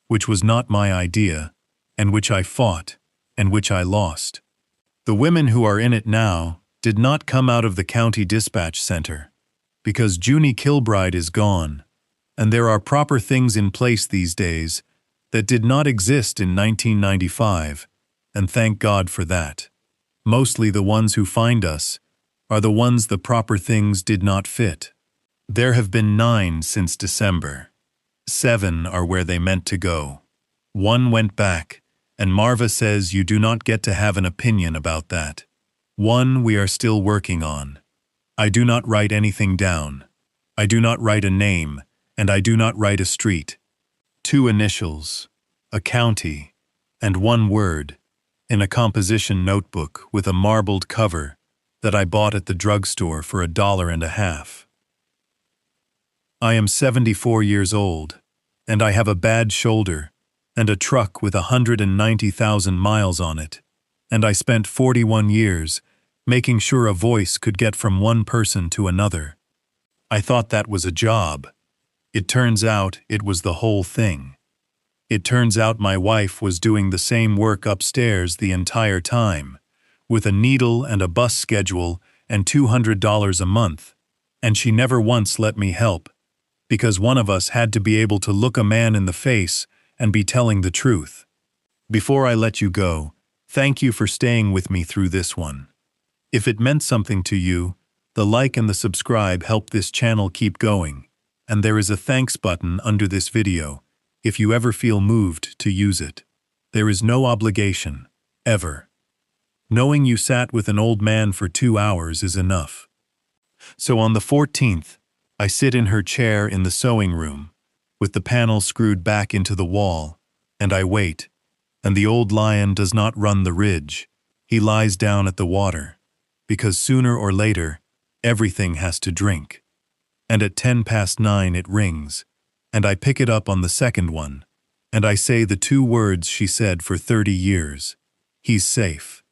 which was not my idea, and which I fought, and which I lost. The women who are in it now did not come out of the county dispatch center, because Junie Kilbride is gone, and there are proper things in place these days that did not exist in 1995, and thank God for that. Mostly the ones who find us are the ones the proper things did not fit. There have been 9 since December. 7 are where they meant to go. 1 went back, and Marva says you do not get to have an opinion about that. 1 we are still working on. I do not write anything down. I do not write a name, and I do not write a street. 2 initials, a county, and 1 word, in a composition notebook with a marbled cover that I bought at the drugstore for $1.50. I am 74 years old, and I have a bad shoulder and a truck with 190,000 miles on it, and I spent 41 years making sure a voice could get from one person to another. I thought that was a job. It turns out it was the whole thing. It turns out my wife was doing the same work upstairs the entire time, with a needle and a bus schedule and $200 a month, and she never once let me help, because one of us had to be able to look a man in the face and be telling the truth. Before I let you go, thank you for staying with me through this one. If it meant something to you, the like and the subscribe help this channel keep going, and there is a thanks button under this video if you ever feel moved to use it. There is no obligation, ever. Knowing you sat with an old man for 2 hours is enough. So on the 14th, I sit in her chair in the sewing room, with the panel screwed back into the wall, and I wait, and the old lion does not run the ridge. He lies down at the water, because sooner or later, everything has to drink. And at 9:10 it rings, and I pick it up on the second one, and I say the 2 words she said for 30 years. He's safe.